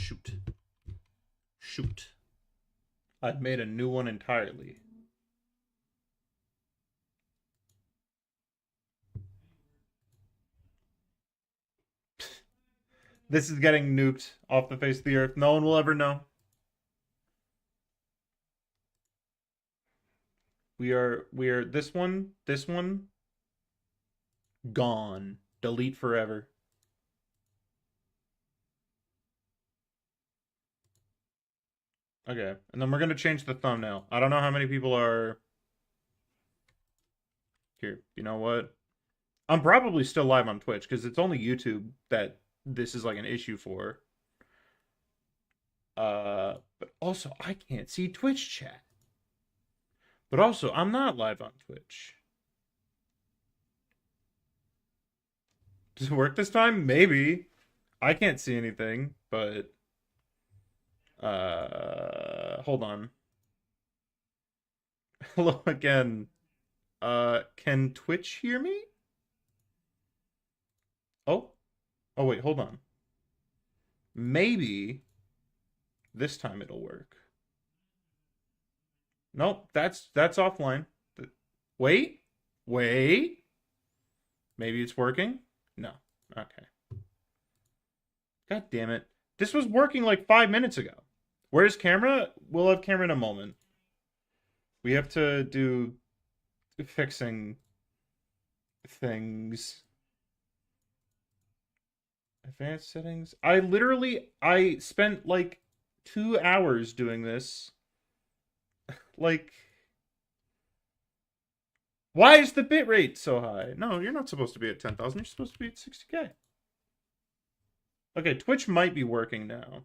shoot. Shoot. I've made a new one entirely. This is getting nuked off the face of the earth. No one will ever know. We are this one, gone. Delete forever. Okay, and then we're gonna change the thumbnail. I don't know how many people are here. You know what? I'm probably still live on Twitch because it's only YouTube that this is like an issue for. But also I can't see Twitch chat. But also I'm not live on Twitch. Does it work this time? Maybe. I can't see anything, but hold on. Hello again. Can Twitch hear me? Oh. Oh wait, hold on. Maybe this time it'll work. Nope, that's offline. Wait. Wait. Maybe it's working? No. Okay. God damn it. This was working like 5 minutes ago. Where's camera? We'll have camera in a moment. We have to do fixing things. Advanced settings. I spent like 2 hours doing this. Like, why is the bitrate so high? No, you're not supposed to be at 10,000. You're supposed to be at 60K. Okay, Twitch might be working now.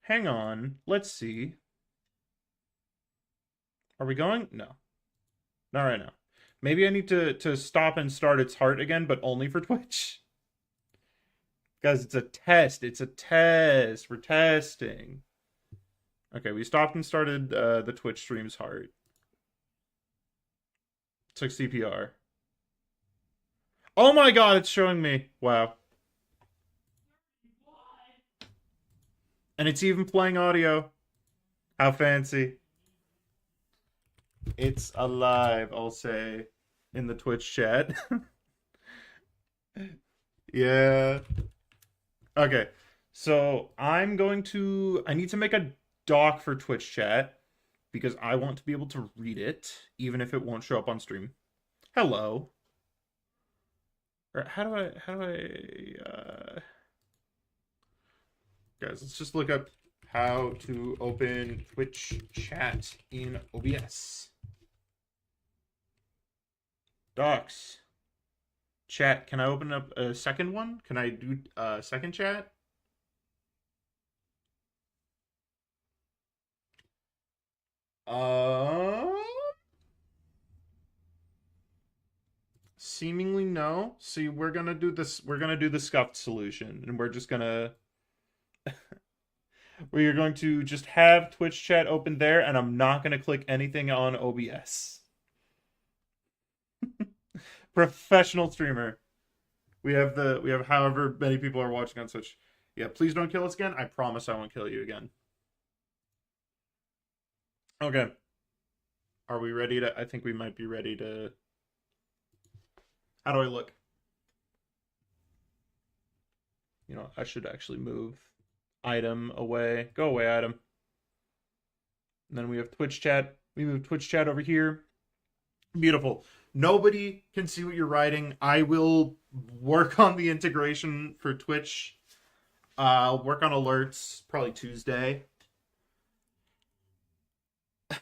Hang on. Let's see. Are we going? No. Not right now. Maybe I need to stop and start its heart again, but only for Twitch. Guys, it's a test. It's a test. We're testing. Okay, we stopped and started the Twitch stream's heart. Took CPR. Oh my god, it's showing me. Wow. And it's even playing audio. How fancy. It's alive, I'll say, in the Twitch chat. Yeah. Okay. So I need to make a doc for Twitch chat because I want to be able to read it even if it won't show up on stream. Hello. Or how do I guys, let's just look up how to open Twitch chat in OBS. Docs. Chat. Can I open up a second one? Can I do a second chat? Seemingly no. See, we're gonna do this. We're gonna do the scuffed solution, and we're just gonna we're going to just have Twitch chat open there, and I'm not gonna click anything on OBS. Professional streamer. We have however many people are watching on Twitch. Yeah, please don't kill us again. I promise I won't kill you again. Okay. Are we ready to? I think we might be ready to. How do I look? You know, I should actually move item away. Go away, item. And then we have Twitch chat. We move Twitch chat over here. Beautiful. Nobody can see what you're writing. I will work on the integration for Twitch. I'll work on alerts probably Tuesday.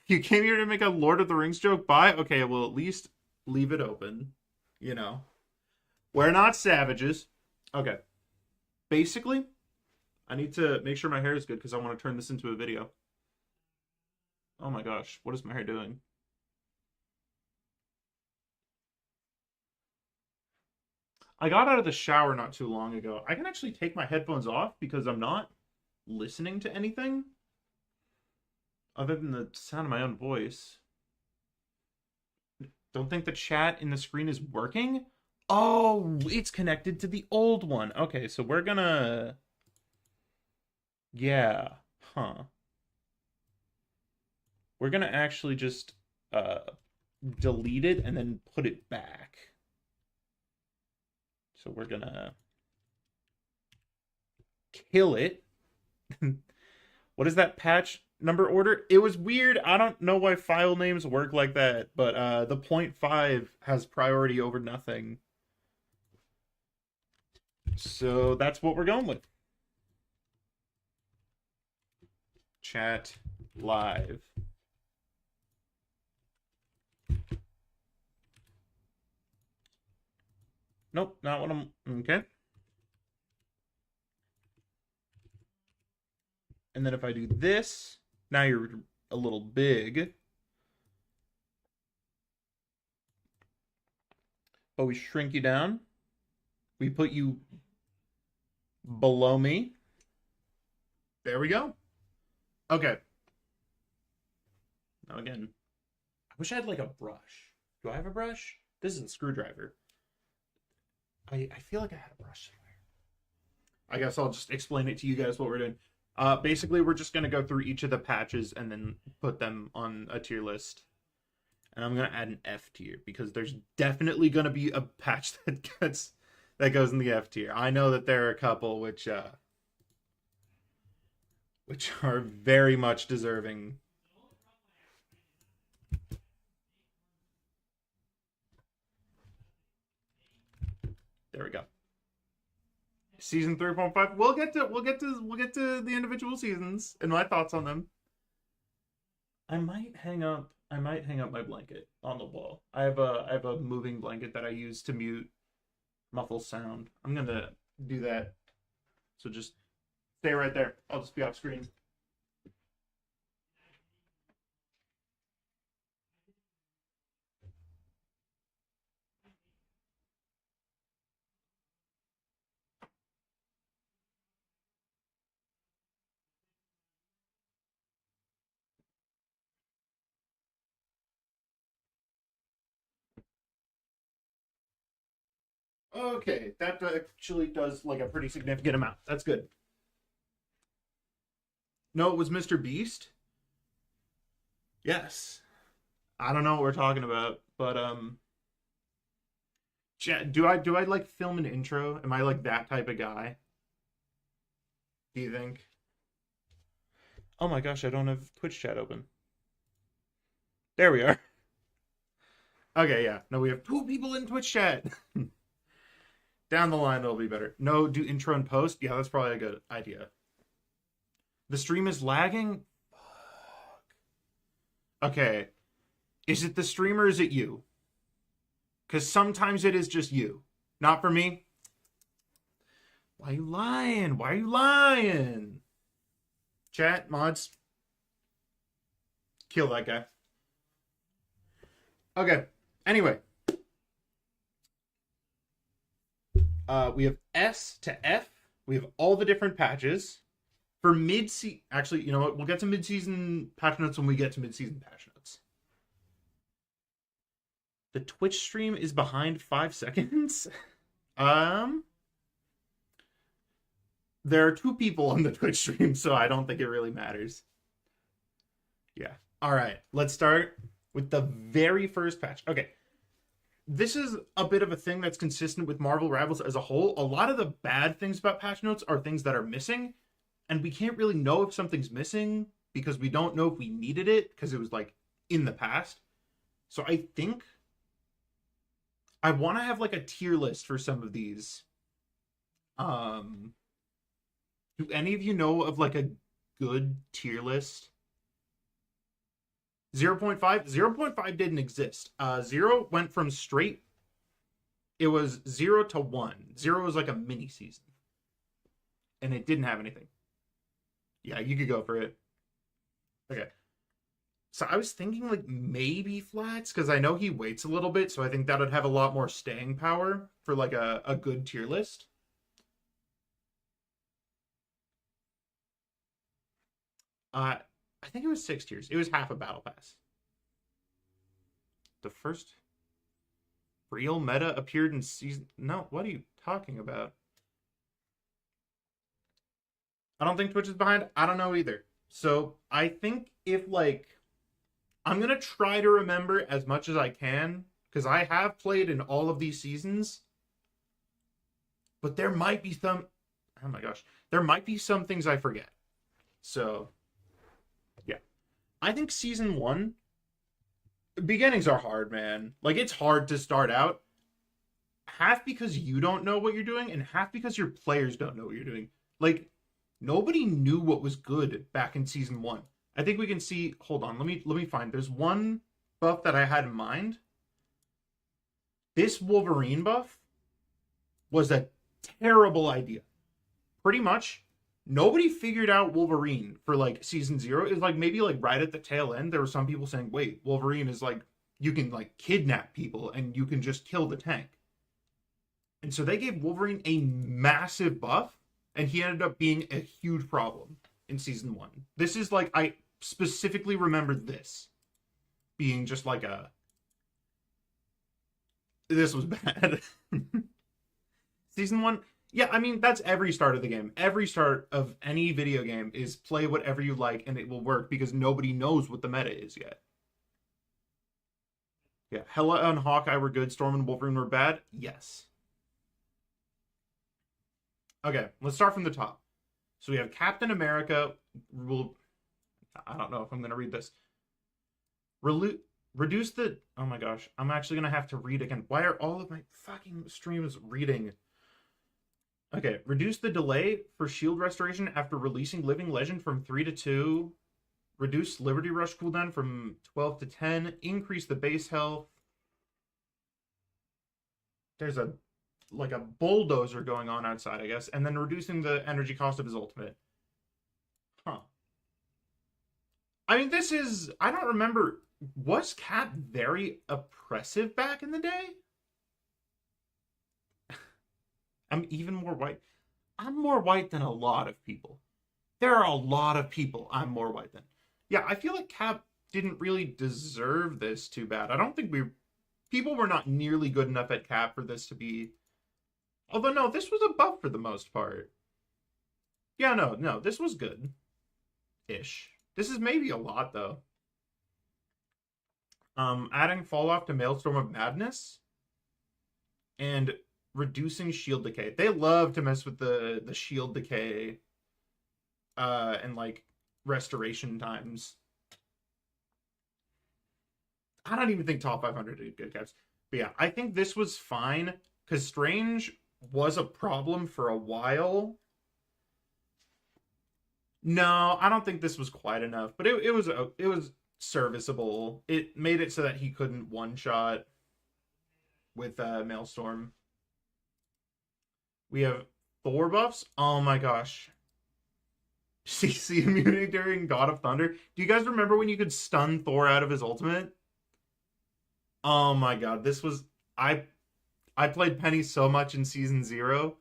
You came here to make a Lord of the Rings joke? Bye? Okay, well, at least leave it open. You know. We're not savages. Okay. Basically, I need to make sure my hair is good because I want to turn this into a video. Oh my gosh, what is my hair doing? I got out of the shower not too long ago. I can actually take my headphones off because I'm not listening to anything other than the sound of my own voice. Don't think the chat in the screen is working? Oh, it's connected to the old one. Okay, so we're gonna Yeah. Huh. We're gonna actually just uh delete it and then put it back. So we're gonna kill it. What is that patch number order? It was weird. I don't know why file names work like that, but the 0.5 has priority over nothing. So that's what we're going with. Chat live. Nope, not what I'm... Okay. And then if I do this, now you're a little big. But we shrink you down. We put you below me. There we go. Okay. Now again, I wish I had like a brush. Do I have a brush? This is a screwdriver. I feel like I had a brush somewhere. I guess I'll just explain it to you guys what we're doing. Basically, we're just going to go through each of the patches and then put them on a tier list. And I'm going to add an F tier because there's definitely going to be a patch that goes in the F tier. I know that there are a couple which are very much deserving. There we go. Season 3.5. We'll get to the individual seasons and my thoughts on them. I might hang up my blanket on the wall. I have a moving blanket that I use to mute muffle sound. I'm gonna do that. So just stay right there. I'll just be off screen. Okay, that actually does like a pretty significant amount. That's good. No, it was Mr. Beast. Yes. I don't know what we're talking about, but do I like film an intro? Am I like that type of guy? Do you think? Oh my gosh, I don't have Twitch chat open. There we are. Okay, yeah. No, we have 2 people in Twitch chat. Down the line, it'll be better. No, do intro and post. Yeah, that's probably a good idea. The stream is lagging? Fuck. Okay. Is it the stream or is it you? Because sometimes it is just you. Not for me. Why are you lying? Why are you lying? Chat, mods. Kill that guy. Okay. Anyway. We have S to F. We have all the different patches. For mid-season... Actually, you know what? We'll get to mid-season patch notes when we get to mid-season patch notes. The Twitch stream is behind 5 seconds. There are 2 people on the Twitch stream, so I don't think it really matters. Yeah. All right. Let's start with the very first patch. Okay. This is a bit of a thing that's consistent with Marvel Rivals as a whole. A lot of the bad things about patch notes are things that are missing, and we can't really know if something's missing because we don't know if we needed it because it was like in the past. So I think I want to have like a tier list for some of these. Do any of you know of like a good tier list? 0.5? 0.5 didn't exist. 0 went from straight. It was 0 to 1. 0 was like a mini season. And it didn't have anything. Yeah, you could go for it. Okay. So I was thinking like maybe flats, because I know he waits a little bit, so I think that would have a lot more staying power for like a good tier list. I think it was 6 tiers. It was half a battle pass. The first real meta appeared in season... No, what are you talking about? I don't think Twitch is behind. I don't know either. So I think if like I'm gonna try to remember as much as I can because I have played in all of these seasons, but there might be some. Oh my gosh, there might be some things I forget. So yeah, I think season one beginnings are hard, man. Like it's hard to start out, half because you don't know what you're doing, and half because your players don't know what you're doing. Like nobody knew what was good back in season one. I think we can see. Hold on, let me find. There's one buff that I had in mind. This Wolverine buff was a terrible idea. Pretty much, nobody figured out Wolverine for like season zero. It was like maybe like right at the tail end. There were some people saying, "Wait, Wolverine is like you can like kidnap people and you can just kill the tank." And so they gave Wolverine a massive buff, and he ended up being a huge problem in season one. This is like I specifically remember this being just like a this was bad. Season one, yeah, I mean that's every start of the game. Every start of any video game is play whatever you like and it will work because nobody knows what the meta is yet. Yeah, Hela and Hawkeye were good, Storm and Wolverine were bad. Yes. Okay, let's start from the top. So we have Captain America. I don't know if I'm going to read this. Reduce the. Oh my gosh, I'm actually going to have to read again. Why are all of my fucking streams reading? Okay, reduce the delay for shield restoration after releasing Living Legend from 3 to 2. Reduce Liberty Rush cooldown from 12 to 10. Increase the base health. There's a like a bulldozer going on outside, I guess, and then reducing the energy cost of his ultimate. Huh. I mean, this is I don't remember. Was Cap very oppressive back in the day? I'm even more white. I'm more white than a lot of people. There are a lot of people I'm more white than. Yeah, I feel like Cap didn't really deserve this too bad. I don't think people were not nearly good enough at Cap for this to be. Although no, this was a buff for the most part. Yeah, no, this was good. Ish. This is maybe a lot though. Adding fall off to Maelstrom of Madness and reducing shield decay. They love to mess with the shield decay and like restoration times. I don't even think top 500 did good caps. But yeah, I think this was fine because Strange was a problem for a while. No, I don't think this was quite enough, but it was serviceable. It made it so that he couldn't one shot with Maelstrom. We have Thor buffs. Oh my gosh. CC immunity during God of Thunder. Do you guys remember when you could stun Thor out of his ultimate? Oh my god, this was I played Penny so much in season 0.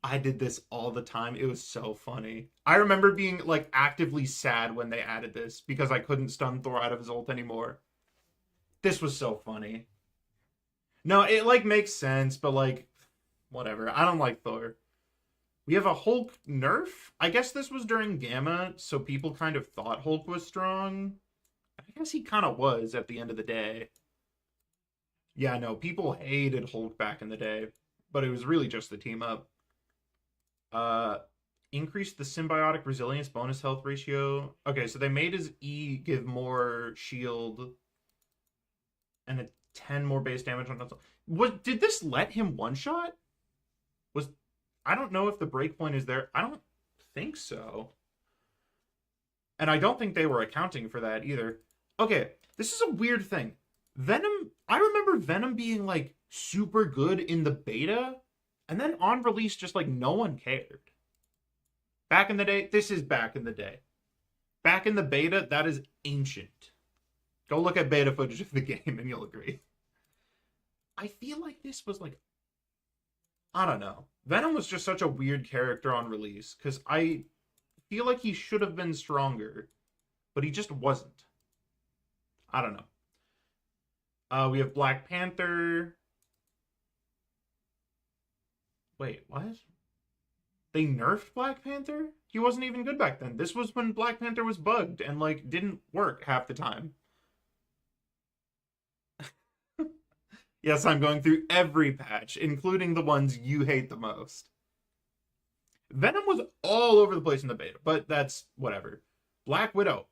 I did this all the time. It was so funny. I remember being like actively sad when they added this because I couldn't stun Thor out of his ult anymore. This was so funny. No, it like makes sense, but like whatever. I don't like Thor. We have a Hulk nerf. I guess this was during Gamma, so people kind of thought Hulk was strong. I guess he kind of was at the end of the day. Yeah, no, people hated Hulk back in the day, but it was really just the team up. Increase the symbiotic resilience bonus health ratio. Okay, so they made his E give more shield and a 10 more base damage on what did this let him one shot? I don't know if the breakpoint is there. I don't think so. And I don't think they were accounting for that either. Okay, this is a weird thing. Venom, I remember Venom being like super good in the beta, and then on release just like no one cared. Back in the day, this is back in the day. Back in the beta, that is ancient. Go look at beta footage of the game and you'll agree. I feel like this was like, I don't know. Venom was just such a weird character on release because I feel like he should have been stronger, but he just wasn't. I don't know. We have Black Panther. Wait, what? They nerfed Black Panther? He wasn't even good back then. This was when Black Panther was bugged and, like, didn't work half the time. Yes, I'm going through every patch, including the ones you hate the most. Venom was all over the place in the beta, but that's whatever. Black Widow.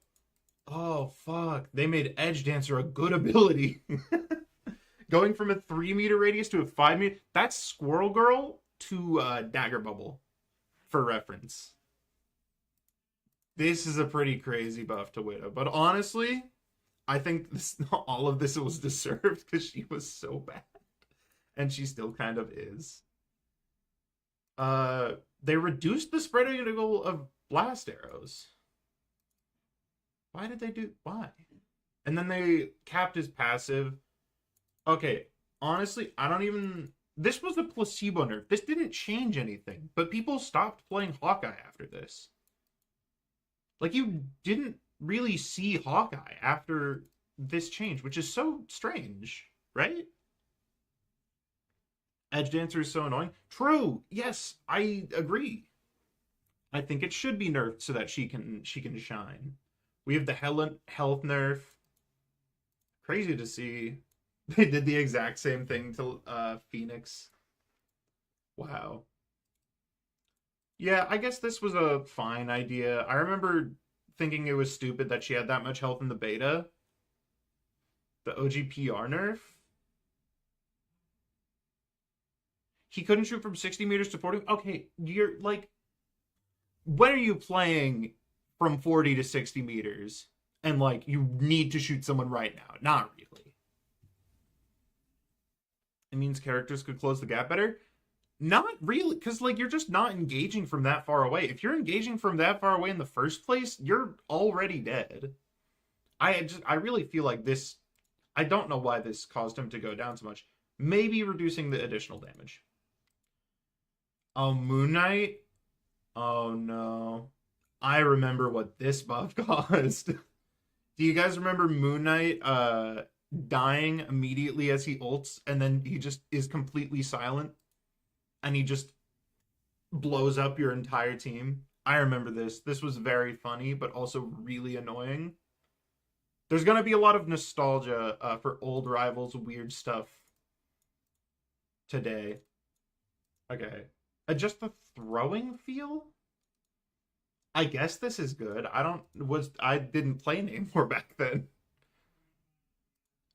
Oh, fuck. They made Edge Dancer a good ability. Going from a 3-meter radius to a 5-meter. That's Squirrel Girl to Dagger Bubble, for reference. This is a pretty crazy buff to Widow. But honestly, I think all of this was deserved because she was so bad. And she still kind of is. They reduced the spread angle of blast arrows. Why did they do... Why? And then they capped his passive. Okay, honestly, I don't even... This was a placebo nerf. This didn't change anything. But people stopped playing Hawkeye after this. Like, you didn't really see Hawkeye after this change, which is so strange, right? Edge Dancer is so annoying. True. Yes, I agree. I think it should be nerfed so that she can shine. We have the health nerf. Crazy to see. They did the exact same thing to Phoenix. Wow. Yeah, I guess this was a fine idea. I remember thinking it was stupid that she had that much health in the beta. The OGPR nerf. He couldn't shoot from 60 meters to 40. Okay, you're like, when are you playing from 40 to 60 meters? And like, you need to shoot someone right now. Not really. It means characters could close the gap better. Not really, because like you're just not engaging from that far away. If you're engaging from that far away in the first place, you're already dead. I really feel like this. I don't know why this caused him to go down so much. Maybe reducing the additional damage. Oh, Moon Knight. Oh no, I remember what this buff caused. Do you guys remember Moon Knight dying immediately as he ults, and then he just is completely silent? And he just blows up your entire team. I remember this. This was very funny, but also really annoying. There's going to be a lot of nostalgia for old rivals, weird stuff today. Okay. Adjust the throwing feel? I guess this is good. I didn't play Namor back then.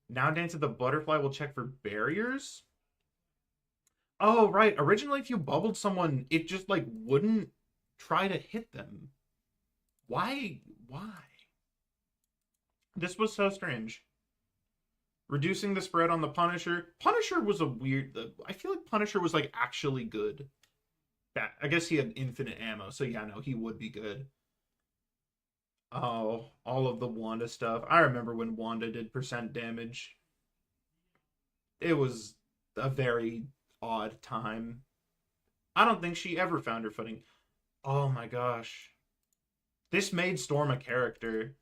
Now Dance of the Butterfly will check for barriers? Oh, right. Originally, if you bubbled someone, it just, like, wouldn't try to hit them. Why? Why? This was so strange. Reducing the spread on the Punisher. Punisher was a weird... I feel like Punisher was, like, actually good. Yeah, I guess he had infinite ammo, so yeah, no, he would be good. Oh, all of the Wanda stuff. I remember when Wanda did percent damage. It was a very... odd time. I don't think she ever found her footing. Oh my gosh. This made Storm a character.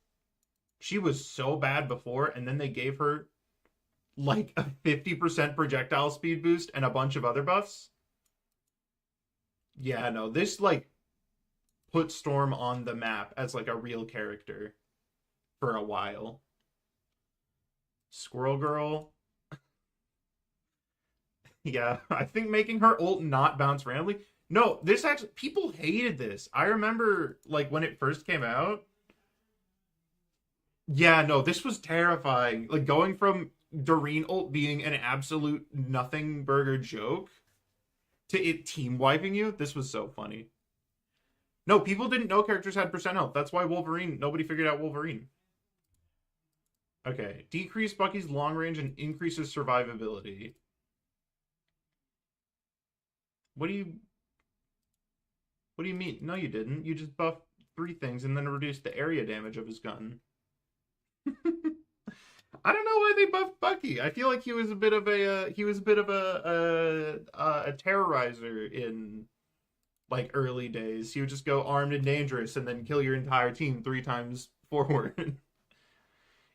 She was so bad before, and then they gave her like a 50% projectile speed boost and a bunch of other buffs. Yeah, no, this like put Storm on the map as like a real character for a while. Squirrel Girl. Yeah, I think making her ult not bounce randomly. No, this actually, people hated this. I remember, like, when it first came out. Yeah, no, this was terrifying. Like, going from Doreen ult being an absolute nothing burger joke to it team wiping you, this was so funny. No, people didn't know characters had percent health. That's why Wolverine, nobody figured out Wolverine. Okay, decrease Bucky's long range and increases survivability. What do you mean? No, you didn't. You just buffed 3 things and then reduced the area damage of his gun. I don't know why they buffed Bucky. I feel like he was a bit of a terrorizer in like early days. He would just go armed and dangerous and then kill your entire team 3 times forward.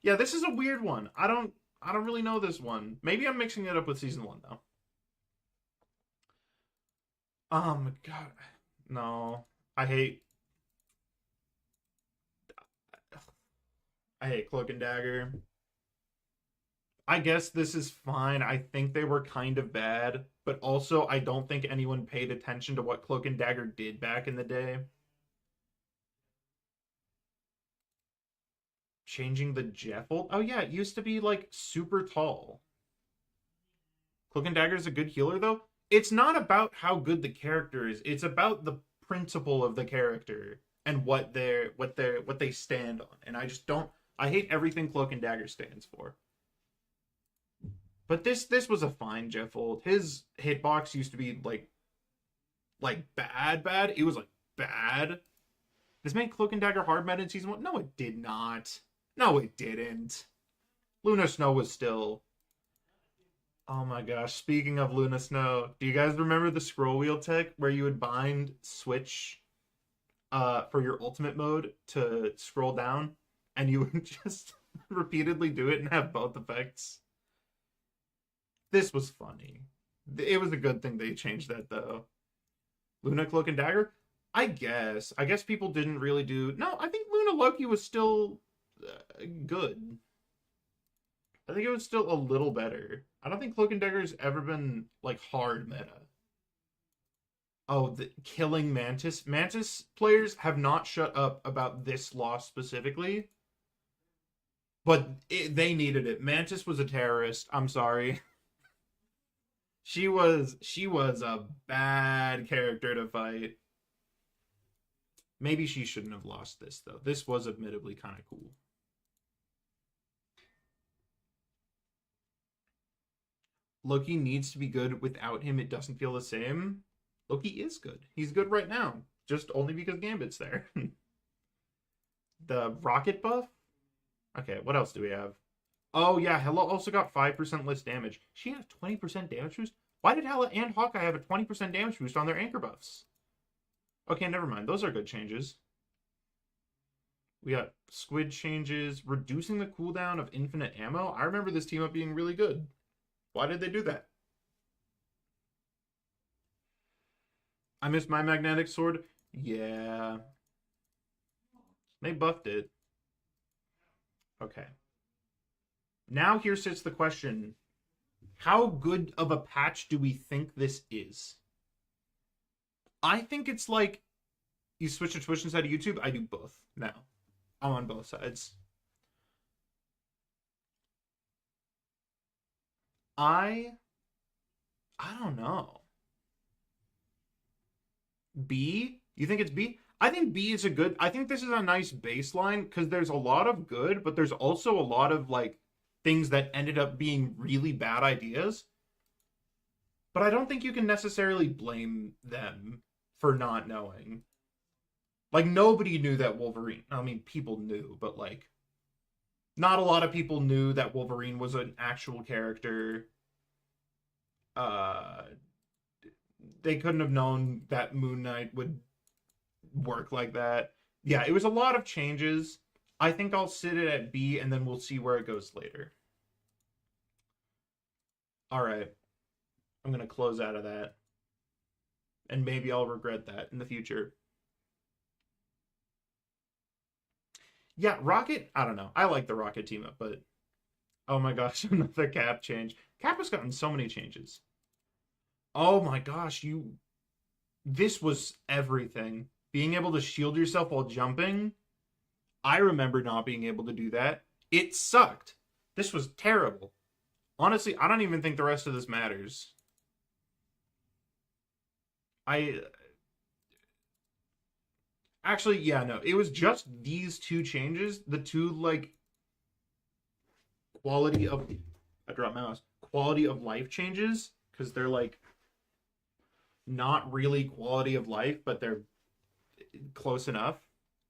Yeah, this is a weird one. I don't really know this one. Maybe I'm mixing it up with season 1 though. Oh my god. No. I hate I hate Cloak and Dagger. I guess this is fine. I think they were kind of bad, but also I don't think anyone paid attention to what Cloak and Dagger did back in the day. Changing the Jeffel? Oh yeah, it used to be like super tall. Cloak and Dagger is a good healer though. It's not about how good the character is. It's about the principle of the character and what they stand on. And I just don't I hate everything Cloak and Dagger stands for. But this was a fine Jeffel. His hitbox used to be bad. It was like bad. This made Cloak and Dagger hard meta in season 1? No, it did not. No, it didn't. Luna Snow was still. Oh my gosh. Speaking of Luna Snow, do you guys remember the scroll wheel tech where you would bind switch for your ultimate mode to scroll down and you would just repeatedly do it and have both effects? This was funny. It was a good thing they changed that though. Luna Cloak and Dagger? I guess. I guess people didn't really do. No, I think Luna Loki was still good. I think it was still a little better. I don't think Cloak and Dagger's ever been like hard meta. Oh, killing Mantis. Mantis players have not shut up about this loss specifically, but they needed it. Mantis was a terrorist. I'm sorry. She was a bad character to fight. Maybe she shouldn't have lost this though. This was admittedly kind of cool. Loki needs to be good. Without him, it doesn't feel the same. Loki is good. He's good right now, just only because Gambit's there. The rocket buff? Okay, what else do we have? Oh yeah, Hela also got 5% less damage. She had a 20% damage boost? Why did Hela and Hawkeye have a 20% damage boost on their anchor buffs? Okay, never mind. Those are good changes. We got squid changes, reducing the cooldown of infinite ammo. I remember this team up being really good. Why did they do that? I missed my magnetic sword. Yeah. They buffed it. Okay. Now here sits the question. How good of a patch do we think this is? I think it's like you switch to Twitch instead of YouTube. I do both now. I'm on both sides. I don't know. B? You think it's B? I think B is a good. I think this is a nice baseline because there's a lot of good, but there's also a lot of like things that ended up being really bad ideas. But I don't think you can necessarily blame them for not knowing. Like nobody knew that Wolverine. I mean, people knew, but like not a lot of people knew that Wolverine was an actual character. Uh they couldn't have known that Moon Knight would work like that. Yeah, it was a lot of changes. I think I'll sit it at B and then we'll see where it goes later. All right. I'm going to close out of that. And maybe I'll regret that in the future. Yeah, Rocket, I don't know. I like the Rocket team up, but oh my gosh, another Cap change. Cap has gotten so many changes. Oh my gosh, this was everything. Being able to shield yourself while jumping. I remember not being able to do that. It sucked. This was terrible. Honestly, I don't even think the rest of this matters. I actually, yeah, no. It was just these two changes, the two like quality of I dropped my mouse. Quality of life changes because they're like not really quality of life, but they're close enough.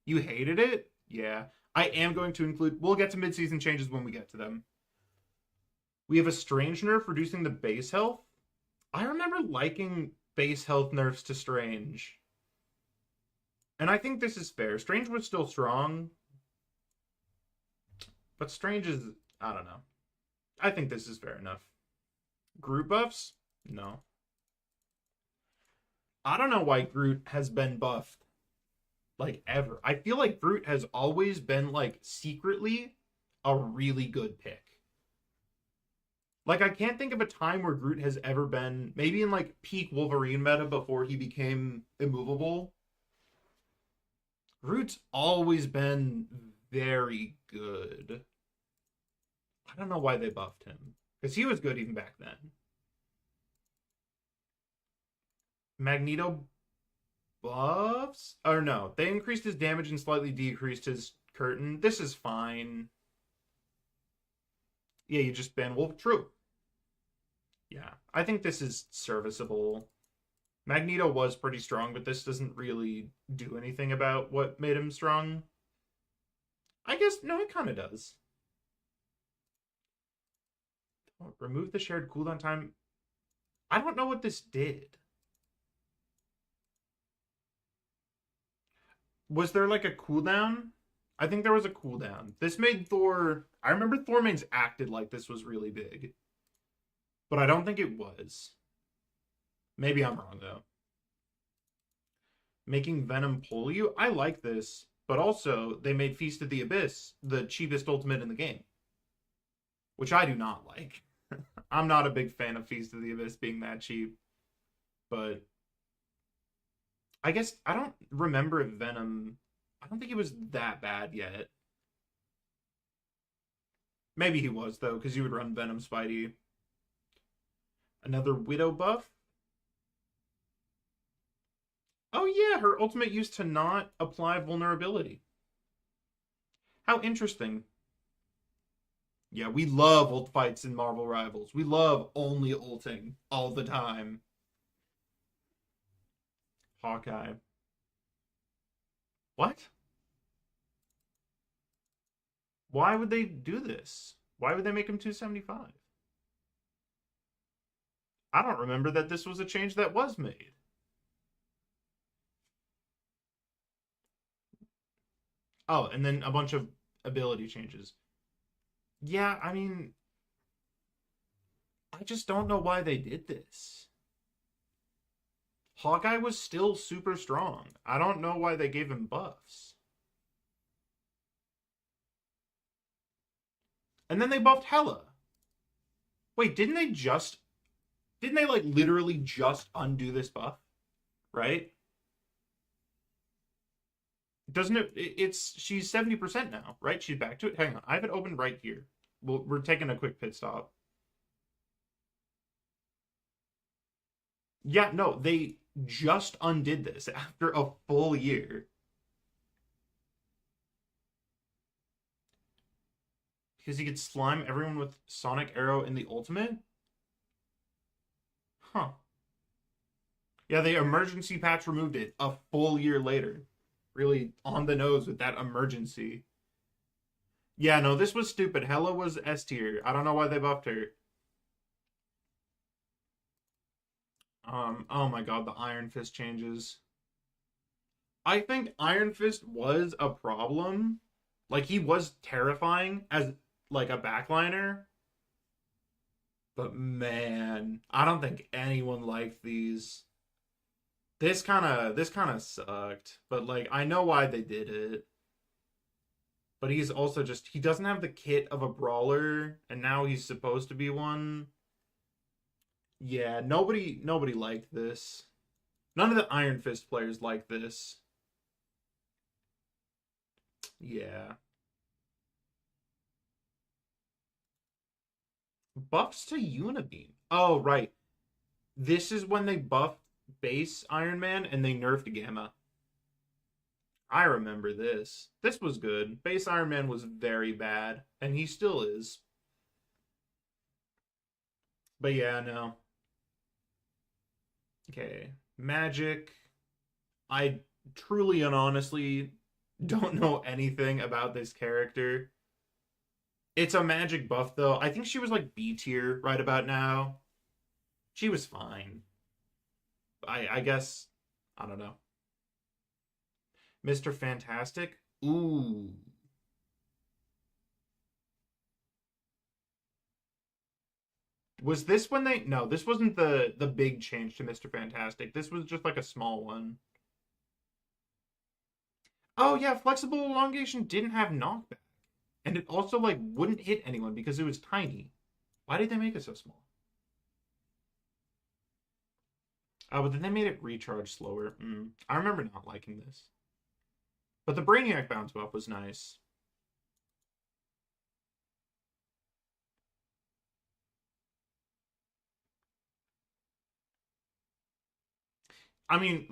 You hated it? Yeah. I am going to include, we'll get to mid-season changes when we get to them. We have a Strange nerf reducing the base health. I remember liking base health nerfs to Strange. And I think this is fair. Strange was still strong. But Strange is, I don't know. I think this is fair enough. Group buffs? No. I don't know why Groot has been buffed like ever. I feel like Groot has always been like secretly a really good pick. Like I can't think of a time where Groot has ever been maybe in like peak Wolverine meta before he became immovable. Groot's always been very good. I don't know why they buffed him because he was good even back then. Magneto buffs? Or no, they increased his damage and slightly decreased his curtain. This is fine. Yeah, you just ban Wolf. True. Yeah, I think this is serviceable. Magneto was pretty strong, but this doesn't really do anything about what made him strong. I guess, no, it kind of does. Oh, remove the shared cooldown time. I don't know what this did. Was there like a cooldown? I think there was a cooldown. This made Thor. I remember Thor mains acted like this was really big, but I don't think it was. Maybe I'm wrong though. Making Venom pull you. I like this, but also they made Feast of the Abyss the cheapest ultimate in the game, which I do not like. I'm not a big fan of Feast of the Abyss being that cheap, but I guess I don't remember if Venom. I don't think he was that bad yet. Maybe he was though, because you would run Venom Spidey. Another Widow buff. Oh yeah, her ultimate used to not apply vulnerability. How interesting. Yeah, we love ult fights in Marvel Rivals. We love only ulting all the time. Hawkeye. What? Why would they do this? Why would they make him 275? I don't remember that this was a change that was made. Oh, and then a bunch of ability changes. Yeah, I mean, I just don't know why they did this. Hawkeye was still super strong. I don't know why they gave him buffs. And then they buffed Hela. Wait, didn't they like literally just undo this buff? Right? Doesn't it's she's 70% now, right? She's back to it. Hang on. I have it open right here. We're taking a quick pit stop. Yeah, no, they just undid this after a full year. Because he could slime everyone with Sonic Arrow in the ultimate? Huh. Yeah, the emergency patch removed it a full year later. Really on the nose with that emergency. Yeah, no, this was stupid. Hela was S tier. I don't know why they buffed her. Oh my god, the Iron Fist changes. I think Iron Fist was a problem. Like he was terrifying as like a backliner, but man, I don't think anyone liked these. This kind of sucked, but like I know why they did it. But he's also just he doesn't have the kit of a brawler and now he's supposed to be one. Yeah, nobody liked this. None of the Iron Fist players liked this. Yeah. Buffs to Unibeam. Oh, right. This is when they buffed base Iron Man and they nerfed Gamma. I remember this. This was good. Base Iron Man was very bad, and he still is. But yeah, no. Okay. Magic. I truly and honestly don't know anything about this character. It's a magic buff, though. I think she was like B tier right about now. She was fine. I guess, I don't know. Mr. Fantastic? Ooh. Was this when they... No, this wasn't the big change to Mr. Fantastic. This was just like a small one. Oh yeah, flexible elongation didn't have knockback. And it also like wouldn't hit anyone because it was tiny. Why did they make it so small? Oh, but then they made it recharge slower. I remember not liking this. But the Brainiac bounce buff was nice. I mean,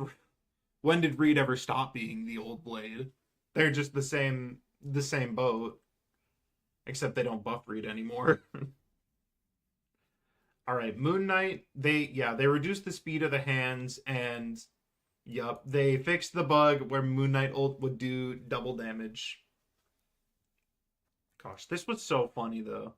when did Reed ever stop being the old Blade? They're just the same boat, except they don't buff Reed anymore. All right, Moon Knight. They reduced the speed of the hands, and yup, they fixed the bug where Moon Knight ult would do double damage. Gosh, this was so funny though.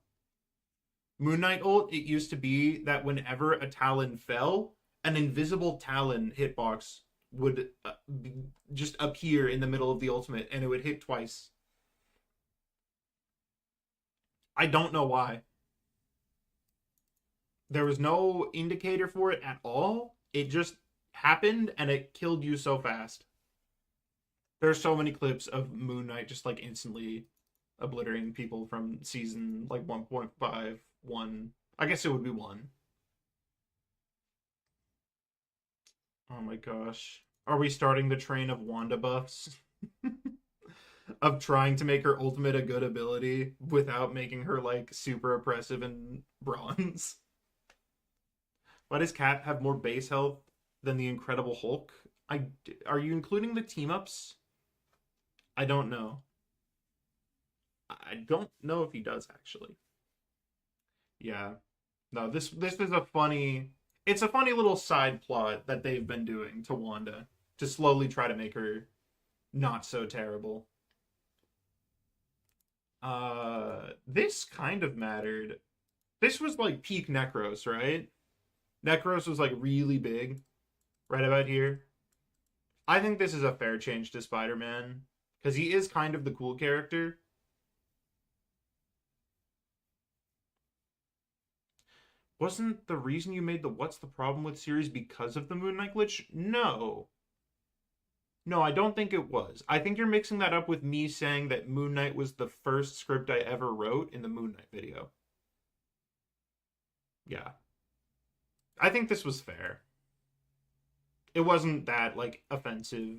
Moon Knight ult, it used to be that whenever a Talon fell, an invisible Talon hitbox would just appear in the middle of the ultimate, and it would hit twice. I don't know why. There was no indicator for it at all. It just happened, and it killed you so fast. There's so many clips of Moon Knight just like instantly obliterating people from season like 1.5, 1. I guess it would be 1. Oh my gosh. Are we starting the train of Wanda buffs? Of trying to make her ultimate a good ability without making her like super oppressive in bronze. Why does Cat have more base health than the Incredible Hulk? Are you including the team ups? I don't know. I don't know if he does actually. Yeah. No, this is a funny... It's a funny little side plot that they've been doing to Wanda to slowly try to make her not so terrible. This kind of mattered. This was like peak Necros, right? Necros was like really big right about here. I think this is a fair change to Spider-Man because he is kind of the cool character. Wasn't the reason you made the What's the Problem with series because of the Moon Knight glitch? No. No, I don't think it was. I think you're mixing that up with me saying that Moon Knight was the first script I ever wrote in the Moon Knight video. Yeah. I think this was fair. It wasn't that like offensive.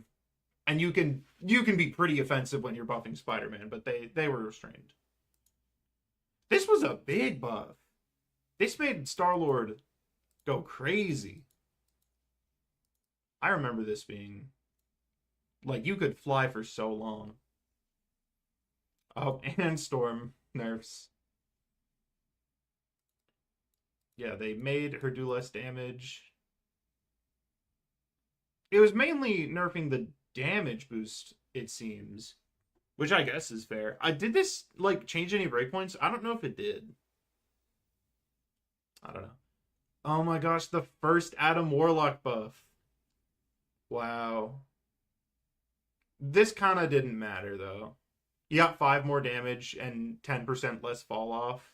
And you can be pretty offensive when you're buffing Spider-Man, but they were restrained. This was a big buff. This made Star-Lord go crazy. I remember this being like you could fly for so long. Oh, and Storm nerfs. Yeah, they made her do less damage. It was mainly nerfing the damage boost, it seems. Which I guess is fair. Did this like change any breakpoints? I don't know if it did. I don't know. Oh my gosh, the first Adam Warlock buff. Wow. This kind of didn't matter though. You got 5 more damage and 10% less fall off.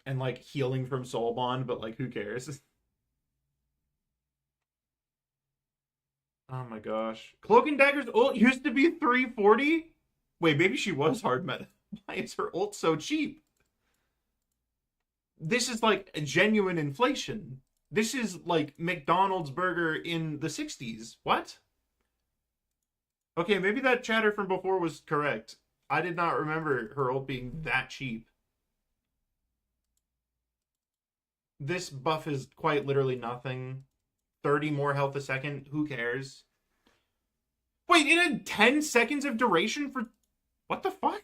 And like healing from Soul Bond, but like who cares? Oh my gosh. Cloak and Dagger's ult used to be 340? Wait, maybe she was hard meta. Why is her ult so cheap? This is like a genuine inflation. This is like McDonald's burger in the 60s. What? Okay, maybe that chatter from before was correct. I did not remember her ult being that cheap. This buff is quite literally nothing. 30 more health a second. Who cares? Wait, it had 10 seconds of duration for... What the fuck?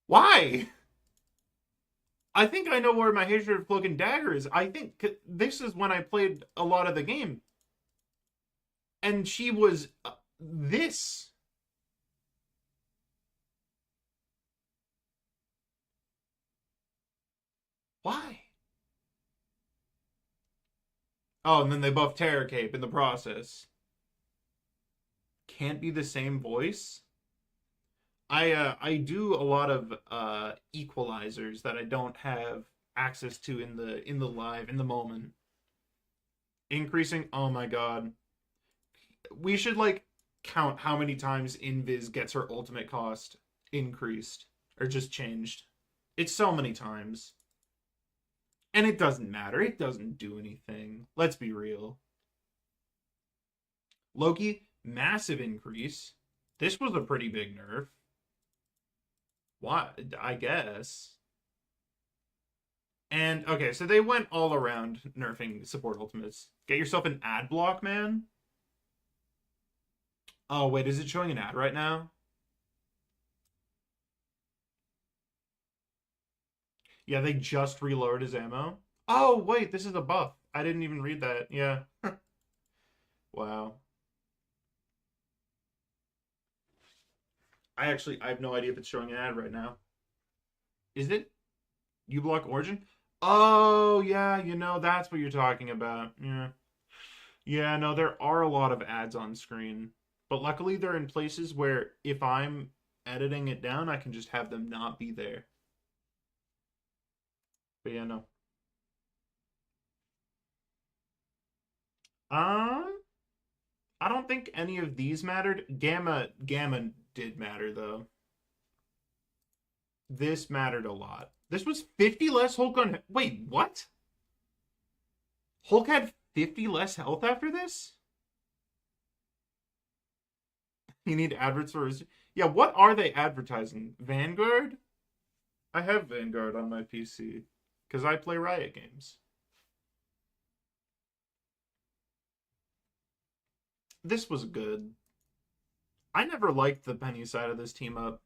Why? I think I know where my hatred of Cloak and Dagger is. I think this is when I played a lot of the game. And she was this. Why? Oh, and then they buffed Terror Cape in the process. Can't be the same voice? I do a lot of equalizers that I don't have access to in the live in the moment. Increasing, oh my god. We should like count how many times Invis gets her ultimate cost increased or just changed. It's so many times. And it doesn't matter. It doesn't do anything. Let's be real. Loki, massive increase. This was a pretty big nerf. What? I guess. And okay, so they went all around nerfing support ultimates. Get yourself an ad block, man. Oh, wait, is it showing an ad right now? Yeah, they just reloaded his ammo. Oh, wait, this is a buff. I didn't even read that. Yeah. Wow. I have no idea if it's showing an ad right now. Is it? uBlock Origin? Oh, yeah, that's what you're talking about. Yeah. Yeah, no, there are a lot of ads on screen. But luckily they're in places where if I'm editing it down, I can just have them not be there. But yeah, no. Um, I don't think any of these mattered. Gamma did matter though. This mattered a lot. This was 50 less Hulk on. Wait, what? Hulk had 50 less health after this? You need adverts for his. Yeah, what are they advertising? Vanguard? I have Vanguard on my PC because I play Riot games. This was good. I never liked the Penny side of this team up,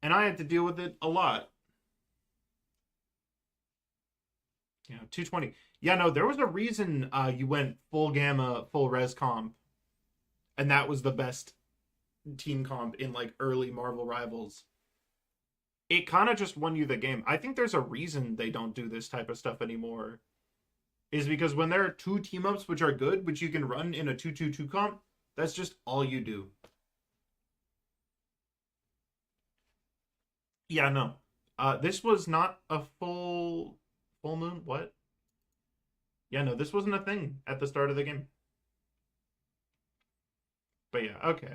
and I had to deal with it a lot. Yeah, 220. Yeah, no, there was a reason you went full gamma, full res comp, and that was the best team comp in like early Marvel Rivals. It kind of just won you the game. I think there's a reason they don't do this type of stuff anymore. Is because when there are two team ups which are good, which you can run in a 2-2-2 comp, that's just all you do. Yeah, no. This was not a full moon. What? Yeah, no, this wasn't a thing at the start of the game. But yeah, okay.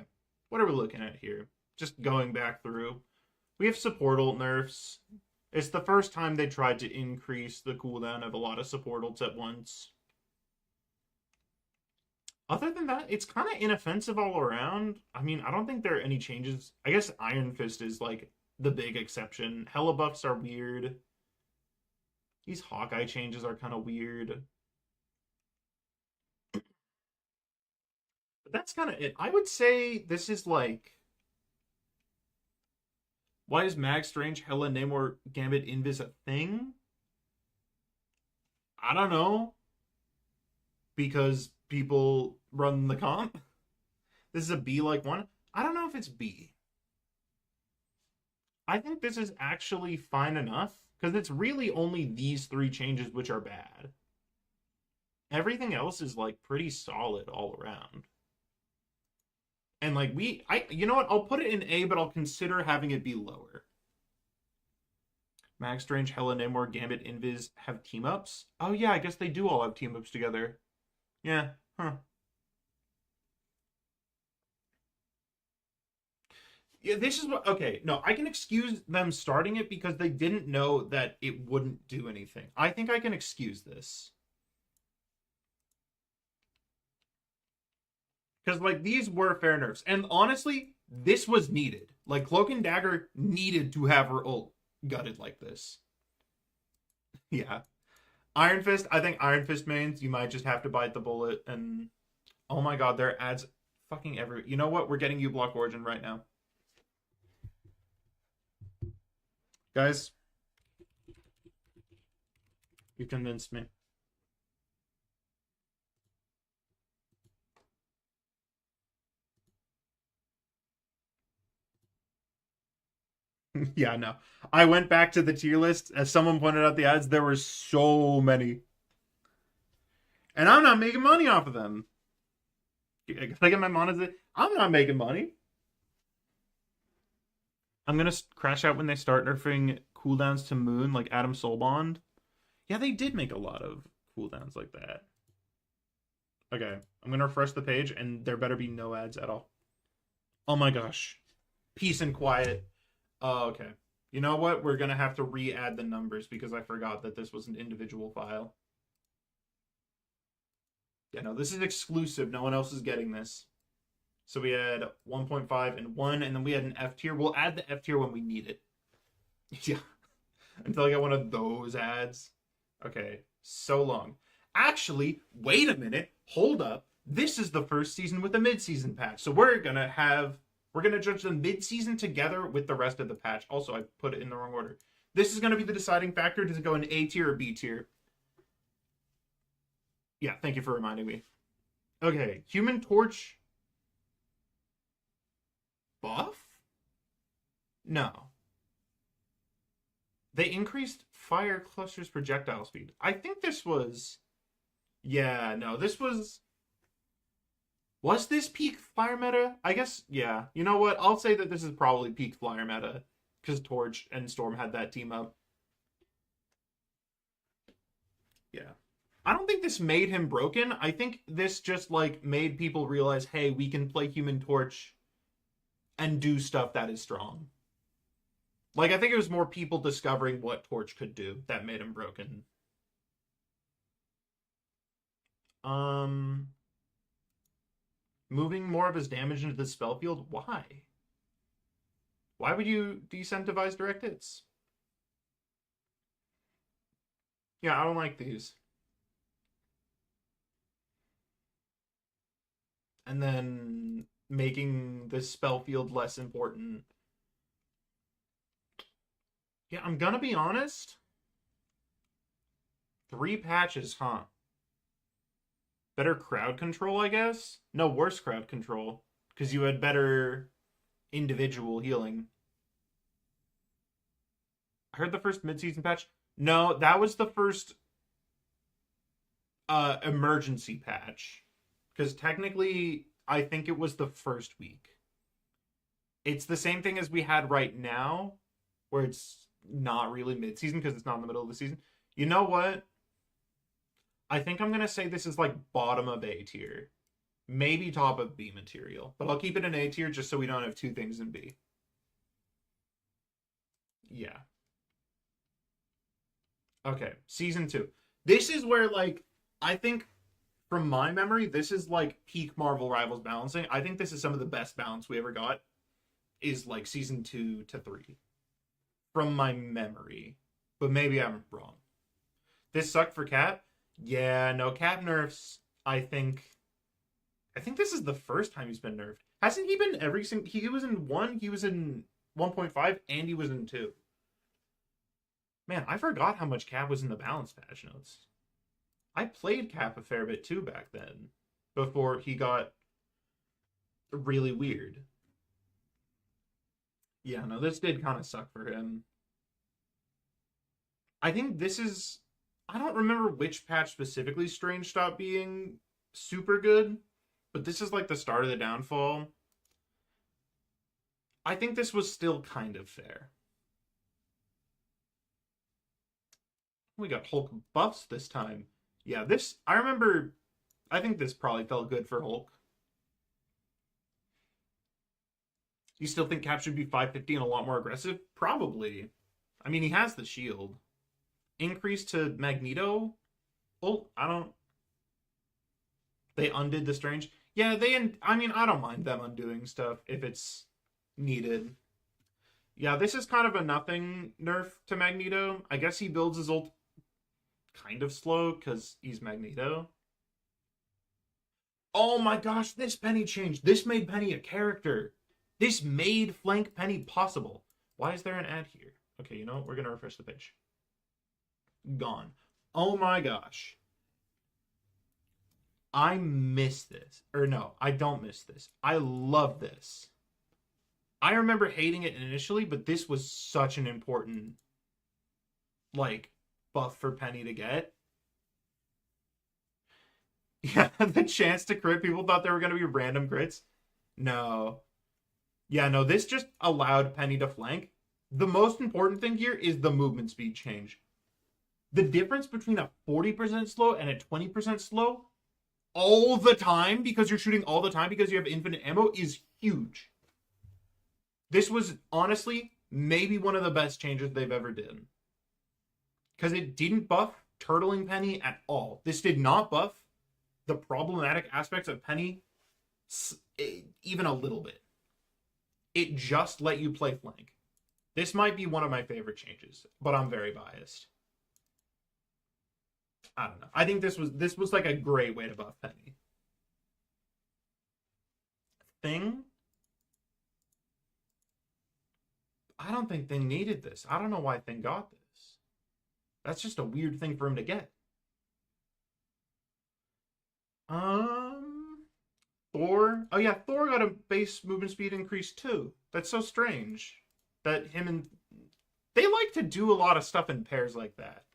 What are we looking at here? Just going back through. We have support ult nerfs. It's the first time they tried to increase the cooldown of a lot of support ults at once. Other than that, it's kind of inoffensive all around. I mean, I don't think there are any changes. I guess Iron Fist is like the big exception. Hella buffs are weird. These Hawkeye changes are kind of weird. But that's kind of it. I would say this is like. Why is Mag Strange, Hella, Namor, Gambit, Invis a thing? I don't know. Because people run the comp. This is a B like one. I don't know if it's B. I think this is actually fine enough because it's really only these three changes which are bad. Everything else is like pretty solid all around. And like you know what? I'll put it in A, but I'll consider having it be lower. Max Strange, Hella, Namor, Gambit, Invis have team ups. Oh yeah, I guess they do all have team ups together. Yeah, huh. Yeah, this is what. Okay, no, I can excuse them starting it because they didn't know that it wouldn't do anything. I think I can excuse this. Because, like, these were fair nerfs. And honestly, this was needed. Like, Cloak and Dagger needed to have her ult gutted like this. Yeah. Iron Fist, I think Iron Fist mains, you might just have to bite the bullet. And, oh my god, there are ads fucking everywhere. You know what? We're getting uBlock Origin right now. Guys, you convinced me. Yeah, no. I went back to the tier list. As someone pointed out the ads, there were so many. And I'm not making money off of them. I get my monetization. I'm not making money. I'm gonna crash out when they start nerfing cooldowns to Moon, like Adam Soulbond. Yeah, they did make a lot of cooldowns like that. Okay, I'm gonna refresh the page, and there better be no ads at all. Oh my gosh, peace and quiet. Oh, okay. You know what? We're gonna have to re-add the numbers because I forgot that this was an individual file. Yeah, no, this is exclusive. No one else is getting this. So we had 1.5 and 1, and then we had an F tier. We'll add the F tier when we need it. Yeah. Until I get one of those ads. Okay, so long. Actually, wait a minute. Hold up. This is the first season with a mid-season patch. So we're gonna judge the mid-season together with the rest of the patch. Also, I put it in the wrong order. This is gonna be the deciding factor. Does it go in A tier or B tier? Yeah, thank you for reminding me. Okay, Human Torch buff? No. They increased Fire Cluster's projectile speed. I think this was... Yeah, no, this was... Was this peak Fire meta? I guess, yeah. You know what? I'll say that this is probably peak Flyer meta. Because Torch and Storm had that team up. Yeah. I don't think this made him broken. I think this just, like, made people realize, hey, we can play Human Torch and do stuff that is strong. Like, I think it was more people discovering what Torch could do that made him broken. Moving more of his damage into the spell field? Why? Why would you decentivize direct hits? Yeah, I don't like these. And then making the spell field less important. Yeah, I'm gonna be honest. 3 patches, huh? Better crowd control, I guess? No, worse crowd control. Because you had better individual healing. I heard the first mid-season patch. No, that was the first emergency patch. Because technically, I think it was the first week. It's the same thing as we had right now, where it's not really mid-season because it's not in the middle of the season. You know what? I think I'm going to say this is like bottom of A tier. Maybe top of B material. But I'll keep it in A tier just so we don't have 2 things in B. Yeah. Okay, season 2. This is where, like, I think, from my memory, this is like peak Marvel Rivals balancing. I think this is some of the best balance we ever got. Is like season 2 to 3. From my memory. But maybe I'm wrong. This sucked for Cap? Yeah, no, Cap nerfs, I think this is the first time he's been nerfed. Hasn't he been every single... He was in 1, he was in 1.5, and he was in 2. Man, I forgot how much Cap was in the balance patch notes. I played Cap a fair bit too back then. Before he got really weird. Yeah, no, this did kind of suck for him. I think this is... I don't remember which patch specifically Strange stopped being super good, but this is like the start of the downfall. I think this was still kind of fair. We got Hulk buffs this time. Yeah, this, I remember, I think this probably felt good for Hulk. You still think Cap should be 550 and a lot more aggressive? Probably. I mean, he has the shield. Increase to Magneto? Oh, I don't... They undid the Strange? Yeah, I mean, I don't mind them undoing stuff if it's needed. Yeah, this is kind of a nothing nerf to Magneto. I guess he builds his ult kind of slow because he's Magneto. Oh my gosh, this Penny changed. This made Penny a character. This made Flank Penny possible. Why is there an ad here? Okay, you know what? We're going to refresh the page. Gone. Oh my gosh. I miss this. Or no, I don't miss this. I love this. I remember hating it initially, but this was such an important, like, buff for Penny to get. Yeah, the chance to crit. People thought there were going to be random crits. No. Yeah, no, this just allowed Penny to flank. The most important thing here is the movement speed change. The difference between a 40% slow and a 20% slow all the time, because you're shooting all the time because you have infinite ammo, is huge. This was honestly maybe one of the best changes they've ever done. Because it didn't buff turtling Penny at all. This did not buff the problematic aspects of Penny even a little bit. It just let you play flank. This might be one of my favorite changes, but I'm very biased. I don't know. I think this was like a great way to buff Penny. Thing? I don't think Thing needed this. I don't know why Thing got this. That's just a weird thing for him to get. Thor. Oh yeah, Thor got a base movement speed increase too. That's so strange. That him and they like to do a lot of stuff in pairs like that.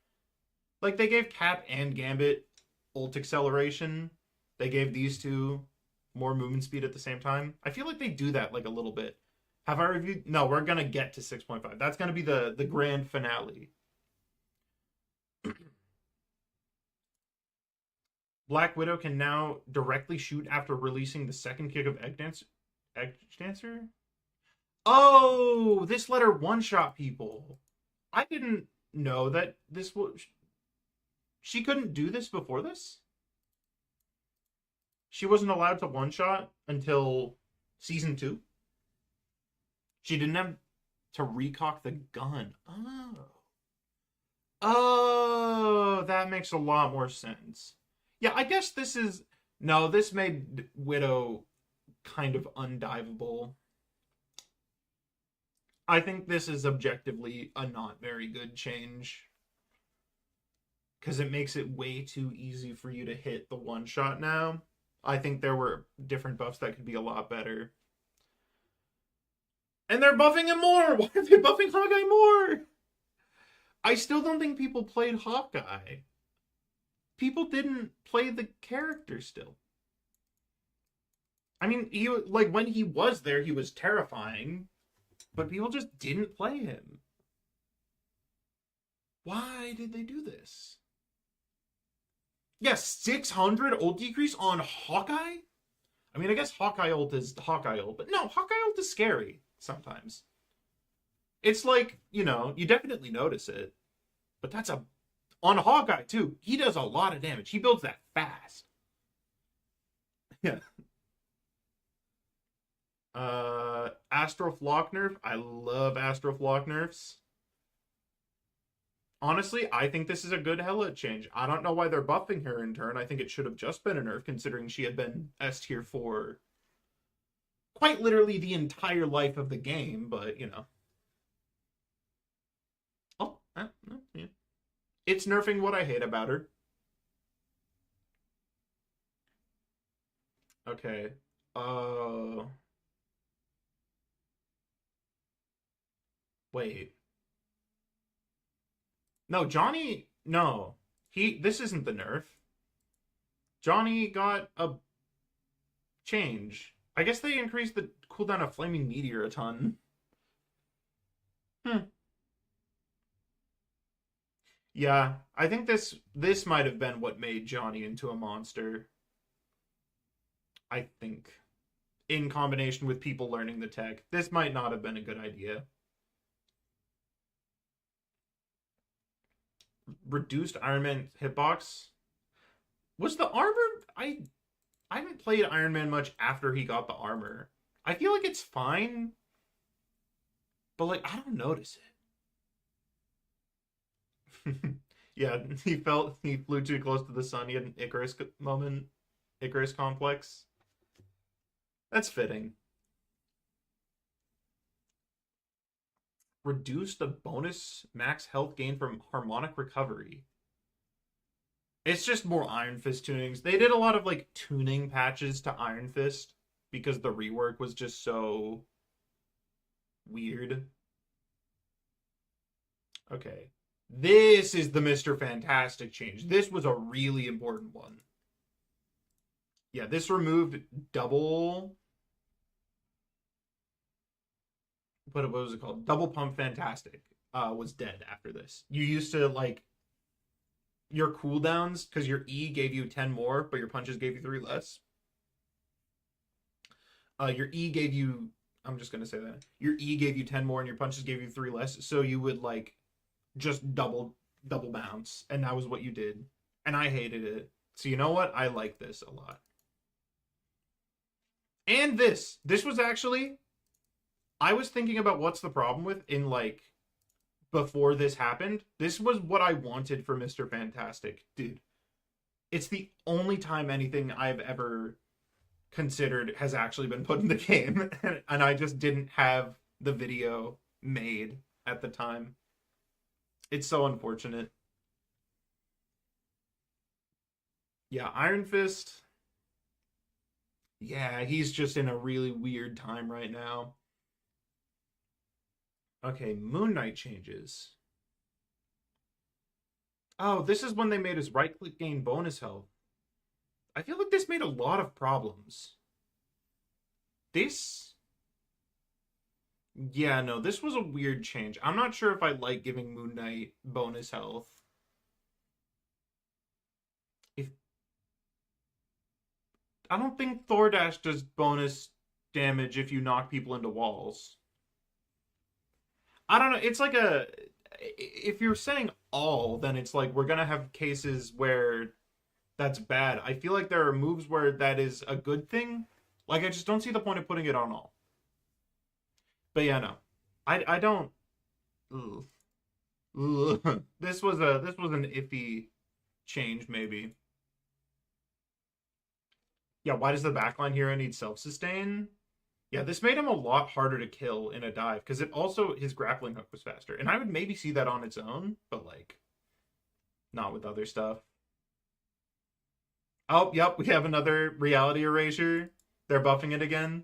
Like they gave Cap and Gambit ult acceleration. They gave these two more movement speed at the same time. I feel like they do that like a little bit. Have I reviewed? No, we're gonna get to 6.5. That's gonna be the grand finale. Black Widow can now directly shoot after releasing the second kick of Egg Dancer? Oh, this let her one-shot people. I didn't know that this was... She couldn't do this before this? She wasn't allowed to one-shot until season 2? She didn't have to recock the gun. Oh. Oh, that makes a lot more sense. Yeah, I guess this is... No, this made Widow kind of undiveable. I think this is objectively a not very good change. Because it makes it way too easy for you to hit the one-shot now. I think there were different buffs that could be a lot better. And they're buffing him more! Why are they buffing Hawkeye more? I still don't think people played Hawkeye. People didn't play the character still. I mean, he like when he was there, he was terrifying, but people just didn't play him. Why did they do this? Yes, 600 ult decrease on Hawkeye? I mean, I guess Hawkeye ult is Hawkeye ult, but no, Hawkeye ult is scary sometimes. It's like, you know, you definitely notice it, but that's a... On Hawkeye, too, he does a lot of damage. He builds that fast. Yeah. Astro Flock nerf. I love Astro Flock nerfs. Honestly, I think this is a good Hela change. I don't know why they're buffing her in turn. I think it should have just been a nerf, considering she had been S tier for quite literally the entire life of the game, but, you know. Oh, yeah. It's nerfing what I hate about her. Okay. Wait. No, Johnny... No. This isn't the nerf. Johnny got a change. I guess they increased the cooldown of Flaming Meteor a ton. Yeah, I think this might have been what made Johnny into a monster. I think. In combination with people learning the tech. This might not have been a good idea. Reduced Iron Man hitbox. Was the armor... I haven't played Iron Man much after he got the armor. I feel like it's fine. But, like, I don't notice it. Yeah, he flew too close to the sun. He had an Icarus moment. Icarus complex. That's fitting. Reduce the bonus max health gain from harmonic recovery. It's just more Iron Fist tunings. They did a lot of like tuning patches to Iron Fist because the rework was just so weird. Okay. This is the Mr. Fantastic change. This was a really important one. Yeah, this removed double what was it called? Double Pump Fantastic was dead after this. You used to like your cooldowns because your E gave you 10 more, but your punches gave you 3 less. Your E gave you, I'm just gonna say that your E gave you 10 more and your punches gave you 3 less. So you would like just double bounce, and that was what you did. And I hated it. So you know what? I like this a lot. And this was actually, I was thinking about what's the problem with in like before this happened. This was what I wanted for Mr. Fantastic, dude. It's the only time anything I've ever considered has actually been put in the game, and I just didn't have the video made at the time. It's so unfortunate. Yeah, Iron Fist. Yeah, he's just in a really weird time right now. Okay, Moon Knight changes. Oh, this is when they made his right click gain bonus health. I feel like this made a lot of problems. This. Yeah, no, this was a weird change. I'm not sure if I like giving Moon Knight bonus health. If I don't think Thor Dash does bonus damage if you knock people into walls. I don't know. It's like a. If you're saying all, then it's like we're gonna have cases where that's bad. I feel like there are moves where that is a good thing. Like I just don't see the point of putting it on all. But yeah, no, I don't. Ugh. Ugh. This was an iffy change maybe. Yeah, why does the backline hero need self sustain? Yeah, this made him a lot harder to kill in a dive because it also his grappling hook was faster, and I would maybe see that on its own, but like not with other stuff. Oh, yep, we have another reality erasure. They're buffing it again.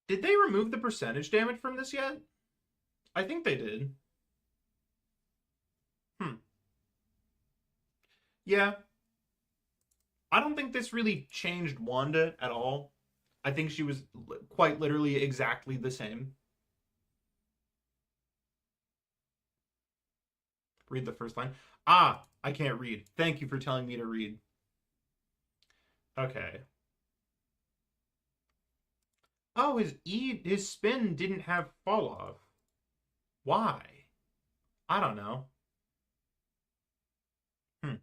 Did they remove the percentage damage from this yet? I think they did. Hmm. Yeah, I don't think this really changed Wanda at all. I think she was quite literally exactly the same. Read the first line. Ah, I can't read. Thank you for telling me to read. Okay. Oh, his spin didn't have fall off. Why? I don't know. Hmm.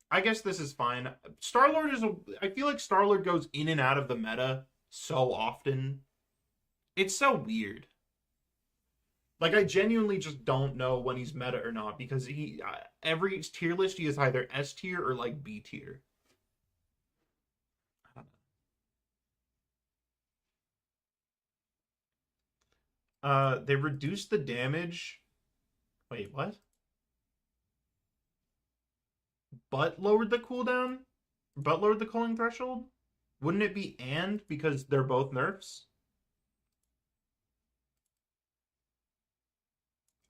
I guess this is fine. Star Lord is a. I feel like Star Lord goes in and out of the meta so often. It's so weird. Like I genuinely just don't know when he's meta or not because he every tier list he is either S tier or like B tier. They reduced the damage. Wait, what? But lowered the cooldown? But lowered the culling threshold? Wouldn't it be and because they're both nerfs?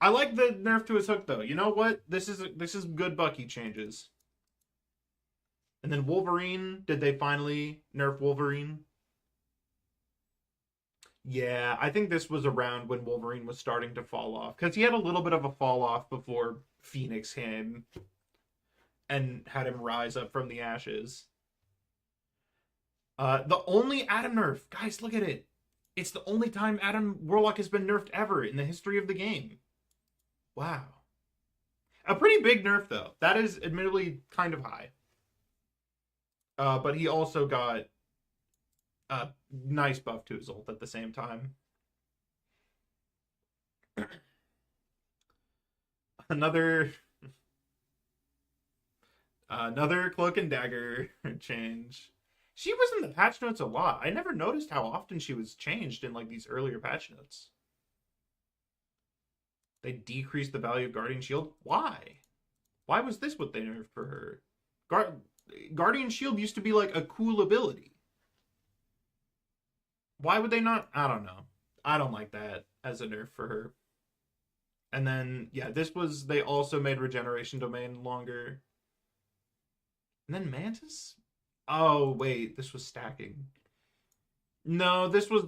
I like the nerf to his hook though. You know what? This is good Bucky changes. And then Wolverine, did they finally nerf Wolverine? Yeah, I think this was around when Wolverine was starting to fall off because he had a little bit of a fall off before Phoenix came and had him rise up from the ashes. The only Adam nerf, guys, look at it. It's the only time Adam Warlock has been nerfed ever in the history of the game. Wow. A pretty big nerf though. That is admittedly kind of high. But he also got a nice buff to his ult at the same time. another another cloak and dagger change. She was in the patch notes a lot. I never noticed how often she was changed in like these earlier patch notes. They decreased the value of Guardian Shield. Why? Why was this what they nerfed for her? Guardian Shield used to be like a cool ability. Why would they not? I don't know. I don't like that as a nerf for her. And then, yeah, this was, they also made Regeneration Domain longer. And then Mantis? Oh, wait, this was stacking. No, this was,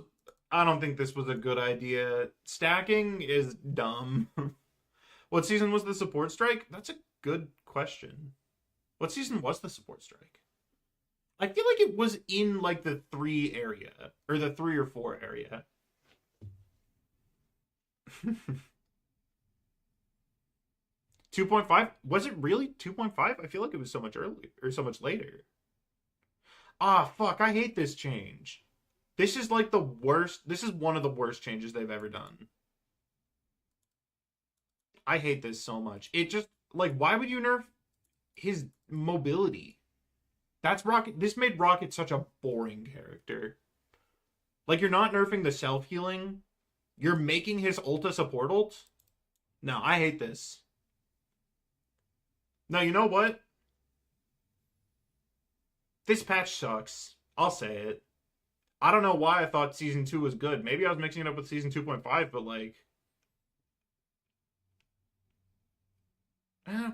I don't think this was a good idea. Stacking is dumb. What season was the support strike? That's a good question. What season was the support strike? I feel like it was in like the 3 area or the 3 or 4 area. 2.5? Was it really 2.5? I feel like it was so much earlier or so much later. Ah, fuck, I hate this change. This is like the worst. This is one of the worst changes they've ever done. I hate this so much. It just, like, why would you nerf his mobility? That's Rocket. This made Rocket such a boring character. Like, you're not nerfing the self-healing. You're making his ult a support ult. No, I hate this. No, you know what? This patch sucks. I'll say it. I don't know why I thought Season 2 was good. Maybe I was mixing it up with Season 2.5, but like...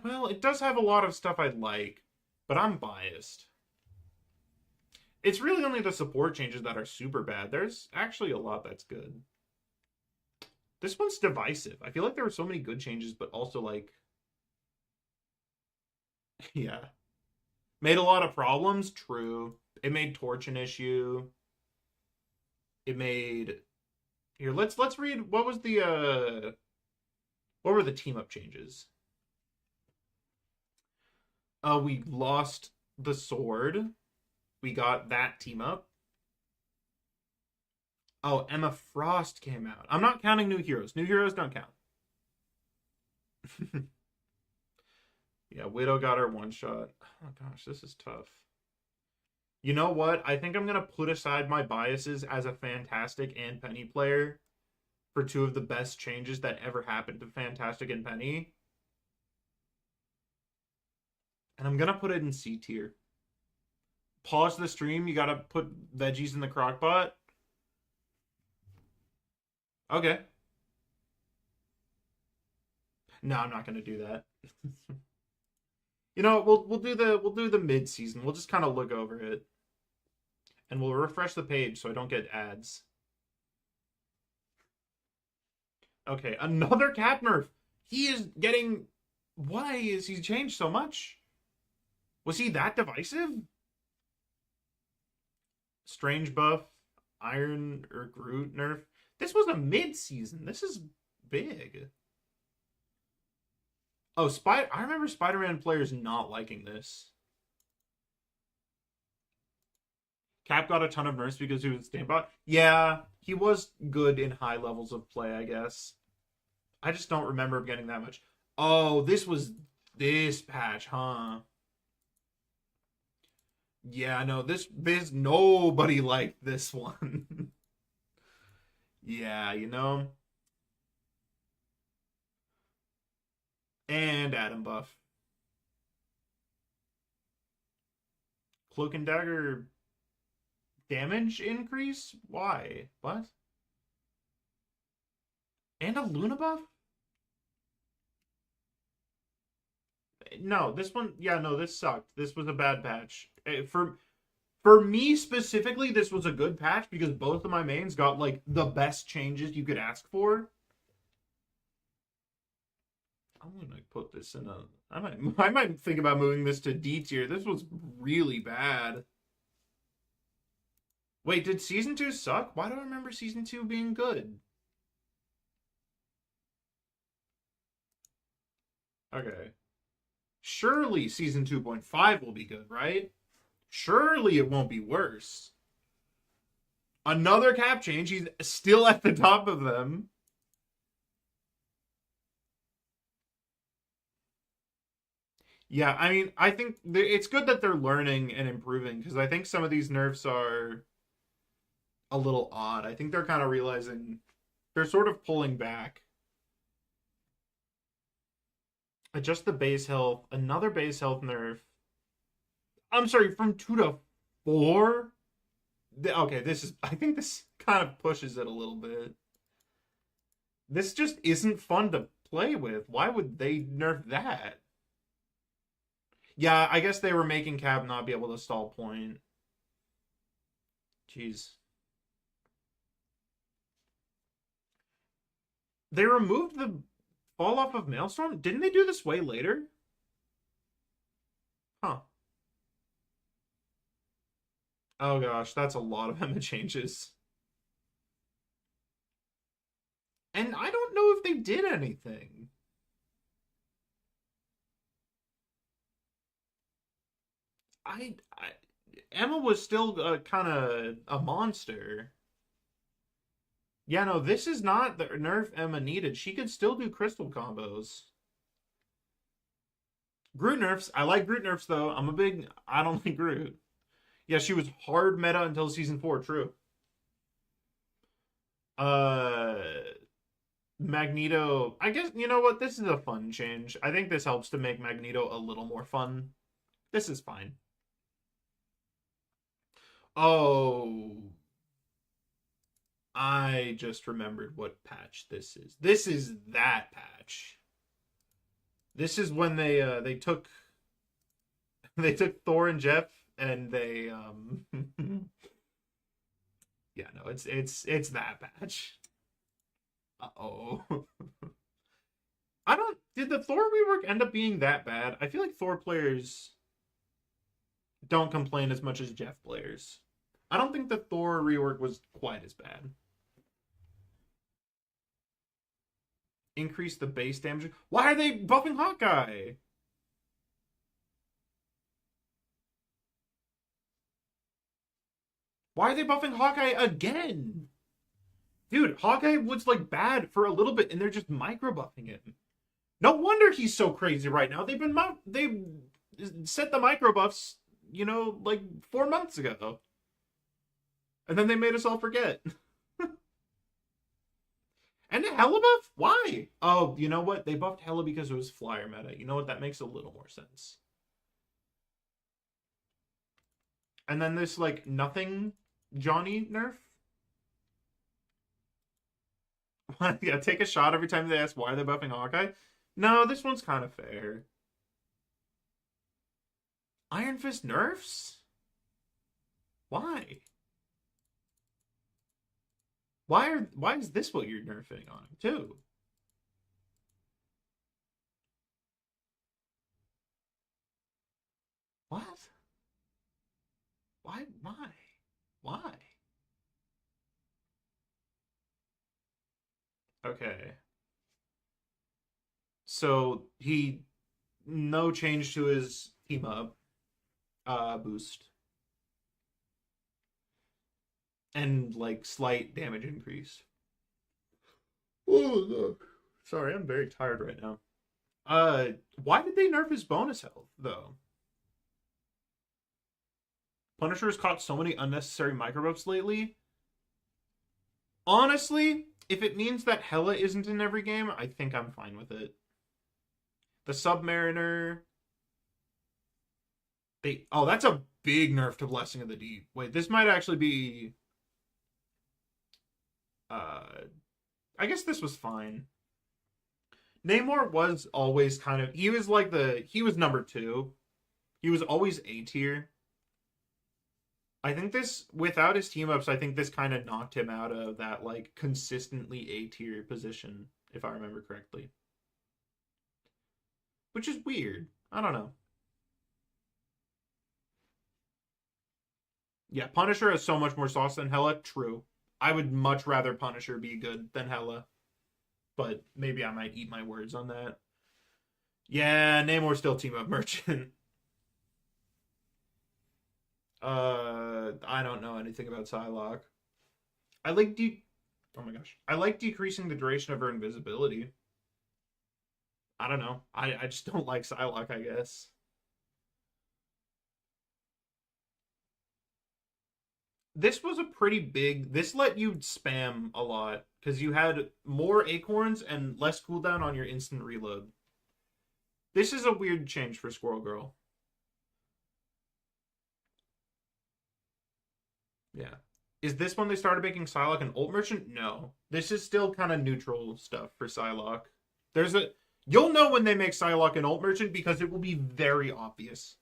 well, it does have a lot of stuff I like, but I'm biased. It's really only the support changes that are super bad. There's actually a lot that's good. This one's divisive. I feel like there were so many good changes, but also like... yeah. Made a lot of problems? True. It made Torch an issue. It made... Here, let's read... What was the, what were the team-up changes? We lost the sword. We got that team-up. Oh, Emma Frost came out. I'm not counting new heroes. New heroes don't count. Yeah, Widow got her one-shot. Oh, gosh, this is tough. You know what? I think I'm going to put aside my biases as a Fantastic and Penny player for 2 of the best changes that ever happened to Fantastic and Penny. And I'm going to put it in C tier. Pause the stream. You got to put veggies in the crock pot. Okay. No, I'm not going to do that. You know, we'll do the mid season. We'll just kind of look over it. And we'll refresh the page so I don't get ads. Okay, another Cap nerf. He is getting... Why is he changed so much? Was he that divisive? Strange buff, Iron or Groot nerf. This was a mid-season. This is big. Oh, I remember Spider-Man players not liking this. Cap got a ton of nerfs because he was standbot. Yeah, he was good in high levels of play, I guess. I just don't remember him getting that much. Oh, this was this patch, huh? Yeah, no, this nobody liked this one. Yeah, you know. And Adam buff. Cloak and Dagger damage increase? Why? What? And a Luna buff? No, this one, yeah, no, this sucked. This was a bad patch. For me specifically, this was a good patch because both of my mains got like the best changes you could ask for. I'm gonna put this in a... I might think about moving this to D tier. This was really bad. Wait, did Season 2 suck? Why do I remember Season 2 being good? Okay. Surely Season 2.5 will be good, right? Surely it won't be worse. Another cap change. He's still at the top of them. Yeah, I mean, I think it's good that they're learning and improving because I think some of these nerfs are a little odd. I think they're kind of realizing they're sort of pulling back. Adjust the base health. Another base health nerf. I'm sorry, from 2 to 4? Okay, this is... I think this kind of pushes it a little bit. This just isn't fun to play with. Why would they nerf that? Yeah, I guess they were making Cap not be able to stall point. Jeez. They removed the fall off of Maelstrom? Didn't they do this way later? Huh. Oh gosh, that's a lot of Emma changes. And I don't know if they did anything. I Emma was still kind of a monster. Yeah, no, this is not the nerf Emma needed. She could still do crystal combos. Groot nerfs. I like Groot nerfs though. I don't like Groot. Yeah, she was hard meta until season 4, true. Uh Magneto, I guess you know what? This is a fun change. I think this helps to make Magneto a little more fun. This is fine. Oh, I just remembered what patch this is. This is that patch. This is when they took they took Thor and Jeff and they yeah, no, it's that patch. Uh-oh. I don't did the Thor rework end up being that bad? I feel like Thor players don't complain as much as Jeff players. I don't think the Thor rework was quite as bad. Increase the base damage. Why are they buffing Hawkeye? Why are they buffing Hawkeye again? Dude, Hawkeye was like bad for a little bit and they're just micro buffing him. No wonder he's so crazy right now. They set the micro buffs, like 4 months ago. And then they made us all forget. And Hella buff? Why? Oh, you know what? They buffed Hella because it was flyer meta. You know what? That makes a little more sense. And then this, like, nothing Johnny nerf? Yeah, take a shot every time they ask why they're buffing Hawkeye? No, this one's kind of fair. Iron Fist nerfs? Why? Why is this what you're nerfing on him too? What? Why? Why? Okay. So he no change to his team up boost. And like slight damage increase. Oh no. Sorry, I'm very tired right now. Why did they nerf his bonus health though? Punisher has caught so many unnecessary microbuffs lately. Honestly, if it means that Hela isn't in every game, I think I'm fine with it. The Submariner. That's a big nerf to Blessing of the Deep. Wait, this might actually be. I guess this was fine. Namor was always kind of. He was number 2. He was always A tier. I think this, without his team ups, I think this kind of knocked him out of that, like, consistently A tier position, if I remember correctly. Which is weird. I don't know. Yeah, Punisher has so much more sauce than Hela. True. I would much rather Punisher be good than Hela. But maybe I might eat my words on that. Yeah, Namor still team up Merchant. I don't know anything about Psylocke. I like oh my gosh. I like decreasing the duration of her invisibility. I don't know. I just don't like Psylocke, I guess. This was a pretty big. This let you spam a lot because you had more acorns and less cooldown on your instant reload. This is a weird change for Squirrel Girl. Yeah. Is this when they started making Psylocke an ult merchant? No. This is still kind of neutral stuff for Psylocke. You'll know when they make Psylocke an ult merchant because it will be very obvious.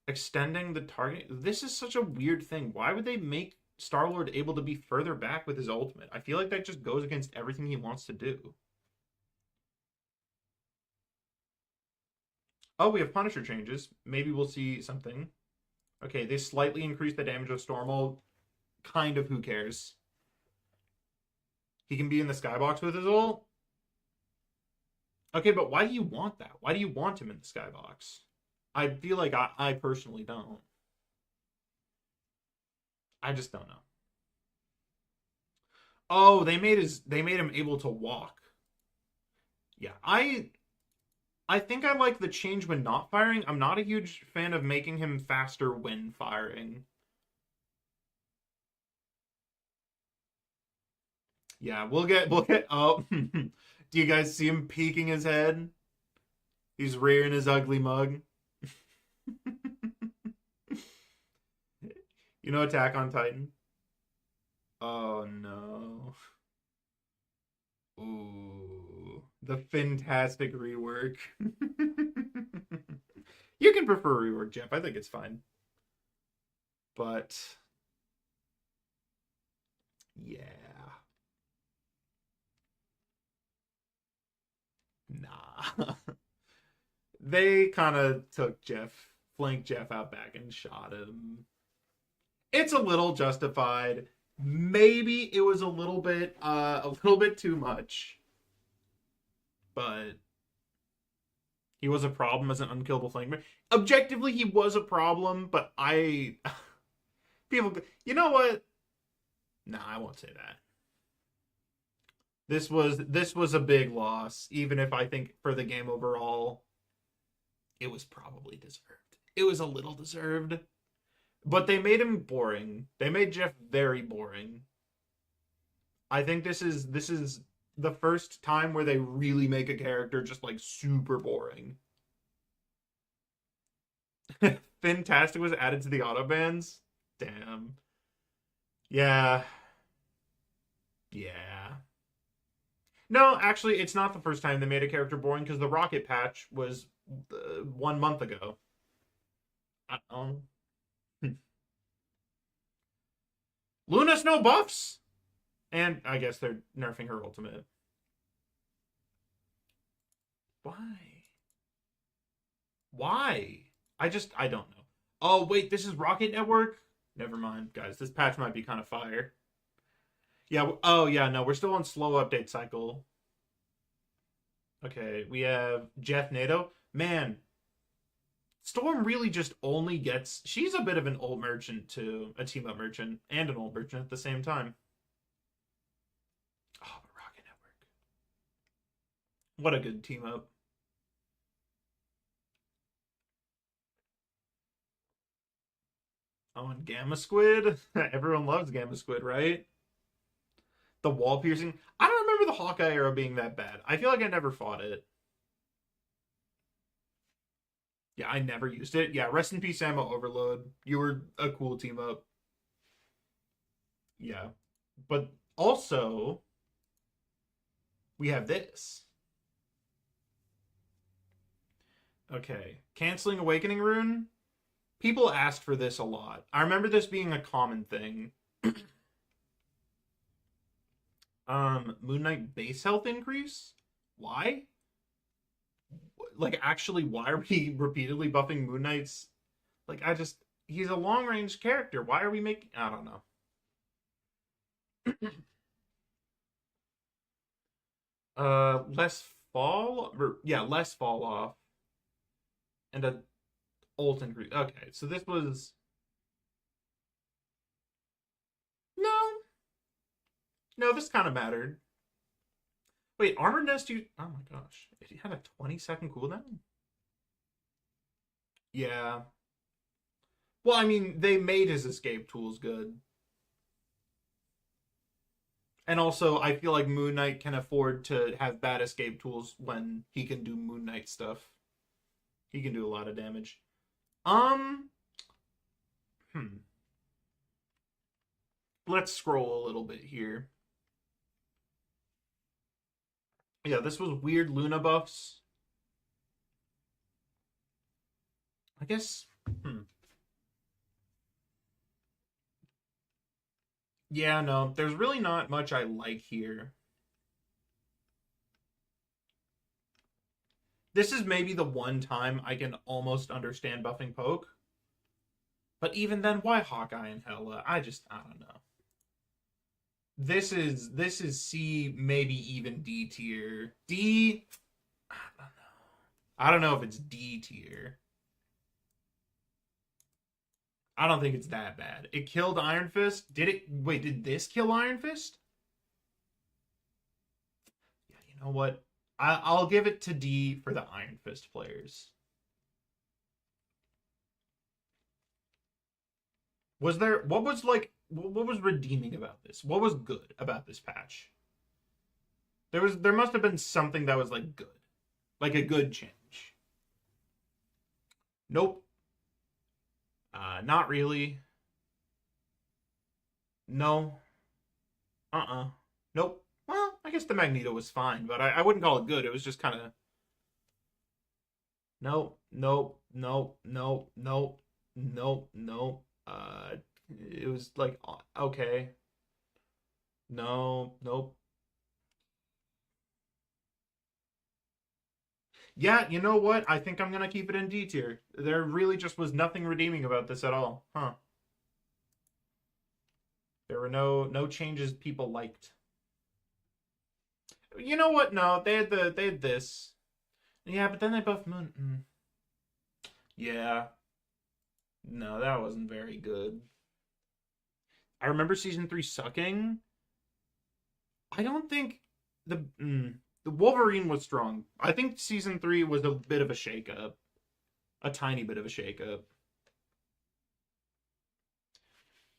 Extending the target. This is such a weird thing. Why would they make Star-Lord able to be further back with his ultimate? I feel like that just goes against everything he wants to do. Oh, we have Punisher changes. Maybe we'll see something. Okay, they slightly increase the damage of Stormhold. Kind of, who cares? He can be in the skybox with his ult. Okay, but why do you want that? Why do you want him in the skybox? I feel like I personally don't. I just don't know. Oh, they made him able to walk. Yeah, I think I like the change when not firing. I'm not a huge fan of making him faster when firing. Yeah, we'll get oh do you guys see him peeking his head? He's rearing his ugly mug. You know Attack on Titan? Oh no. Ooh. The fantastic rework. You can prefer rework, Jeff. I think it's fine. But yeah. Nah. They kind of took flanked Jeff out back and shot him. It's a little justified. Maybe it was a little bit too much. But he was a problem as an unkillable flankman. Objectively, he was a problem, but people, you know what? Nah, I won't say that. This was a big loss, even if I think for the game overall, it was probably deserved. It was a little deserved. But they made him boring. They made Jeff very boring. I think this is the first time where they really make a character just like super boring. Fantastic was added to the autobans. Damn. Yeah. Yeah. No, actually, it's not the first time they made a character boring because the Rocket patch was 1 month ago. I don't know. Luna's no buffs! And I guess they're nerfing her ultimate. Why? Why? I don't know. Oh, wait, this is Rocket Network? Never mind, guys. This patch might be kind of fire. Yeah, oh, yeah, no, we're still on slow update cycle. Okay, we have Jeff NATO. Man, Storm really just only gets... She's a bit of an old merchant, too. A team-up merchant and an old merchant at the same time. Oh, but Rocket Network. What a good team-up. Oh, and Gamma Squid? Everyone loves Gamma Squid, right? The wall piercing. I don't remember the Hawkeye arrow being that bad. I feel like I never fought it. Yeah, I never used it. Yeah, rest in peace, Ammo Overload. You were a cool team up. Yeah. But also, we have this. Okay. Canceling Awakening Rune. People asked for this a lot. I remember this being a common thing. Moon Knight base health increase? Why? Like, actually, why are we repeatedly buffing Moon Knight's? Like, he's a long range character. Why are we making? I don't know. Less fall, or yeah, less fall off, and a ult increase. Okay, so this was no, no. This kind of mattered. Wait, Armor Nest. You? Oh my gosh, it had a 20-second cooldown. Yeah. Well, I mean, they made his escape tools good. And also, I feel like Moon Knight can afford to have bad escape tools when he can do Moon Knight stuff. He can do a lot of damage. Um, hmm. Let's scroll a little bit here. Yeah, this was weird Luna buffs. I guess. Hmm. Yeah, no, there's really not much I like here. This is maybe the one time I can almost understand buffing poke. But even then, why Hawkeye and Hela? I don't know. This is C, maybe even D tier. D, I don't know. I don't know if it's D tier. I don't think it's that bad. It killed Iron Fist. Did it? Wait, did this kill Iron Fist? Yeah, you know what? I'll give it to D for the Iron Fist players. Was there what was redeeming about this? What was good about this patch? There must have been something that was like good. Like a good change. Nope. Not really. No. Uh-uh. Nope. Well, I guess the Magneto was fine, but I wouldn't call it good. It was just kind of nope, nope, nope, nope, nope, nope, nope. It was like okay. No, nope. Yeah, you know what? I think I'm gonna keep it in D tier. There really just was nothing redeeming about this at all. Huh. There were no changes people liked. You know what? No, they had this. Yeah, but then they buffed Moon. Yeah. No, that wasn't very good. I remember season 3 sucking. I don't think the Wolverine was strong. I think season 3 was a bit of a shakeup. A tiny bit of a shakeup.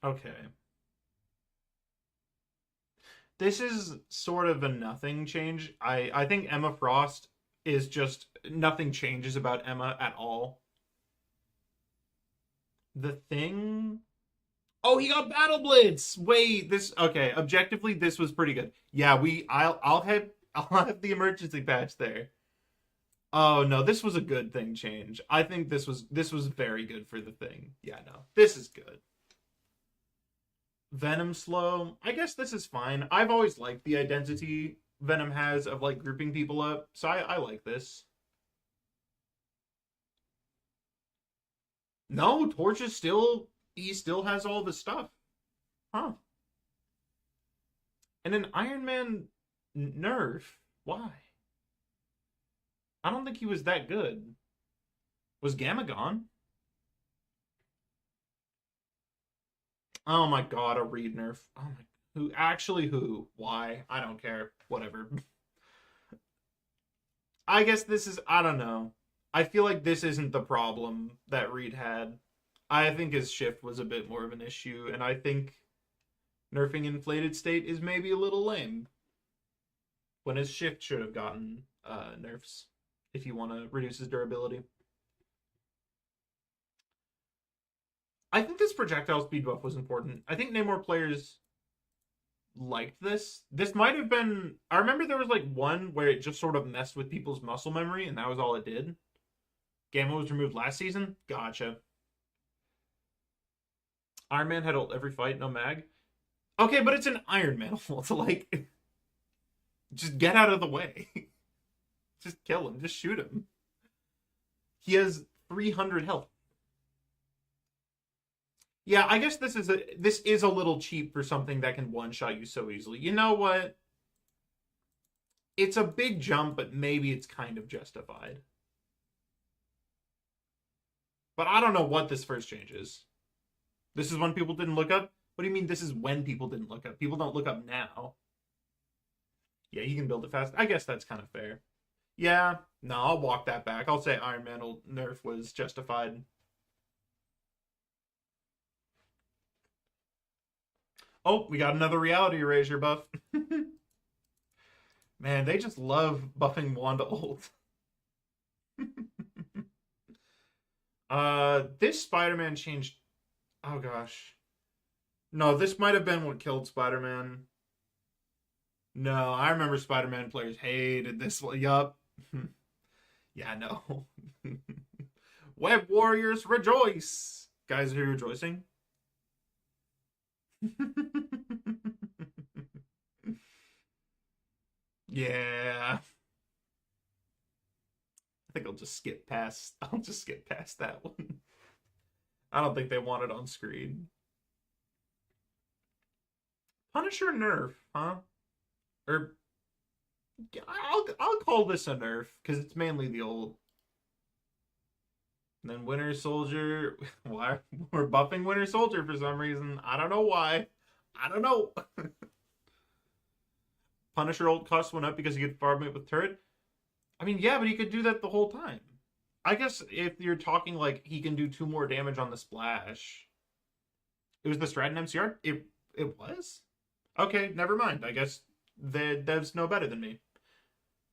Okay. This is sort of a nothing change. I think Emma Frost is just nothing changes about Emma at all. The Thing. Oh, he got Battle Blitz. Wait, this okay. Objectively, this was pretty good. Yeah, I'll have the emergency patch there. Oh no, this was a good thing change. I think this was very good for the Thing. Yeah, no, this is good. Venom slow. I guess this is fine. I've always liked the identity Venom has of like grouping people up, so I like this. No, Torch is still he still has all the stuff, huh? And an Iron Man nerf. Why? I don't think he was that good. Was Gamma gone? Oh my god, a Reed nerf. Oh my, who actually who? Why? I don't care. Whatever. I guess this is I don't know. I feel like this isn't the problem that Reed had. I think his shift was a bit more of an issue, and I think nerfing inflated state is maybe a little lame when his shift should have gotten nerfs if you want to reduce his durability. I think this projectile speed buff was important. I think Namor players liked this. This might have been. I remember there was like one where it just sort of messed with people's muscle memory, and that was all it did. Gamma was removed last season. Gotcha. Iron Man had ult every fight, no mag. Okay, but it's an Iron Man ult. Like, just get out of the way. Just kill him. Just shoot him. He has 300 health. Yeah, I guess this is a little cheap for something that can one shot you so easily. You know what? It's a big jump, but maybe it's kind of justified. But I don't know what this first change is. This is when people didn't look up? What do you mean this is when people didn't look up? People don't look up now. Yeah, you can build it fast. I guess that's kind of fair. Yeah, no, I'll walk that back. I'll say Iron Man nerf was justified. Oh, we got another reality erasure buff. Man, they just love buffing Wanda ult. This Spider-Man changed. Oh gosh, no, this might have been what killed Spider-Man. No, I remember Spider-Man players hated this one. Yup. Yeah, no. Web Warriors rejoice. Guys, are you rejoicing? Yeah. I think I'll just skip past that one. I don't think they want it on screen. Punisher nerf, huh? Or I'll call this a nerf because it's mainly the old. And then Winter Soldier. Why we're buffing Winter Soldier for some reason? I don't know why. I don't know. Punisher ult cost went up because he could farm it with turret. I mean, yeah, but he could do that the whole time. I guess if you're talking like he can do 2 more damage on the splash. It was the Stratton MCR? It was? Okay, never mind. I guess the devs know better than me.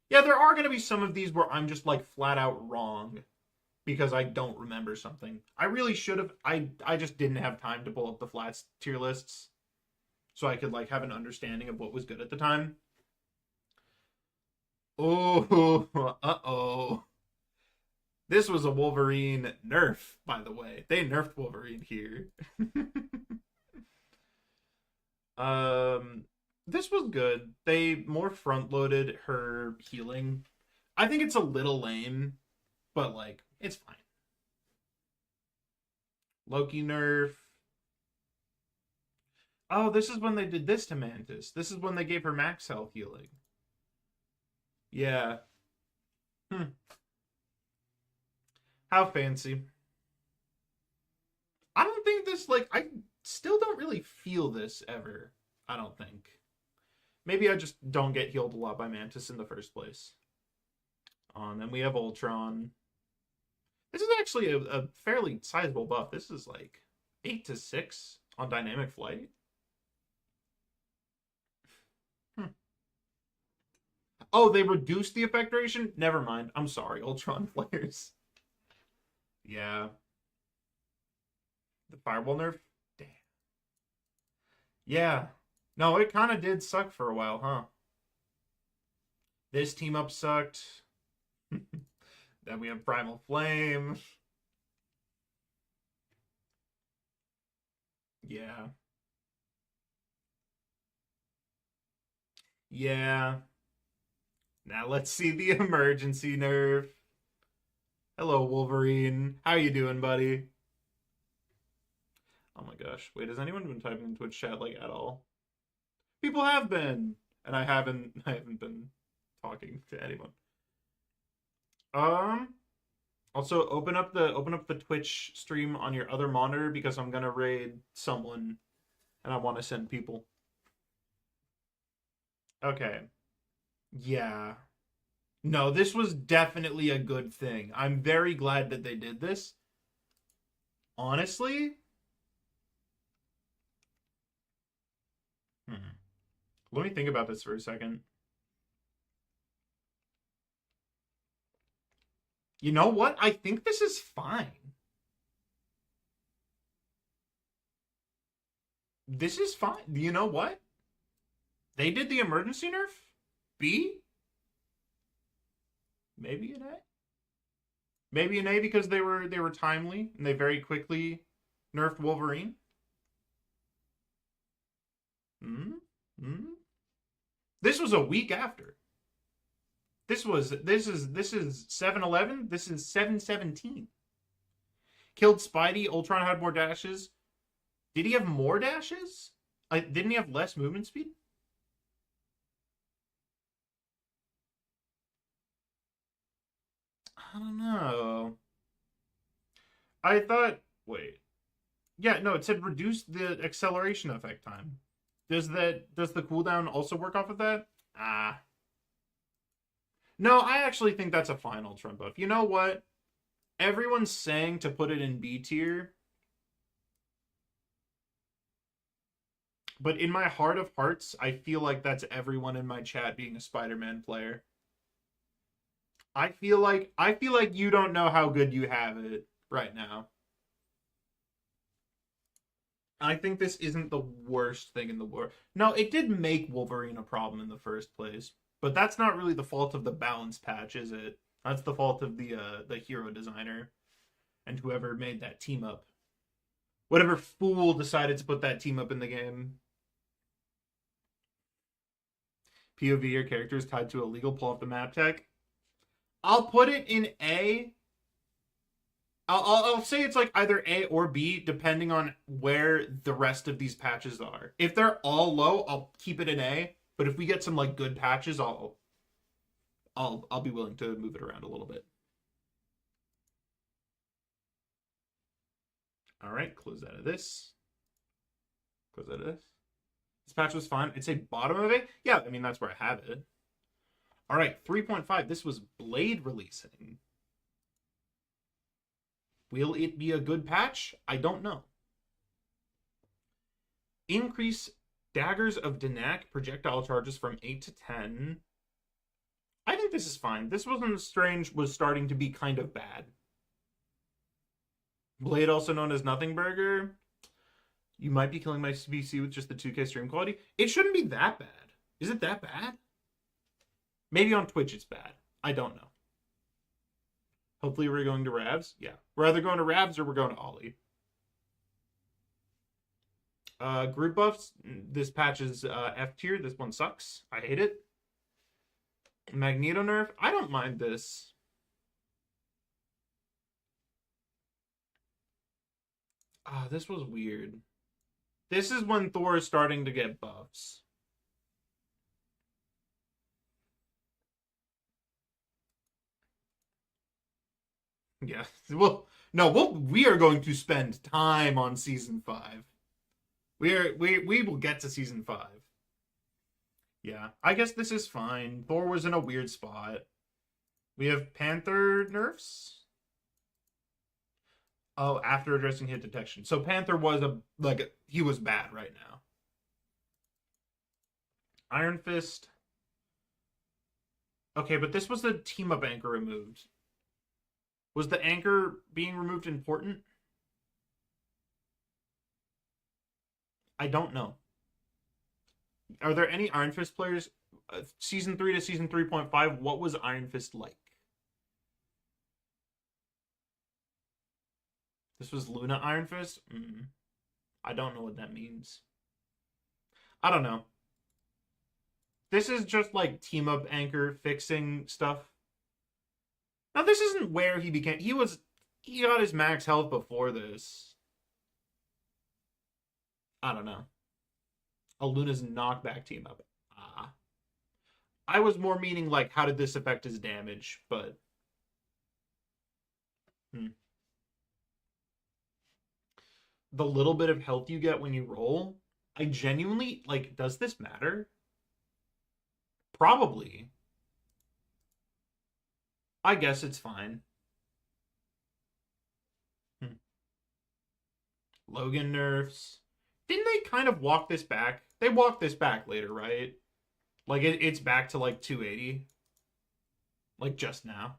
Yeah, there are going to be some of these where I'm just like flat out wrong because I don't remember something. I really should have. I just didn't have time to pull up the flats tier lists so I could like have an understanding of what was good at the time. Oh, uh-oh. This was a Wolverine nerf, by the way. They nerfed Wolverine here. This was good. They more front-loaded her healing. I think it's a little lame, but like it's fine. Loki nerf. Oh, this is when they did this to Mantis. This is when they gave her max health healing. Yeah. How fancy. I don't think this, like, I still don't really feel this ever. I don't think. Maybe I just don't get healed a lot by Mantis in the first place. And then we have Ultron. This is actually a fairly sizable buff. This is like 8 to 6 on Dynamic Flight. Oh, they reduced the effect duration? Never mind. I'm sorry, Ultron flares. Yeah. The Fireball nerf? Damn. Yeah. No, it kind of did suck for a while, huh? This team up sucked. Then we have Primal Flame. Yeah. Yeah. Now let's see the emergency nerf. Hello, Wolverine. How you doing, buddy? Oh my gosh. Wait, has anyone been typing in Twitch chat like at all? People have been, and I haven't been talking to anyone. Also open up the Twitch stream on your other monitor because I'm gonna raid someone and I want to send people. Okay. Yeah. No, this was definitely a good thing. I'm very glad that they did this. Honestly. Let me think about this for a second. You know what? I think this is fine. This is fine. You know what? They did the emergency nerf? B? Maybe an A? Maybe an A because they were timely and they very quickly nerfed Wolverine? This was a week after. This is 7-11. This is 7-17. Killed Spidey. Ultron had more dashes. Did he have more dashes? Didn't he have less movement speed? I don't know. I thought. Wait. Yeah, no, it said reduce the acceleration effect time. Does the cooldown also work off of that? Ah. No, I actually think that's a fine Ultron buff. You know what? Everyone's saying to put it in B tier. But in my heart of hearts, I feel like that's everyone in my chat being a Spider-Man player. I feel like you don't know how good you have it right now. I think this isn't the worst thing in the world. No, it did make Wolverine a problem in the first place, but that's not really the fault of the balance patch, is it? That's the fault of the hero designer and whoever made that team up. Whatever fool decided to put that team up in the game. POV or characters tied to illegal pull off the map tech. I'll put it in A. I'll say it's like either A or B, depending on where the rest of these patches are. If they're all low, I'll keep it in A. But if we get some like good patches, I'll be willing to move it around a little bit. All right, close out of this. Close out of this. This patch was fine. I'd say bottom of it. Yeah, I mean, that's where I have it. All right, 3.5. This was Blade releasing. Will it be a good patch? I don't know. Increase Daggers of Danak projectile charges from 8 to 10. I think this is fine. This wasn't strange, was starting to be kind of bad. Blade, also known as Nothing Burger. You might be killing my CBC with just the 2K stream quality. It shouldn't be that bad. Is it that bad? Maybe on Twitch it's bad. I don't know. Hopefully we're going to Ravs. Yeah. We're either going to Ravs or we're going to Ollie. Group buffs. This patch is F tier. This one sucks. I hate it. Magneto nerf. I don't mind this. This was weird. This is when Thor is starting to get buffs. Yeah. Well, no, we are going to spend time on season 5. We will get to season 5. Yeah, I guess this is fine. Thor was in a weird spot. We have Panther nerfs. Oh, after addressing hit detection. So Panther was he was bad right now. Iron Fist. Okay, but this was the team up anchor removed. Was the anchor being removed important? I don't know. Are there any Iron Fist players? Season 3 to season 3.5, what was Iron Fist like? This was Luna Iron Fist? I don't know what that means. I don't know. This is just like team up anchor fixing stuff. Now this isn't where he became. He got his max health before this. I don't know. A Luna's knockback team up. I was more meaning like how did this affect his damage, but the little bit of health you get when you roll, I genuinely like, does this matter? Probably. I guess it's fine. Logan nerfs. Didn't they kind of walk this back? They walked this back later, right? Like, it's back to, like, 280. Like, just now.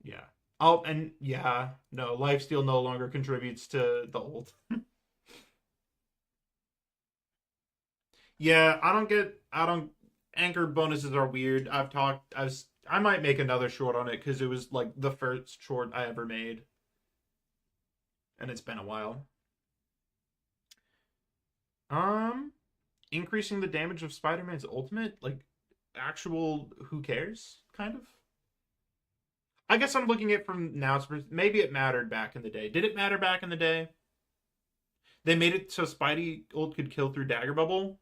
Yeah. Oh, and, yeah. No, lifesteal no longer contributes to the ult. Yeah, Anchor bonuses are weird. I might make another short on it, because it was, like, the first short I ever made. And it's been a while. Increasing the damage of Spider-Man's ultimate? Like, actual who cares, kind of? I guess I'm looking at it from now. Maybe it mattered back in the day. Did it matter back in the day? They made it so Spidey ult could kill through Dagger Bubble.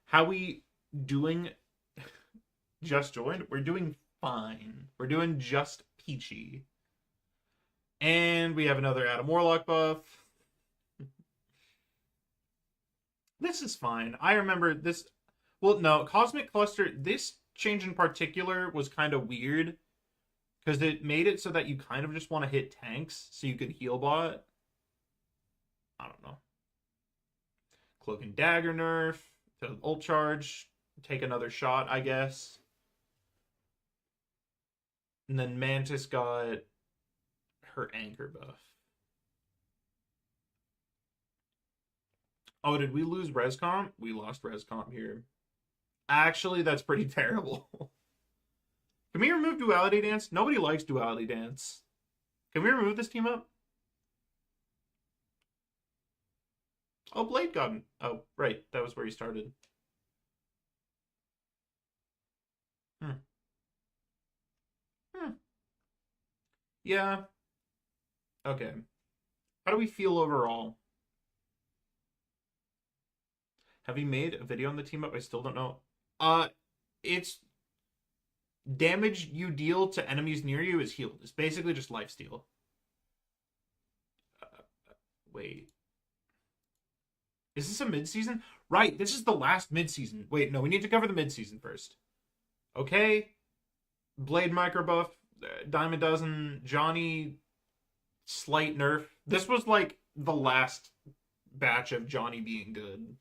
How we doing? Just joined? We're doing fine. We're doing just peachy. And we have another Adam Warlock buff. This is fine. I remember this. Well, no, Cosmic Cluster, this change in particular was kind of weird. Because it made it so that you kind of just want to hit tanks so you could heal bot. I don't know. Cloak and Dagger nerf. To ult charge. Take another shot, I guess. And then Mantis got her anchor buff. Oh, did we lose Rescomp? We lost Rescomp here. Actually, that's pretty terrible. Can we remove Duality Dance? Nobody likes Duality Dance. Can we remove this team up? Oh, Blade got him. Oh, right. That was where he started. Yeah. Okay. How do we feel overall? Have you made a video on the team up? I still don't know. It's damage you deal to enemies near you is healed. It's basically just lifesteal. Uh, wait. Is this a mid-season? Right, this is the last mid-season. Wait, no, we need to cover the mid-season first. Okay. Blade micro buff, Diamond Dozen, Johnny, slight nerf. This was like the last batch of Johnny being good.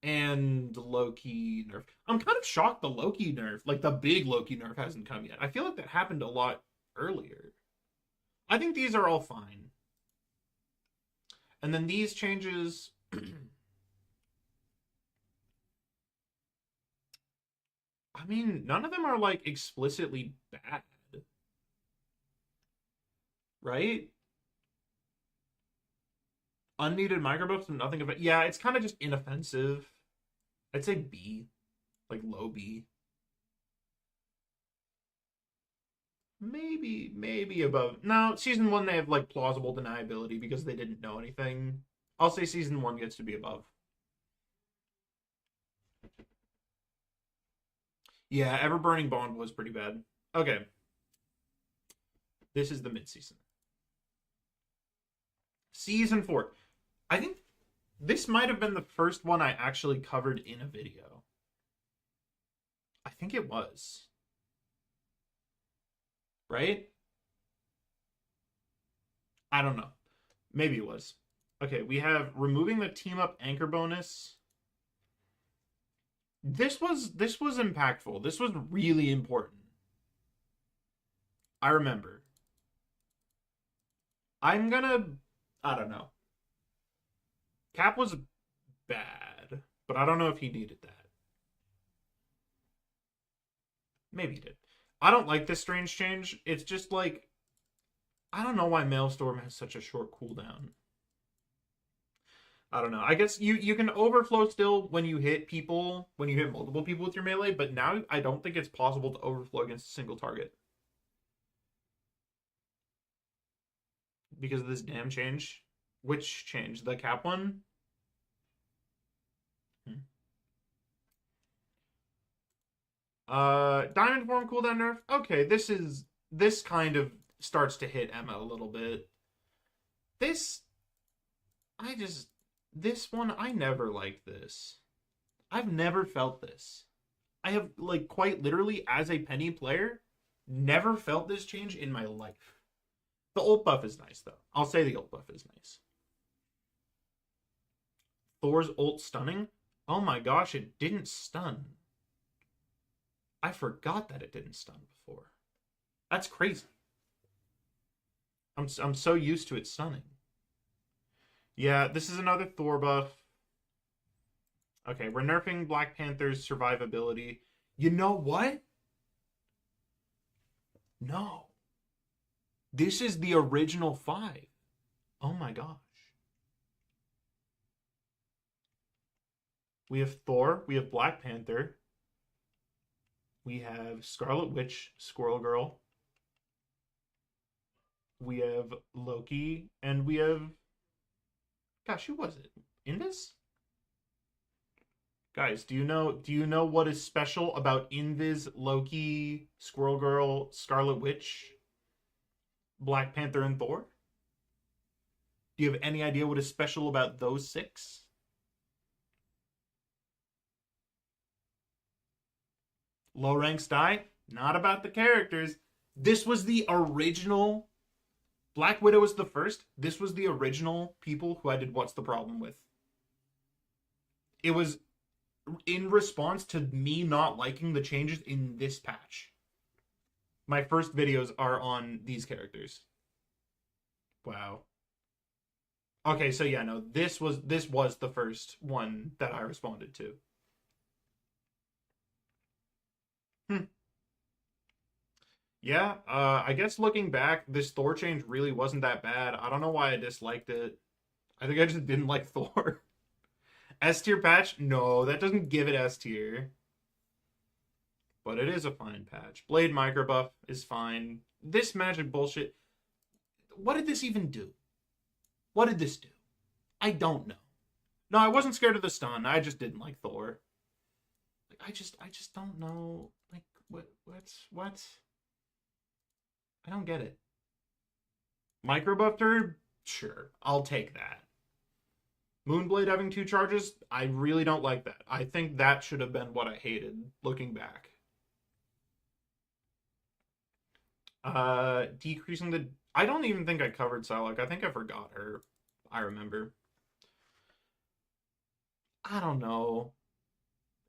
And Loki nerf. I'm kind of shocked the Loki nerf, like the big Loki nerf, hasn't come yet. I feel like that happened a lot earlier. I think these are all fine. And then these changes. I mean, none of them are like explicitly bad. Right? Unneeded microbuffs and nothing of it. Yeah, it's kind of just inoffensive. I'd say B. Like low B. Maybe above. No, season one they have like plausible deniability because they didn't know anything. I'll say season one gets to be above. Yeah, Ever Burning Bond was pretty bad. Okay. This is the mid-season. Season 4. I think this might have been the first one I actually covered in a video. I think it was. Right? I don't know. Maybe it was. Okay, we have removing the team up anchor bonus. This was impactful. This was really important. I remember. I don't know. Cap was bad, but I don't know if he needed that. Maybe he did. I don't like this strange change. It's just like I don't know why Maelstrom has such a short cooldown. I don't know. I guess you can overflow still when you hit people, when you hit multiple people with your melee, but now I don't think it's possible to overflow against a single target. Because of this damn change. Which change? The cap one? Diamond form cooldown nerf. Okay, this kind of starts to hit Emma a little bit. This this one I never liked this. I've never felt this. I have like quite literally as a Penny player never felt this change in my life. The ult buff is nice though. I'll say the ult buff is nice. Thor's ult stunning? Oh my gosh, it didn't stun. I forgot that it didn't stun before. That's crazy. I'm so used to it stunning. Yeah, this is another Thor buff. Okay, we're nerfing Black Panther's survivability. You know what? No. This is the original 5. Oh my gosh. We have Thor, we have Black Panther, we have Scarlet Witch, Squirrel Girl, we have Loki, and we have... Gosh, who was it? Invis? Guys, do you know what is special about Invis, Loki, Squirrel Girl, Scarlet Witch, Black Panther, and Thor? Do you have any idea what is special about those 6? Low ranks die? Not about the characters. This was the original. Black Widow was the first. This was the original people who I did What's the Problem with. It was in response to me not liking the changes in this patch. My first videos are on these characters. Wow. Okay, so yeah, no, this was the first one that I responded to. Yeah, I guess looking back, this Thor change really wasn't that bad. I don't know why I disliked it. I think I just didn't like Thor. S tier patch? No, that doesn't give it S tier. but it is a fine patch. Blade micro buff is fine. This magic bullshit. What did this even do? What did this do? I don't know. No, I wasn't scared of the stun. I just didn't like Thor. Like, I just don't know. Like, what? I don't get it. Micro buff turd? Sure, I'll take that. Moonblade having 2 charges? I really don't like that. I think that should have been what I hated, looking back. Decreasing the... I don't even think I covered Psylocke. I think I forgot her. I remember. I don't know.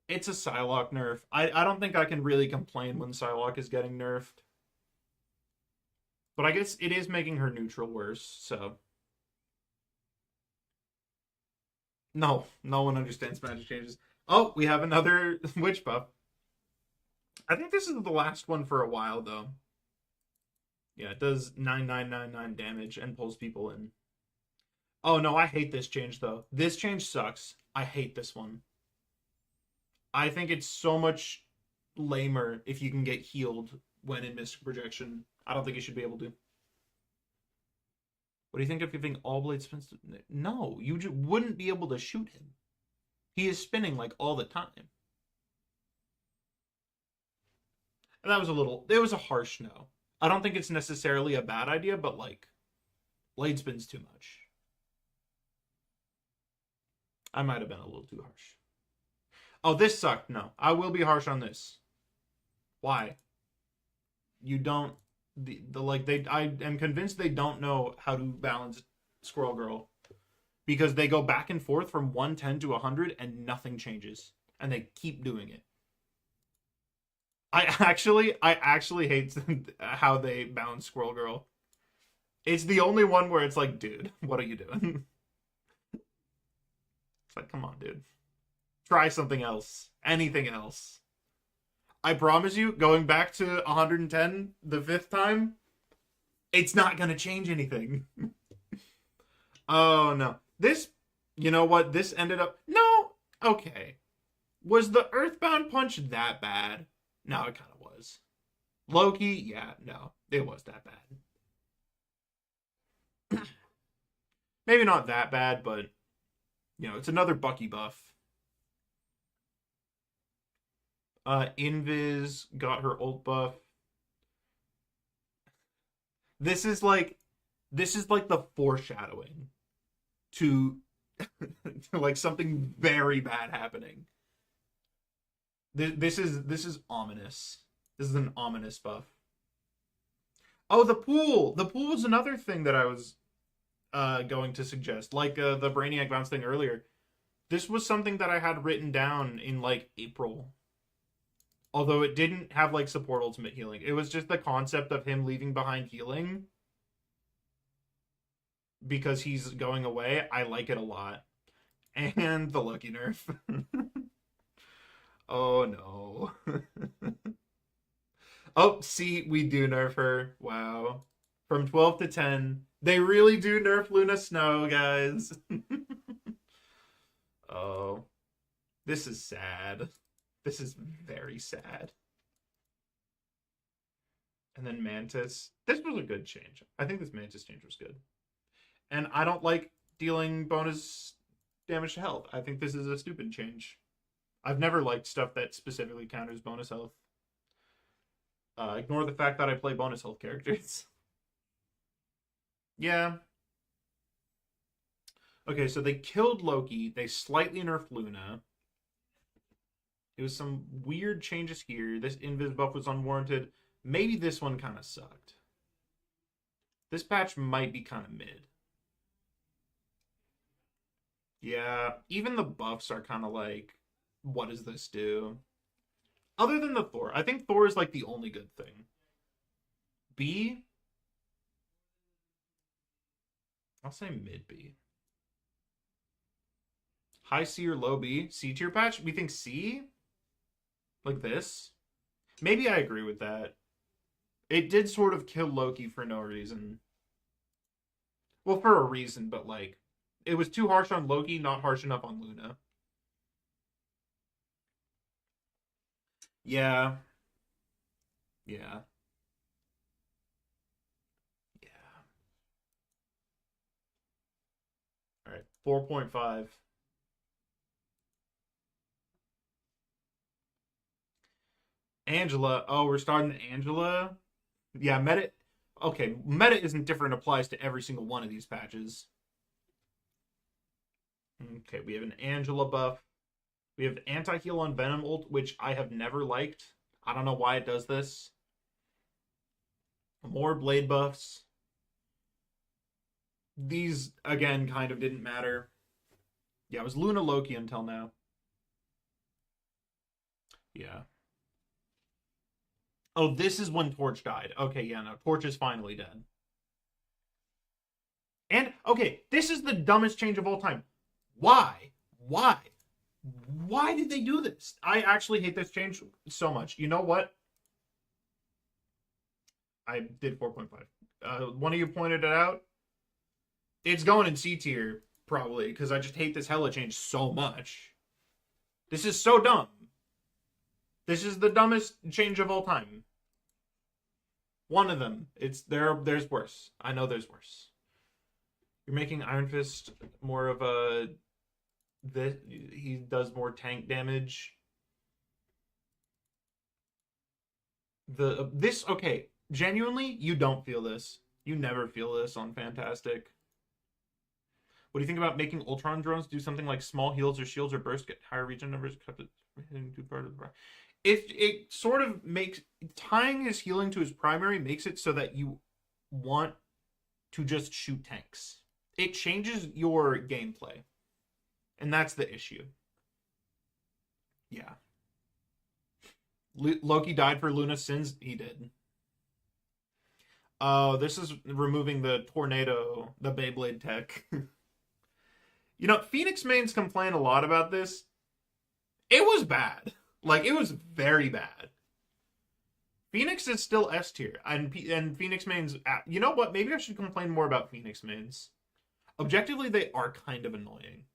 It's a Psylocke nerf. I don't think I can really complain when Psylocke is getting nerfed. But I guess it is making her neutral worse, so... No, no one understands magic changes. Oh, we have another witch buff. I think this is the last one for a while, though. Yeah, it does 9999 damage and pulls people in. Oh, no, I hate this change, though. This change sucks. I hate this one. I think it's so much lamer if you can get healed when in Mystic Projection. I don't think you should be able to. What do you think of giving all blade spins to... No, you just wouldn't be able to shoot him. He is spinning like all the time. And that was a little... It was a harsh no. I don't think it's necessarily a bad idea, but like... Blade spins too much. I might have been a little too harsh. Oh, this sucked. No, I will be harsh on this. Why? You don't... I am convinced they don't know how to balance Squirrel Girl, because they go back and forth from 110 to 100 and nothing changes, and they keep doing it. I actually hate how they balance Squirrel Girl. It's the only one where it's like, dude, what are you doing? It's like, come on, dude. Try something else. Anything else. I promise you, going back to 110 the 5th time, it's not going to change anything. Oh, no. This, you know what? This ended up... No! Okay. Was the Earthbound punch that bad? No, it kind of was. Loki? Yeah, no. It was that bad. Maybe not that bad, but, you know, it's another Bucky buff. Invis got her ult buff. This is like the foreshadowing to, to like something very bad happening. This is ominous. This is an ominous buff. Oh, the pool. The pool was another thing that I was going to suggest, like the Brainiac bounce thing earlier. This was something that I had written down in like April. Although it didn't have, like, support ultimate healing. It was just the concept of him leaving behind healing. Because he's going away. I like it a lot. And the Loki nerf. Oh, no. Oh, see, we do nerf her. Wow. From 12 to 10. They really do nerf Luna Snow, guys. Oh. This is sad. This is very sad. And then Mantis. This was a good change. I think this Mantis change was good. And I don't like dealing bonus damage to health. I think this is a stupid change. I've never liked stuff that specifically counters bonus health. Ignore the fact that I play bonus health characters. Yeah. Okay, so they killed Loki. They slightly nerfed Luna. It was some weird changes here. This invis buff was unwarranted. Maybe this one kind of sucked. This patch might be kind of mid. Yeah, even the buffs are kind of like, what does this do? Other than the Thor. I think Thor is like the only good thing. B? I'll say mid B. High C or low B? C tier patch? We think C? Like this? Maybe I agree with that. It did sort of kill Loki for no reason. Well, for a reason, but like, it was too harsh on Loki, not harsh enough on Luna. Yeah. Yeah. Yeah. All right. 4.5. Angela. Oh, we're starting Angela. Yeah, meta. Okay, meta isn't different. Applies to every single one of these patches. Okay, we have an Angela buff. We have anti-heal on Venom ult, which I have never liked. I don't know why it does this. More blade buffs. These, again, kind of didn't matter. Yeah, it was Luna Loki until now. Yeah. Oh, this is when Torch died. Okay, yeah, no, Torch is finally dead. And, okay, this is the dumbest change of all time. Why? Why? Why did they do this? I actually hate this change so much. You know what? I did 4.5. One of you pointed it out. It's going in C tier, probably, because I just hate this hella change so much. This is so dumb. This is the dumbest change of all time. One of them. There's worse. I know there's worse. You're making Iron Fist more of a... he does more tank damage. Okay, genuinely, you don't feel this. You never feel this on Fantastic. What do you think about making Ultron drones do something like small heals or shields or burst, get higher regen numbers, cut it hitting two part of the... If it sort of makes... Tying his healing to his primary makes it so that you want to just shoot tanks. It changes your gameplay. And that's the issue. Yeah. Loki died for Luna's sins? He did. Oh, this is removing the tornado, the Beyblade tech. You know, Phoenix mains complain a lot about this. It was bad. Like, it was very bad. Phoenix is still S tier. And Phoenix mains... You know what? Maybe I should complain more about Phoenix mains. Objectively, they are kind of annoying.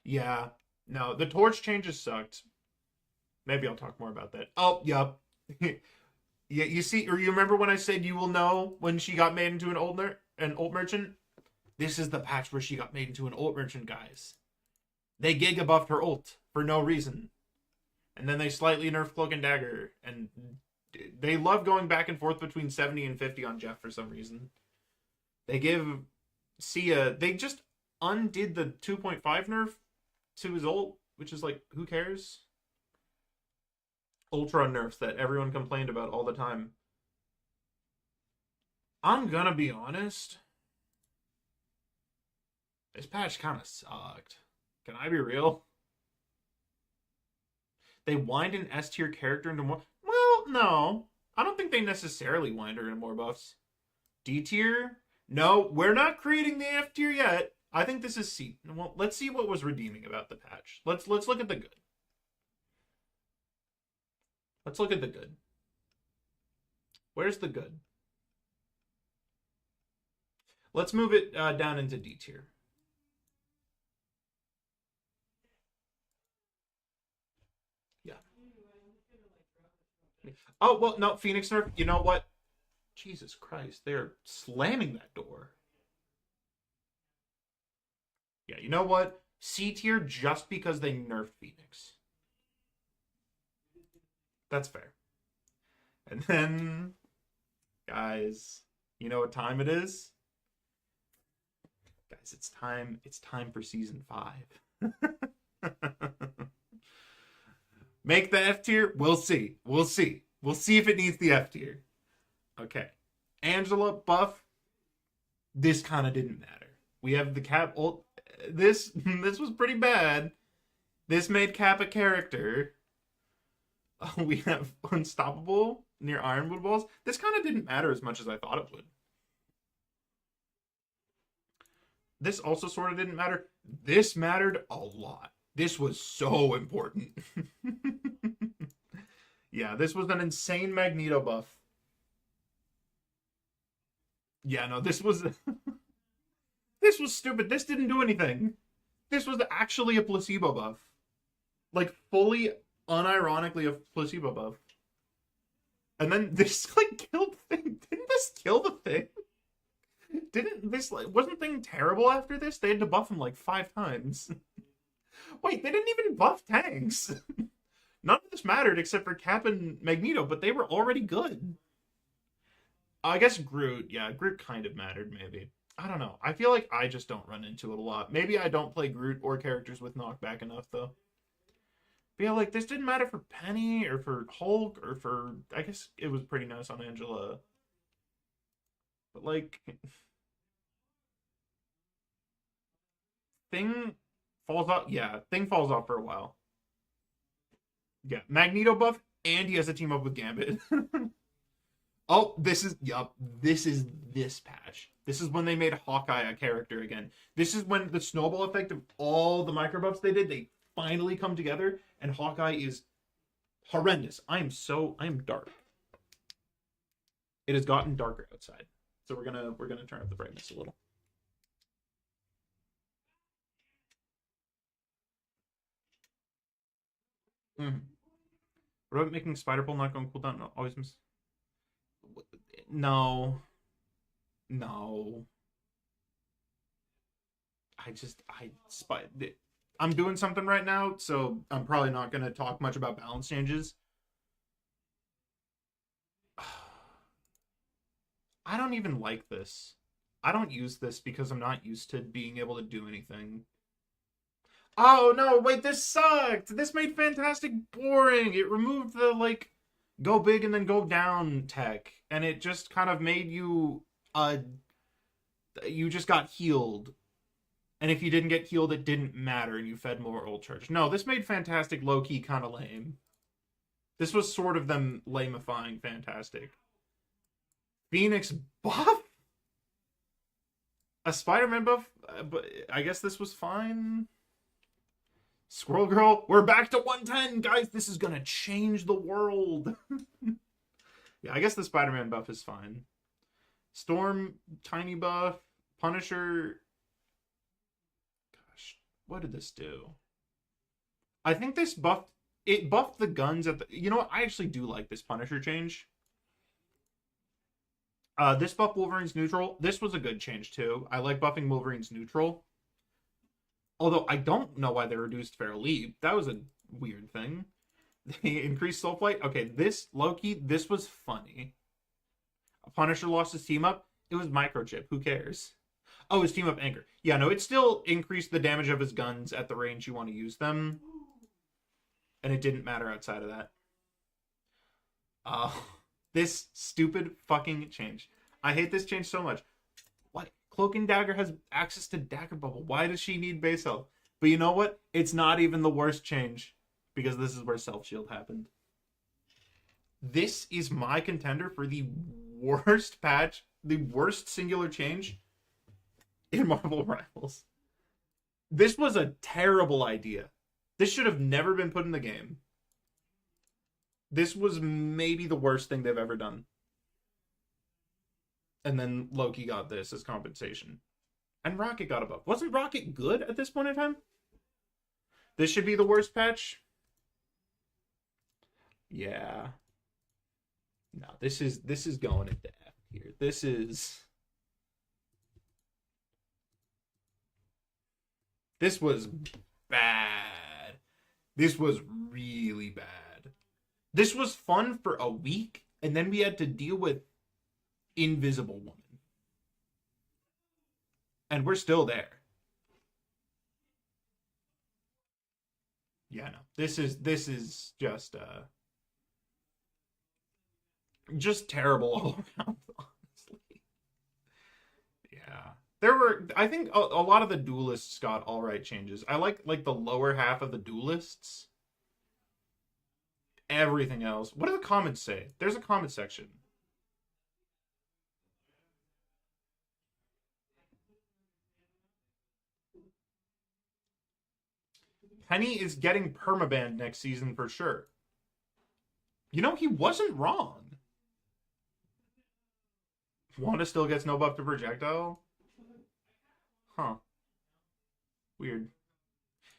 Yeah. No, the torch changes sucked. Maybe I'll talk more about that. Oh, yep. Yeah, you see, or you remember when I said you will know when she got made into an ult merchant? This is the patch where she got made into an ult merchant, guys. They giga buffed her ult for no reason. And then they slightly nerfed Cloak and Dagger. And they love going back and forth between 70 and 50 on Jeff for some reason. They give Sia... They just undid the 2.5 nerf to his ult, which is like, who cares? Ultra nerfs that everyone complained about all the time. I'm gonna be honest. This patch kind of sucked. Can I be real? They wind an S tier character into more... Well, no. I don't think they necessarily wind her into more buffs. D tier? No, we're not creating the F tier yet. I think this is C. Well, let's see what was redeeming about the patch. Let's look at the good. Let's look at the good. Where's the good? Let's move it down into D tier. Yeah. Oh, well, no, Phoenix nerf. You know what? Jesus Christ, they're slamming that door. Yeah, you know what? C tier just because they nerfed Phoenix. That's fair. And then, guys, you know what time it is? Guys, it's time. It's time for season 5. Make the F tier? We'll see. We'll see. We'll see if it needs the F tier. Okay. Angela buff. This kind of didn't matter. We have the Cap ult. This was pretty bad. This made Cap a character. We have Unstoppable near Ironwood Walls. This kind of didn't matter as much as I thought it would. This also sort of didn't matter. This mattered a lot. This was so important. Yeah, this was an insane Magneto buff. Yeah, no, this was... This was stupid. This didn't do anything. This was actually a placebo buff. Like, fully, unironically, a placebo buff. And then this, like, killed Thing. Didn't this kill the Thing? Didn't this, like, wasn't Thing terrible after this? They had to buff him, like, 5 times. Wait, they didn't even buff tanks. None of this mattered except for Cap and Magneto, but they were already good. I guess Groot, yeah, Groot kind of mattered, maybe. I don't know. I feel like I just don't run into it a lot. Maybe I don't play Groot or characters with knockback enough, though. But yeah, like, this didn't matter for Penny or for Hulk or for... I guess it was pretty nice on Angela. But, like... Thing falls off... Yeah, Thing falls off for a while. Yeah, Magneto buff, and he has to team up with Gambit. Oh, this is... Yup, this is this patch. This is when they made Hawkeye a character again. This is when the snowball effect of all the micro buffs they did, they finally come together, and Hawkeye is horrendous. I am dark. It has gotten darker outside. So we're gonna turn up the brightness a little. What about making Spider-Pole not going cooldown? No, always miss. No. No. I'm doing something right now, so I'm probably not going to talk much about balance changes. I don't even like this. I don't use this because I'm not used to being able to do anything. Oh, no, wait, this sucked! This made Fantastic boring! It removed the, like, go big and then go down tech. And it just kind of made you, you just got healed. And if you didn't get healed, it didn't matter, and you fed more ult charge. No, this made Fantastic low-key kind of lame. This was sort of them lamifying Fantastic. Phoenix buff? A Spider-Man buff? But I guess this was fine. Squirrel Girl, we're back to 110, guys. This is gonna change the world. Yeah, I guess the Spider-Man buff is fine. Storm, tiny buff. Punisher. Gosh, what did this do? I think this buffed... It buffed the guns at the... You know what? I actually do like this Punisher change. This buff Wolverine's neutral. This was a good change, too. I like buffing Wolverine's neutral. Although, I don't know why they reduced Feral Leap. That was a weird thing. They increased Soul Flight. Okay, this, low-key, this was funny. Punisher lost his team up. It was Microchip. Who cares? Oh, his team up Anchor. Yeah, no, it still increased the damage of his guns at the range you want to use them. And it didn't matter outside of that. This stupid fucking change. I hate this change so much. Why? Cloak and Dagger has access to Dagger Bubble. Why does she need base health? But you know what? It's not even the worst change. Because this is where Self Shield happened. This is my contender for the worst patch, the worst singular change in Marvel Rivals. This was a terrible idea. This should have never been put in the game. This was maybe the worst thing they've ever done. And then Loki got this as compensation. And Rocket got a buff. Wasn't Rocket good at this point in time? This should be the worst patch? Yeah. No, this is going into F here. This was bad. This was really bad. This was fun for a week, and then we had to deal with Invisible Woman. And we're still there. Yeah, no. This is just terrible all around, honestly. Yeah. I think a lot of the duelists got all right changes. I like the lower half of the duelists. Everything else. What do the comments say? There's a comment section. Penny is getting permabanned next season for sure. You know, he wasn't wrong. Wanda still gets no buff to projectile? Huh. Weird.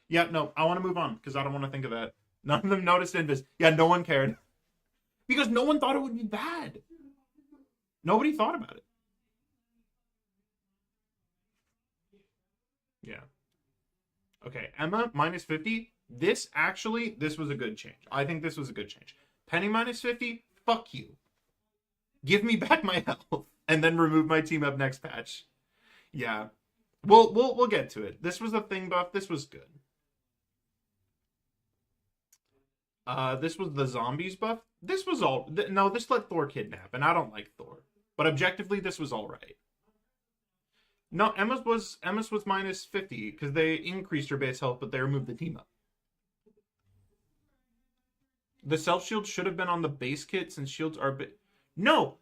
Yeah, no, I want to move on because I don't want to think of that. None of them noticed Invis. Yeah, no one cared. Because no one thought it would be bad. Nobody thought about it. Yeah. Okay, Emma minus 50. This was a good change. I think this was a good change. Penny minus 50. Fuck you. Give me back my health and then remove my team up next patch. Yeah. We'll get to it. This was a thing buff. This was good. This was the zombies buff. This was all... No, this let Thor kidnap, and I don't like Thor. But objectively, this was all right. No, Emma's was minus 50, because they increased her base health, but they removed the team up. The self-shield should have been on the base kit, since shields are... No!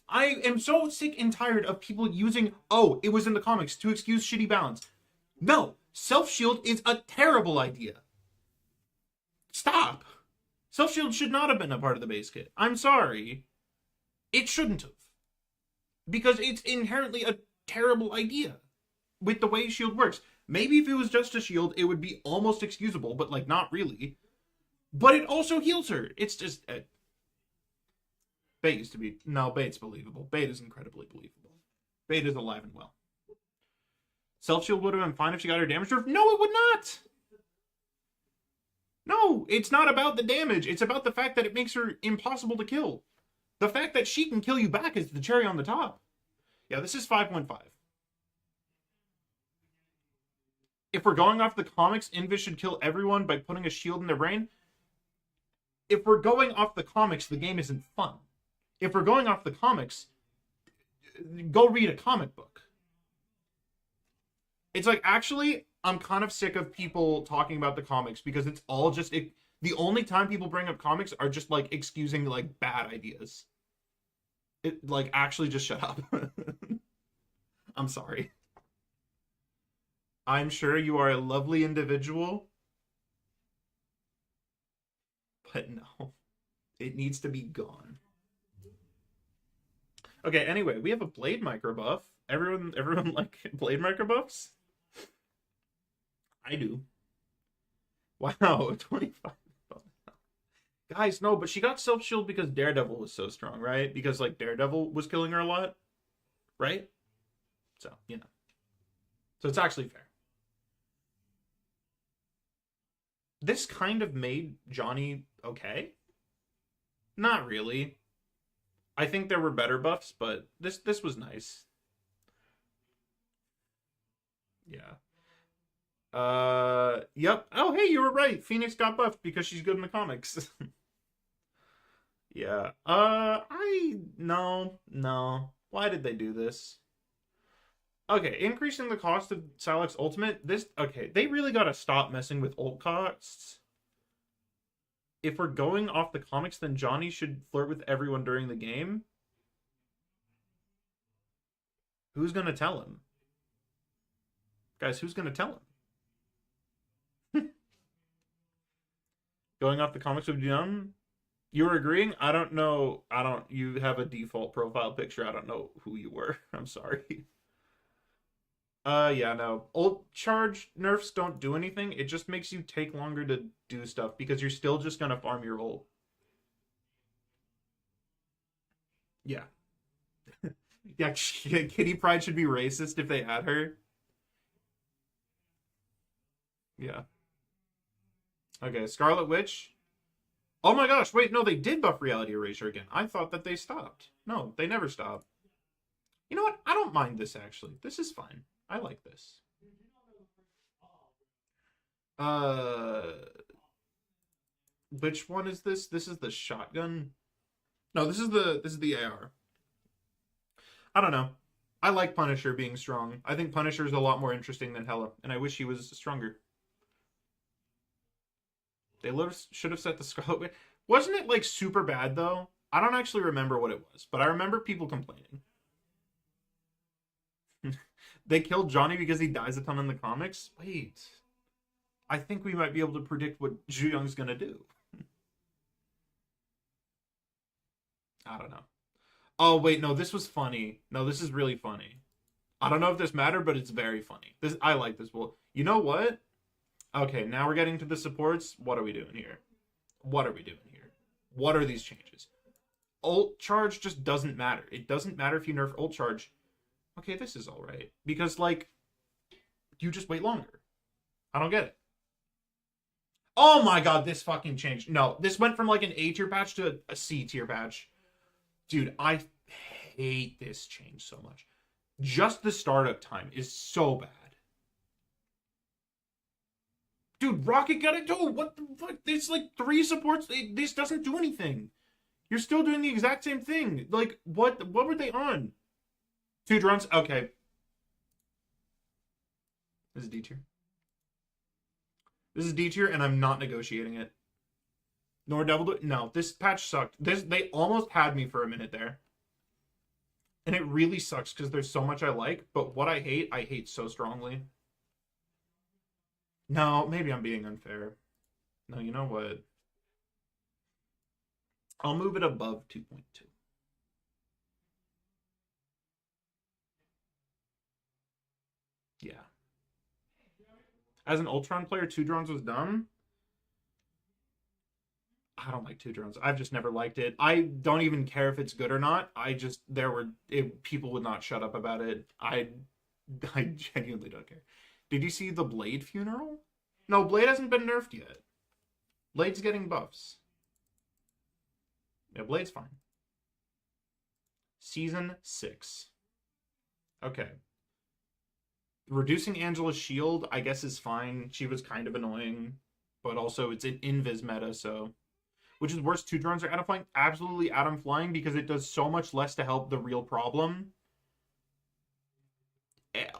I am so sick and tired of people using, oh, it was in the comics, to excuse shitty balance. No! Self-shield is a terrible idea. Stop! Self-shield should not have been a part of the base kit. I'm sorry. It shouldn't have. Because it's inherently a terrible idea with the way shield works. Maybe if it was just a shield, it would be almost excusable, but, like, not really. But it also heals her. It's just... Bait used to be... No, Bait's believable. Bait is incredibly believable. Bait is alive and well. Self-shield would have been fine if she got her damage nerf. No, it would not! No, it's not about the damage. It's about the fact that it makes her impossible to kill. The fact that she can kill you back is the cherry on the top. Yeah, this is 5.5. If we're going off the comics, Invis should kill everyone by putting a shield in their brain. If we're going off the comics, the game isn't fun. If we're going off the comics, go read a comic book. It's like, actually, I'm kind of sick of people talking about the comics because it's all just... the only time people bring up comics are just, like, excusing, like, bad ideas. It, like, actually just shut up. I'm sorry. I'm sure you are a lovely individual. But no. It needs to be gone. Okay, anyway, we have a blade micro buff. Everyone like blade micro buffs? I do. Wow, 25. Guys, no, but she got self-shield because Daredevil was so strong, right? Because, like, Daredevil was killing her a lot, right? So, you know. So it's actually fair. This kind of made Johnny okay. Not really. I think there were better buffs, but this was nice. Yeah. Yep. Oh, hey, you were right. Phoenix got buffed because she's good in the comics. Yeah. No. Why did they do this? Okay, increasing the cost of Salak's ultimate. Okay, they really gotta stop messing with ult costs. If we're going off the comics, then Johnny should flirt with everyone during the game. Who's gonna tell him? Guys, who's gonna tell him? Going off the comics would be done. You were agreeing? I don't know. You have a default profile picture. I don't know who you were. I'm sorry. Yeah, no. Ult charge nerfs don't do anything. It just makes you take longer to do stuff because you're still just gonna farm your ult. Yeah. Yeah, Kitty Pryde should be racist if they add her. Yeah. Okay, Scarlet Witch. Oh my gosh, wait, no, they did buff Reality Erasure again. I thought that they stopped. No, they never stopped. You know what? I don't mind this, actually. This is fine. I like this. Which one is this? This is the shotgun? No, this is the AR. I don't know. I like Punisher being strong. I think Punisher is a lot more interesting than Hela, and I wish he was stronger. They should have set the Scarlet Witch. Wasn't it, like, super bad, though? I don't actually remember what it was, but I remember people complaining. They killed Johnny because he dies a ton in the comics? Wait. I think we might be able to predict what Zhu Young's gonna do. I don't know. Oh, wait, no, this was funny. No, this is really funny. I don't know if this mattered, but it's very funny. I like this. Well, you know what? Okay, now we're getting to the supports. What are we doing here? What are we doing here? What are these changes? Ult charge just doesn't matter. It doesn't matter if you nerf ult charge. Okay, this is alright. Because, like, you just wait longer. I don't get it. Oh my god, this fucking changed. No, this went from like an A tier patch to a C tier patch. Dude, I hate this change so much. Just the startup time is so bad. Dude, Rocket got it too. What the fuck? There's like 3 supports. This doesn't do anything. You're still doing the exact same thing. Like, what were they on? 2 drones? Okay. This is D tier. This is D tier, and I'm not negotiating it. Nor Devil. No, this patch sucked. They almost had me for a minute there. And it really sucks because there's so much I like, but what I hate so strongly. No, maybe I'm being unfair. No, you know what? I'll move it above 2.2. Yeah. As an Ultron player, 2 drones was dumb. I don't like 2 drones. I've just never liked it. I don't even care if it's good or not. People would not shut up about it. I genuinely don't care. Did you see the Blade funeral? No, Blade hasn't been nerfed yet. Blade's getting buffs. Yeah, Blade's fine. Season 6. Okay. Reducing Angela's shield, I guess, is fine. She was kind of annoying. But also, it's an invis meta, so... Which is worse, 2 drones or Atom Flying? Absolutely Atom Flying, because it does so much less to help the real problem.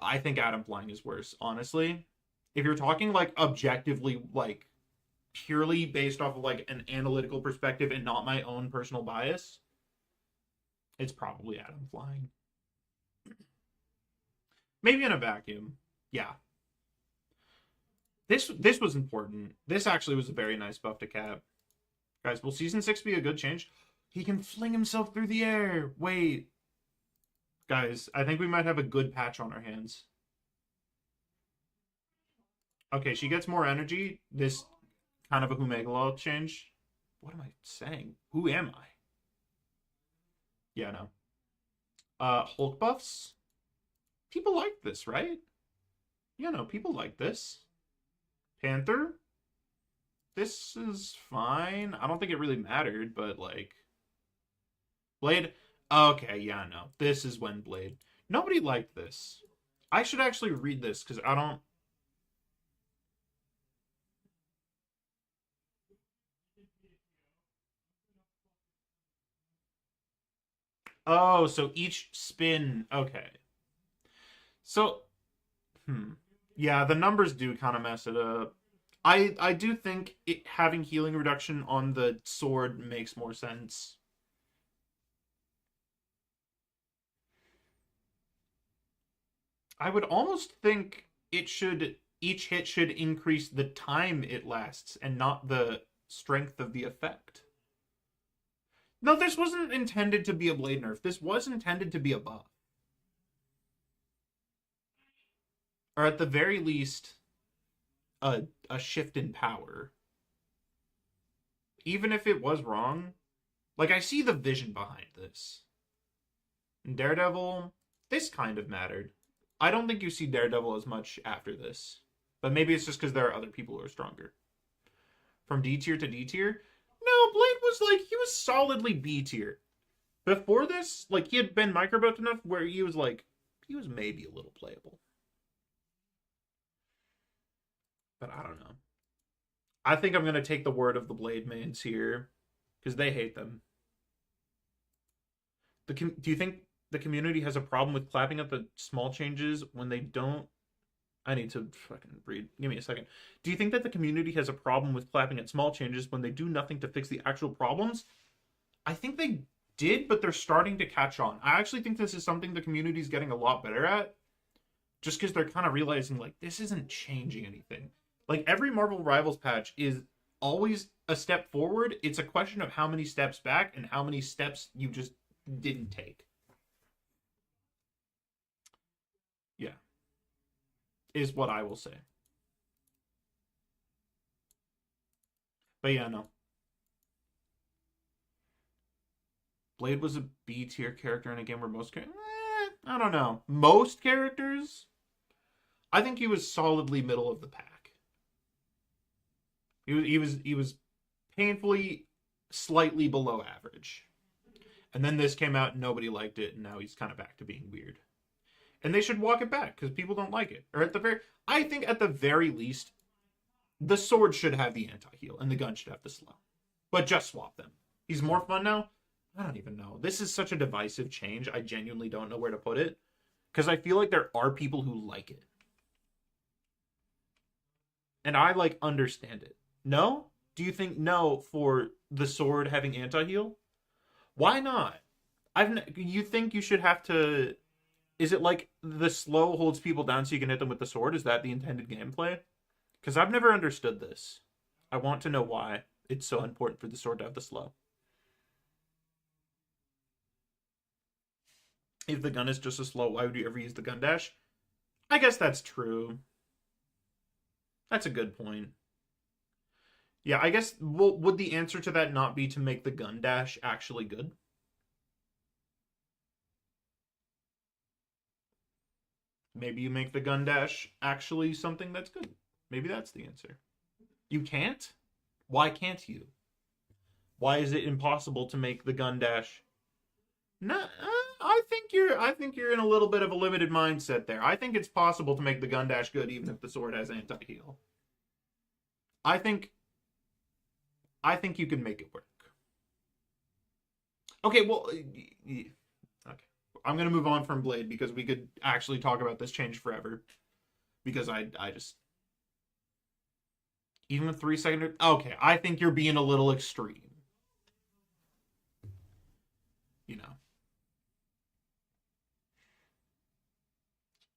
I think Atom Flying is worse, honestly. If you're talking, like, objectively, like, purely based off of, like, an analytical perspective and not my own personal bias, it's probably Atom Flying. Maybe in a vacuum. Yeah. This was important. This actually was a very nice buff to Cap. Guys, will Season 6 be a good change? He can fling himself through the air. Wait. Guys, I think we might have a good patch on our hands. Okay, she gets more energy. This kind of a Humegalo change. What am I saying? Who am I? Yeah, no. Hulk buffs? People like this, right? Yeah, no, people like this. Panther? This is fine. I don't think it really mattered, but, like... Blade? Okay, yeah, no. This is when Blade. Nobody liked this. I should actually read this, because I don't... Oh, so each spin... Okay. So... Yeah, the numbers do kind of mess it up. I do think having healing reduction on the sword makes more sense. I would almost think each hit should increase the time it lasts and not the strength of the effect. No, this wasn't intended to be a blade nerf. This was intended to be a buff. Or at the very least, a shift in power. Even if it was wrong, like, I see the vision behind this. In Daredevil, this kind of mattered. I don't think you see Daredevil as much after this. But maybe it's just because there are other people who are stronger. From D tier to D tier? No, Blade was like, he was solidly B tier. Before this, like, he had been microbuffed enough where he was like, he was maybe a little playable. But I don't know. I think I'm going to take the word of the Blade mains here. Because they hate them. Do you think the community has a problem with clapping at the small changes when they don't? I need to fucking read. Give me a second. Do you think that the community has a problem with clapping at small changes when they do nothing to fix the actual problems? I think they did, but they're starting to catch on. I actually think this is something the community is getting a lot better at. Just because they're kind of realizing, like, this isn't changing anything. Like, every Marvel Rivals patch is always a step forward. It's a question of how many steps back and how many steps you just didn't take. Yeah. Is what I will say. But yeah, no. Blade was a B tier character in a game where I don't know. Most characters, I think he was solidly middle of the pack. He was painfully slightly below average. And then this came out and nobody liked it, and now he's kind of back to being weird. And they should walk it back because people don't like it. Or I think at the very least, the sword should have the anti-heal and the gun should have the slow. But just swap them. He's more fun now? I don't even know. This is such a divisive change. I genuinely don't know where to put it. Because I feel like there are people who like it. And I, understand it. No? Do you think no for the sword having anti-heal? Why not? You think you should have to... Is it like the slow holds people down so you can hit them with the sword? Is that the intended gameplay? Because I've never understood this. I want to know why it's so important for the sword to have the slow. If the gun is just a slow, why would you ever use the gun dash? I guess that's true. That's a good point. Yeah, I guess, would the answer to that not be to make the gun dash actually good? Maybe you make the gun dash actually something that's good. Maybe that's the answer. You can't? Why can't you? Why is it impossible to make the gun dash? No, I think you're in a little bit of a limited mindset there. I think it's possible to make the gun dash good even if the sword has anti-heal. I think you can make it work. Okay, well, okay. I'm gonna move on from Blade because we could actually talk about this change forever. Because I just even with 3 second. Okay, I think you're being a little extreme. You know.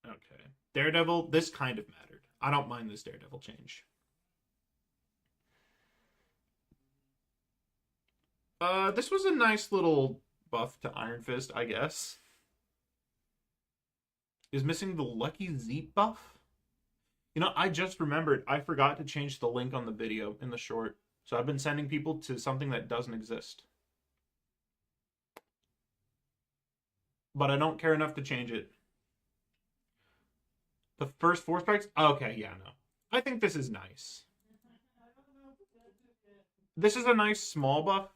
Okay. Daredevil, this kind of mattered. I don't mind this Daredevil change. This was a nice little buff to Iron Fist, I guess. Is missing the Lucky Zeep buff? You know, I just remembered I forgot to change the link on the video in the short. So I've been sending people to something that doesn't exist. But I don't care enough to change it. The first 4 strikes? Okay, yeah, no. I think this is nice. This is a nice small buff.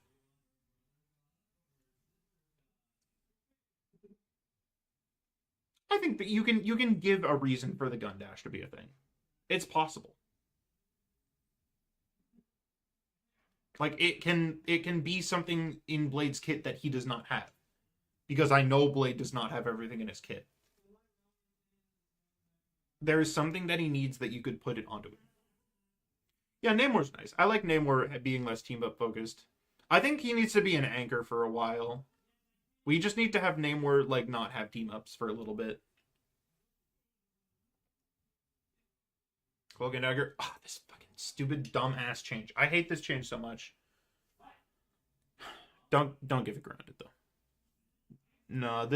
I think that you can give a reason for the gun dash to be a thing. It's possible. Like it can be something in Blade's kit that he does not have. Because I know Blade does not have everything in his kit. There is something that he needs that you could put it onto him. Yeah, Namor's nice. I like Namor being less team-up focused. I think he needs to be an anchor for a while. We just need to have Namor, not have team-ups for a little bit. Cloak and Dagger. Ah, this fucking stupid, dumb-ass change. I hate this change so much. Don't give it grounded, though. No,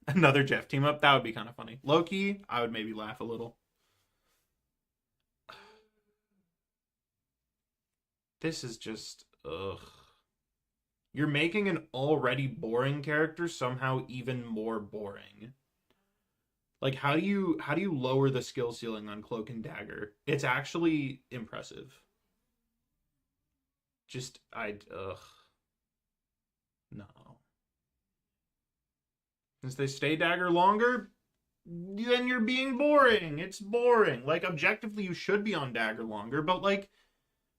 another Jeff team-up, that would be kind of funny. Loki, I would maybe laugh a little. This is just, ugh. You're making an already boring character somehow even more boring. Like, how do you lower the skill ceiling on Cloak and Dagger? It's actually impressive. Just, ugh. No. Since they stay Dagger longer, then you're being boring. It's boring. Objectively, you should be on Dagger longer, but,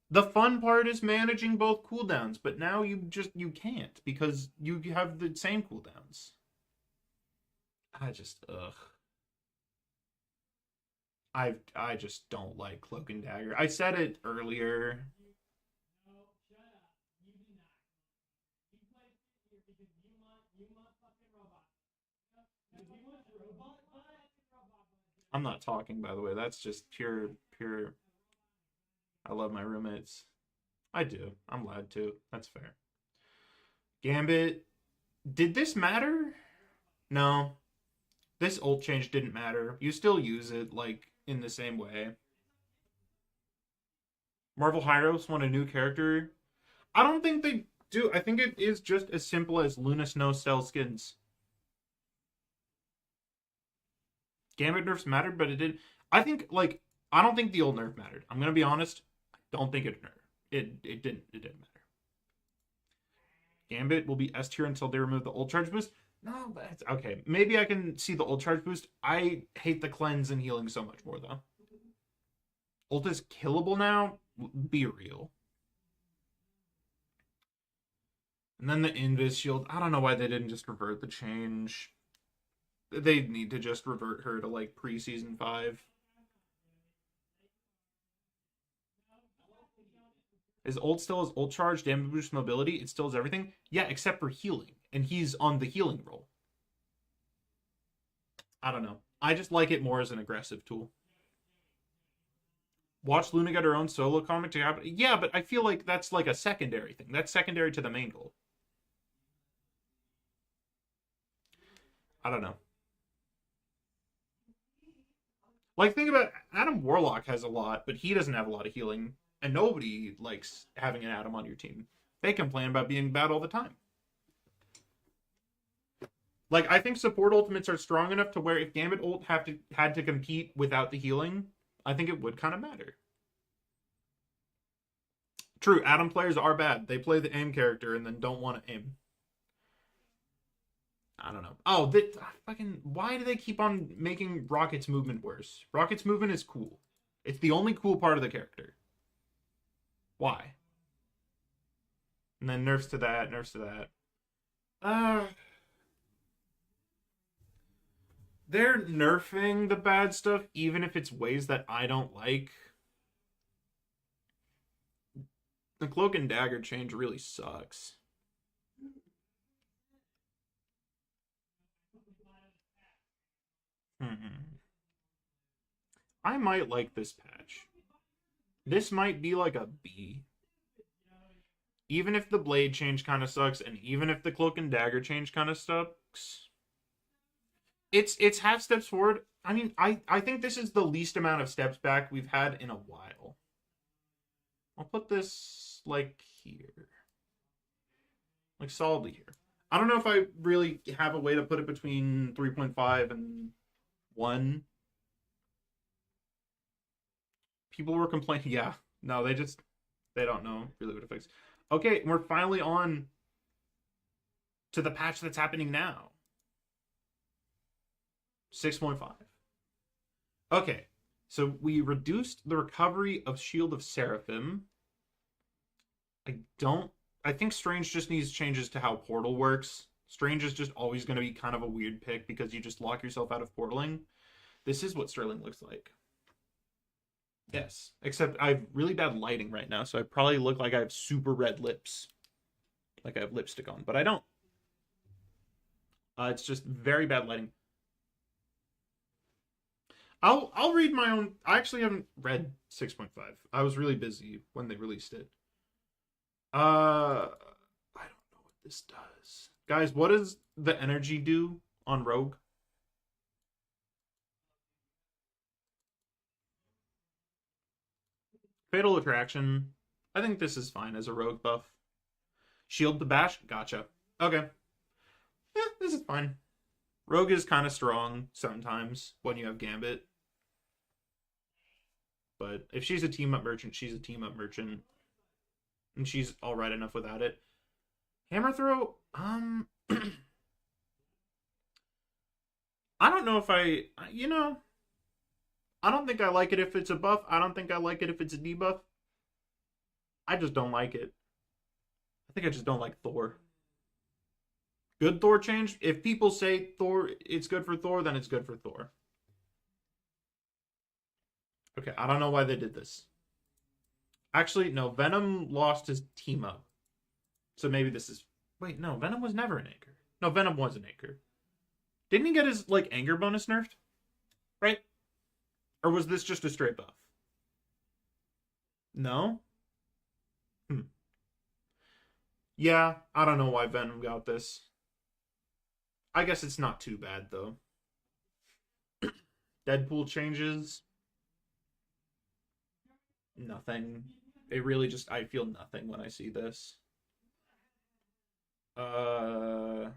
the fun part is managing both cooldowns, but now you can't because you have the same cooldowns. Ugh. I just don't like Cloak and Dagger. I said it earlier. I'm not talking, by the way. That's just pure. I love my roommates. I do. I'm allowed to. That's fair. Gambit. Did this matter? No. This ult change didn't matter. You still use it, in the same way. Marvel Heroes want a new character. I don't think they do. I think it is just as simple as Luna Snow sells skins. Gambit nerfs mattered, but it did. I think like I don't think the old nerf mattered. I'm gonna be honest. I don't think it mattered. It didn't matter. Gambit will be S tier until they remove the old charge boost. No, that's okay. Maybe I can see the old charge boost. I hate the cleanse and healing so much more though. Ult is killable now. Be real. And then the Invis shield. I don't know why they didn't just revert the change. They need to just revert her to like pre-season 5. Is ult still his ult charge, damage boost, mobility? It still has everything? Yeah, except for healing. And he's on the healing roll. I don't know. I just like it more as an aggressive tool. Watch Luna get her own solo comic to happen. Yeah, but I feel like that's like a secondary thing. That's secondary to the main goal. I don't know. Like, think about Adam Warlock has a lot, but he doesn't have a lot of healing. And nobody likes having an Adam on your team. They complain about being bad all the time. Like, I think support ultimates are strong enough to where if Gambit ult had to compete without the healing, I think it would kind of matter. True, Adam players are bad. They play the aim character and then don't want to aim. I don't know. Oh, fucking why do they keep on making Rocket's movement worse? Rocket's movement is cool. It's the only cool part of the character. Why? And then nerfs to that, nerfs to that. They're nerfing the bad stuff even if it's ways that I don't like. The cloak and dagger change really sucks. I might like this patch. This might be like a B. Even if the blade change kind of sucks, and even if the cloak and dagger change kind of sucks, it's half steps forward. I mean, I think this is the least amount of steps back we've had in a while. I'll put this like here, like solidly here. I don't know if I really have a way to put it between 3.5 and 1. People were complaining. Yeah, no, they don't know really what it fixes. Okay, we're finally on to the patch that's happening now. 6.5. Okay, so we reduced the recovery of Shield of Seraphim. I think Strange just needs changes to how Portal works. Strange is just always going to be kind of a weird pick because you just lock yourself out of portaling. This is what Sterling looks like. Yes, except I have really bad lighting right now, so I probably look like I have super red lips. Like I have lipstick on, but I don't. It's just very bad lighting. I'll read my own. I actually haven't read 6.5. I was really busy when they released it. I don't know what this does. Guys, what does the energy do on Rogue? Fatal Attraction. I think this is fine as a Rogue buff. Shield to bash? Gotcha. Okay. Yeah, this is fine. Rogue is kind of strong sometimes when you have Gambit. But if she's a team-up merchant, she's a team-up merchant. And she's alright enough without it. Hammer Throw? I don't know if I don't think I like it if it's a buff. I don't think I like it if it's a debuff. I just don't like it. I think I just don't like Thor. Good Thor change? If people say Thor, it's good for Thor, then it's good for Thor. Okay, I don't know why they did this. Actually, no, Venom lost his team up. So maybe this is... Wait, no, Venom was never an anchor. No, Venom was an anchor. Didn't he get his, like, anger bonus nerfed? Right? Or was this just a straight buff? No? Yeah, I don't know why Venom got this. I guess it's not too bad, though. Deadpool changes. Nothing. It really just, I feel nothing when I see this. Uh,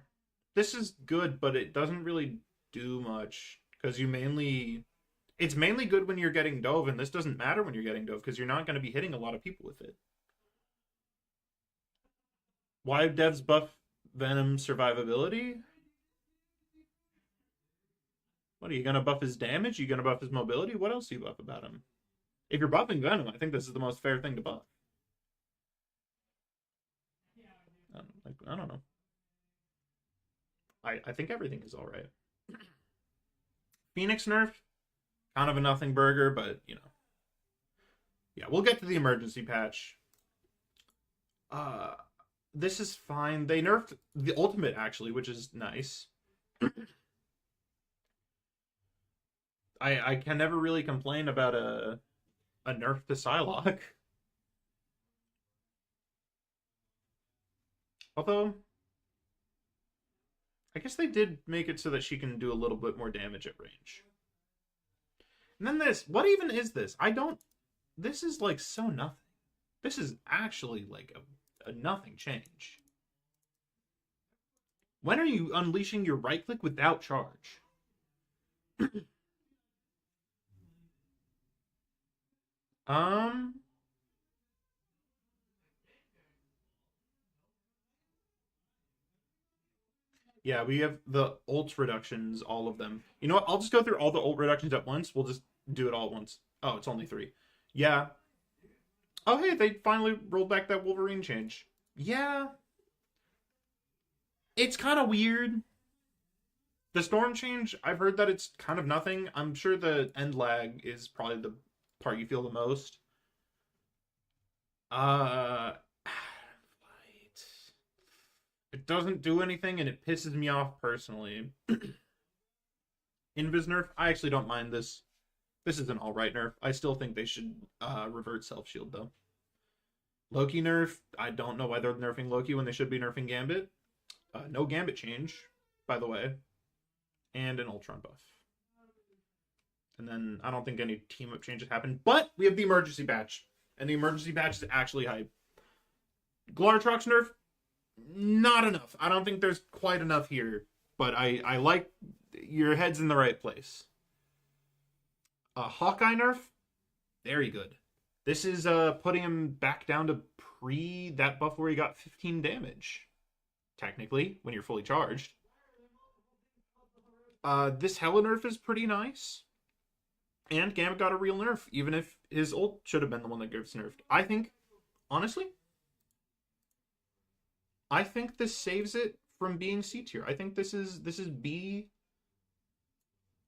this is good, but it doesn't really do much because it's mainly good when you're getting Dove, and this doesn't matter when you're getting Dove because you're not going to be hitting a lot of people with it. Why devs buff Venom survivability? What, are you going to buff his damage? Are you going to buff his mobility? What else do you buff about him? If you're buffing Venom, I think this is the most fair thing to buff. I don't know. I think everything is alright. Phoenix nerf, kind of a nothing burger, but you know. Yeah, we'll get to the emergency patch. This is fine. They nerfed the ultimate actually, which is nice. I can never really complain about a nerf to Psylocke. Although, I guess they did make it so that she can do a little bit more damage at range. And then this, what even is this? This is like so nothing. This is actually like a nothing change. When are you unleashing your right click without charge? Yeah, we have the ult reductions, all of them. You know what? I'll just go through all the ult reductions at once. We'll just do it all at once. Oh, it's only 3. Yeah. Oh, hey, they finally rolled back that Wolverine change. Yeah. It's kind of weird. The Storm change, I've heard that it's kind of nothing. I'm sure the end lag is probably the part you feel the most. It doesn't do anything and it pisses me off personally. Invis nerf, I actually don't mind this. This is an alright nerf. I still think they should revert self shield though. Loki nerf, I don't know why they're nerfing Loki when they should be nerfing Gambit. No Gambit change, by the way. And an Ultron buff. And then I don't think any team up changes happen. But we have the emergency patch. And the emergency patch is actually hype. Glaratrox nerf, not enough. I don't think there's quite enough here. But I like your head's in the right place. Hawkeye nerf, very good. This is putting him back down to pre that buff where he got 15 damage. Technically, when you're fully charged. This Hella nerf is pretty nice. And Gambit got a real nerf, even if his ult should have been the one that gets nerfed. I think, honestly, I think this saves it from being C tier. I think this is B.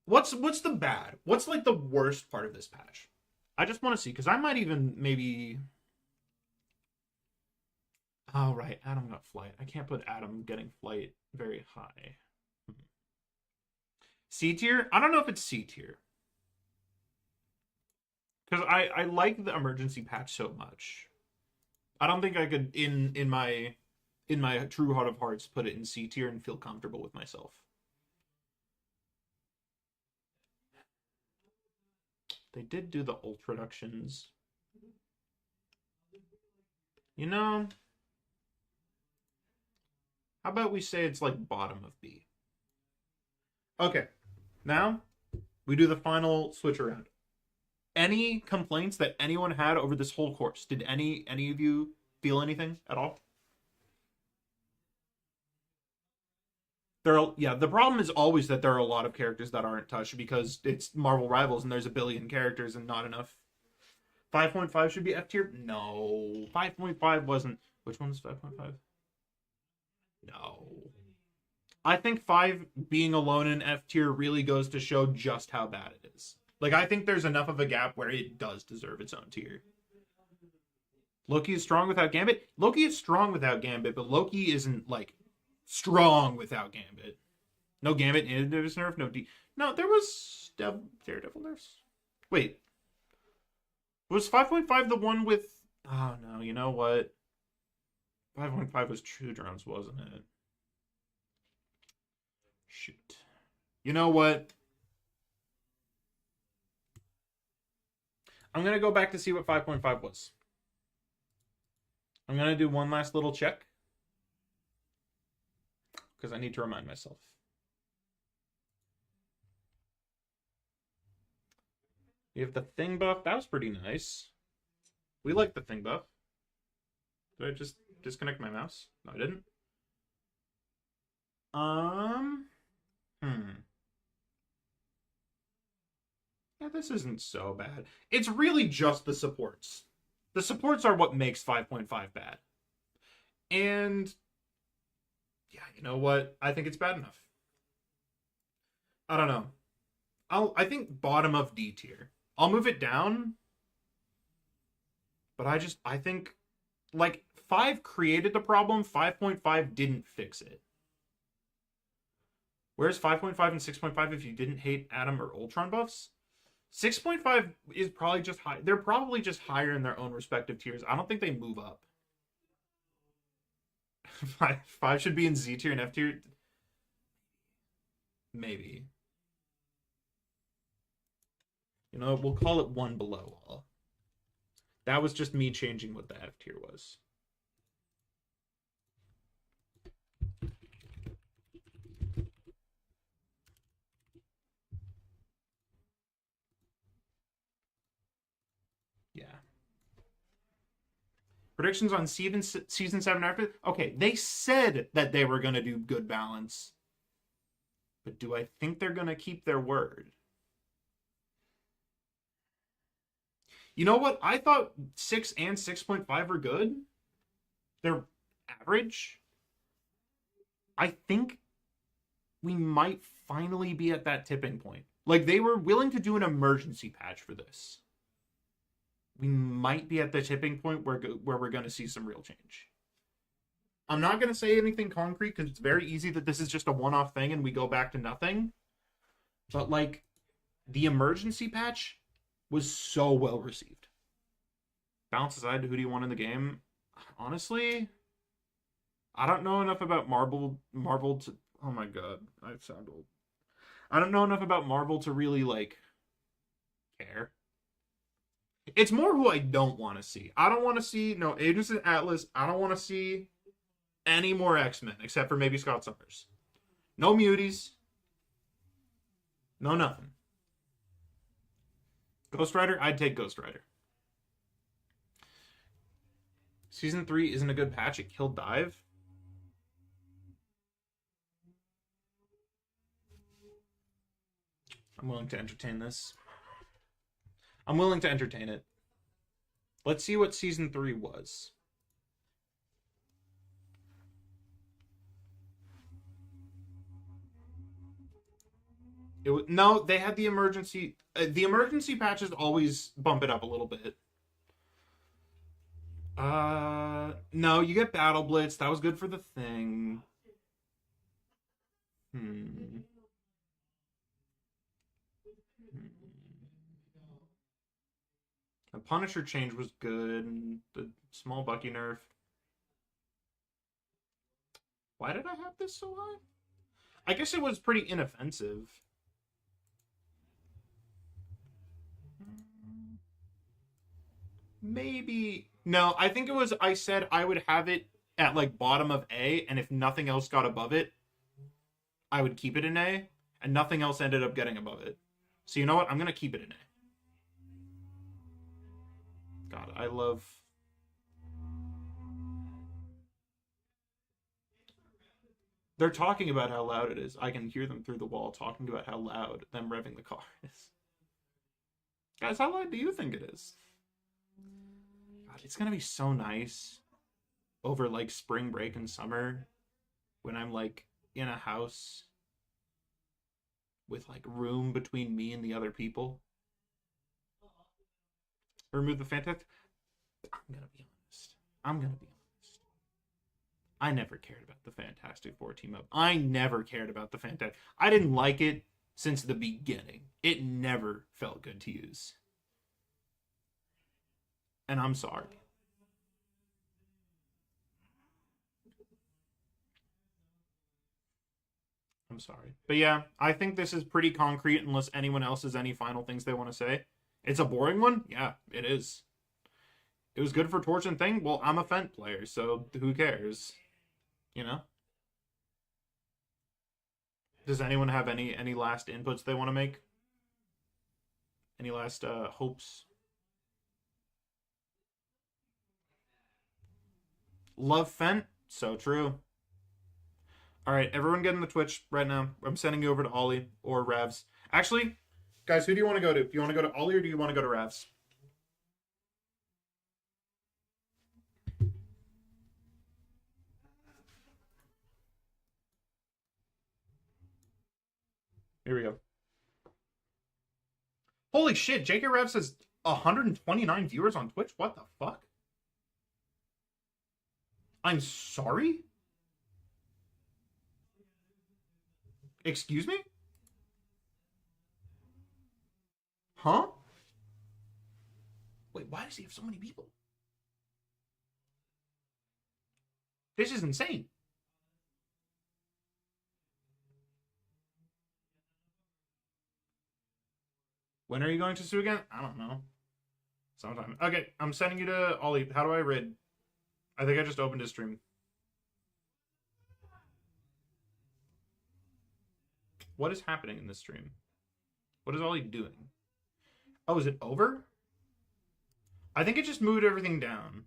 What's the bad? What's like the worst part of this patch? I just want to see, because I might even maybe... Oh, right. Adam got flight. I can't put Adam getting flight very high. C tier? I don't know if it's C tier. Because I like the emergency patch so much. I don't think I could, in my true heart of hearts, put it in C tier and feel comfortable with myself. They did do the ult reductions. You know, how about we say it's like bottom of B? Okay, now we do the final switch around. Any complaints that anyone had over this whole course? Did any of you feel anything at all? The problem is always that there are a lot of characters that aren't touched because it's Marvel Rivals and there's a billion characters and not enough. 5.5 should be F tier? No. 5.5 wasn't. Which one is 5.5? No. I think 5 being alone in F tier really goes to show just how bad it is. Like, I think there's enough of a gap where it does deserve its own tier. Loki is strong without Gambit? Loki is strong without Gambit, but Loki isn't, like, strong without Gambit. No Gambit in Davis nerf, no D. No, there was Daredevil nerfs. Wait. Was 5.5 the one with... Oh, no, you know what? 5.5 was True Drones, wasn't it? Shoot. You know what? I'm going to go back to see what 5.5 was. I'm going to do one last little check because I need to remind myself. We have the thing buff. That was pretty nice. We like the thing buff. Did I just disconnect my mouse? No, I didn't. Yeah, this isn't so bad. It's really just the supports. The supports are what makes 5.5 bad. And yeah, you know what? I think it's bad enough. I don't know. I think bottom of D tier. I'll move it down. But I think like 5 created the problem, 5.5 didn't fix it. Where's 5.5 and 6.5 if you didn't hate Atom or Ultron buffs? 6.5 is probably just high. They're probably just higher in their own respective tiers. I don't think they move up. 5 should be in Z tier and F tier. Maybe. You know, we'll call it 1 below all. That was just me changing what the F tier was. Yeah. Predictions on season 7 after. Okay, they said that they were going to do good balance. But do I think they're going to keep their word? You know what? I thought 6 and 6.5 were good. They're average. I think we might finally be at that tipping point. Like, they were willing to do an emergency patch for this. We might be at the tipping point where we're going to see some real change. I'm not going to say anything concrete because it's very easy that this is just a one-off thing and we go back to nothing. But, like, the emergency patch was so well received. Balance aside, who do you want in the game? Honestly, I don't know enough about Marvel to... Oh my god, I sound old. I don't know enough about Marvel to really, like, care. It's more who I don't want to see. I don't want to see no Agents of Atlas. I don't want to see any more X-Men, except for maybe Scott Summers. No muties. No nothing. Ghost Rider? I'd take Ghost Rider. Season 3 isn't a good patch. It killed Dive. I'm willing to entertain this. I'm willing to entertain it. Let's see what Season 3 was. No, they had the emergency... the emergency patches always bump it up a little bit. No, you get Battle Blitz. That was good for the Thing. The Punisher change was good. The small Bucky nerf. Why did I have this so high? I guess it was pretty inoffensive. Maybe. No, I think it was, I said I would have it at like bottom of A, and if nothing else got above it, I would keep it in A, and nothing else ended up getting above it. So you know what? I'm going to keep it in A. God, I love... They're talking about how loud it is. I can hear them through the wall talking about how loud them revving the car is. Guys, how loud do you think it is? God, it's going to be so nice over like spring break and summer when I'm like in a house with like room between me and the other people. Remove the Fantastic. I'm going to be honest. I never cared about the Fantastic Four team up. I never cared about the Fantastic. I didn't like it since the beginning. It never felt good to use. And I'm sorry. I'm sorry. But yeah, I think this is pretty concrete unless anyone else has any final things they want to say. It's a boring one? Yeah, it is. It was good for Torch and Thing. Well, I'm a Fent player, so who cares? You know? Does anyone have any last inputs they want to make? Any last hopes? Love Fent? So true. All right, everyone get in the Twitch right now. I'm sending you over to Ollie or Ravs. Actually, guys, who do you want to go to? Do you want to go to Ollie or do you want to go to Ravs? Here we go. Holy shit, JK Ravs has 129 viewers on Twitch? What the fuck? I'm sorry? Excuse me? Huh? Wait, why does he have so many people? This is insane. When are you going to sue again? I don't know. Sometime. Okay, I'm sending you to Ollie. How do I rid? I think I just opened his stream. What is happening in this stream? What is Ollie doing? Oh, is it over? I think it just moved everything down.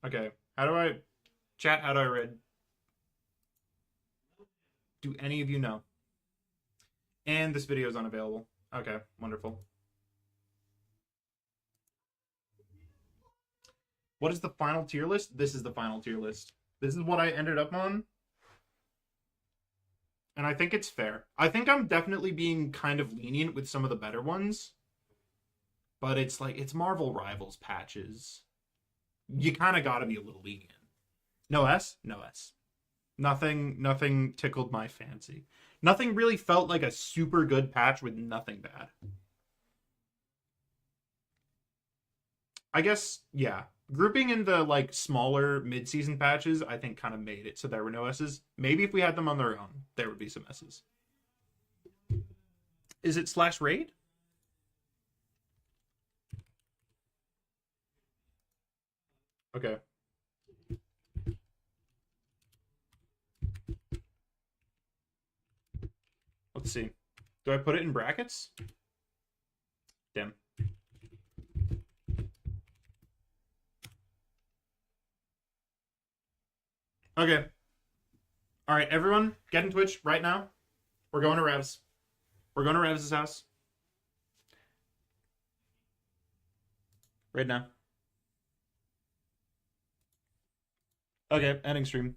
Okay, how do I... Chat, how do I rid? Do any of you know? And this video is unavailable. Okay, wonderful. What is the final tier list? This is the final tier list. This is what I ended up on. And I think it's fair. I think I'm definitely being kind of lenient with some of the better ones. But it's like, it's Marvel Rivals patches. You kind of got to be a little lenient. No S? No S. Nothing tickled my fancy. Nothing really felt like a super good patch with nothing bad. I guess, yeah. Grouping in the like smaller mid-season patches, I think kind of made it so there were no S's. Maybe if we had them on their own, there would be some S's. Is it /raid? Okay. Let's see. Do I put it in brackets? Damn. Okay. All right, everyone, get in Twitch right now. We're going to Revs. We're going to Revs' house. Right now. Okay, ending stream.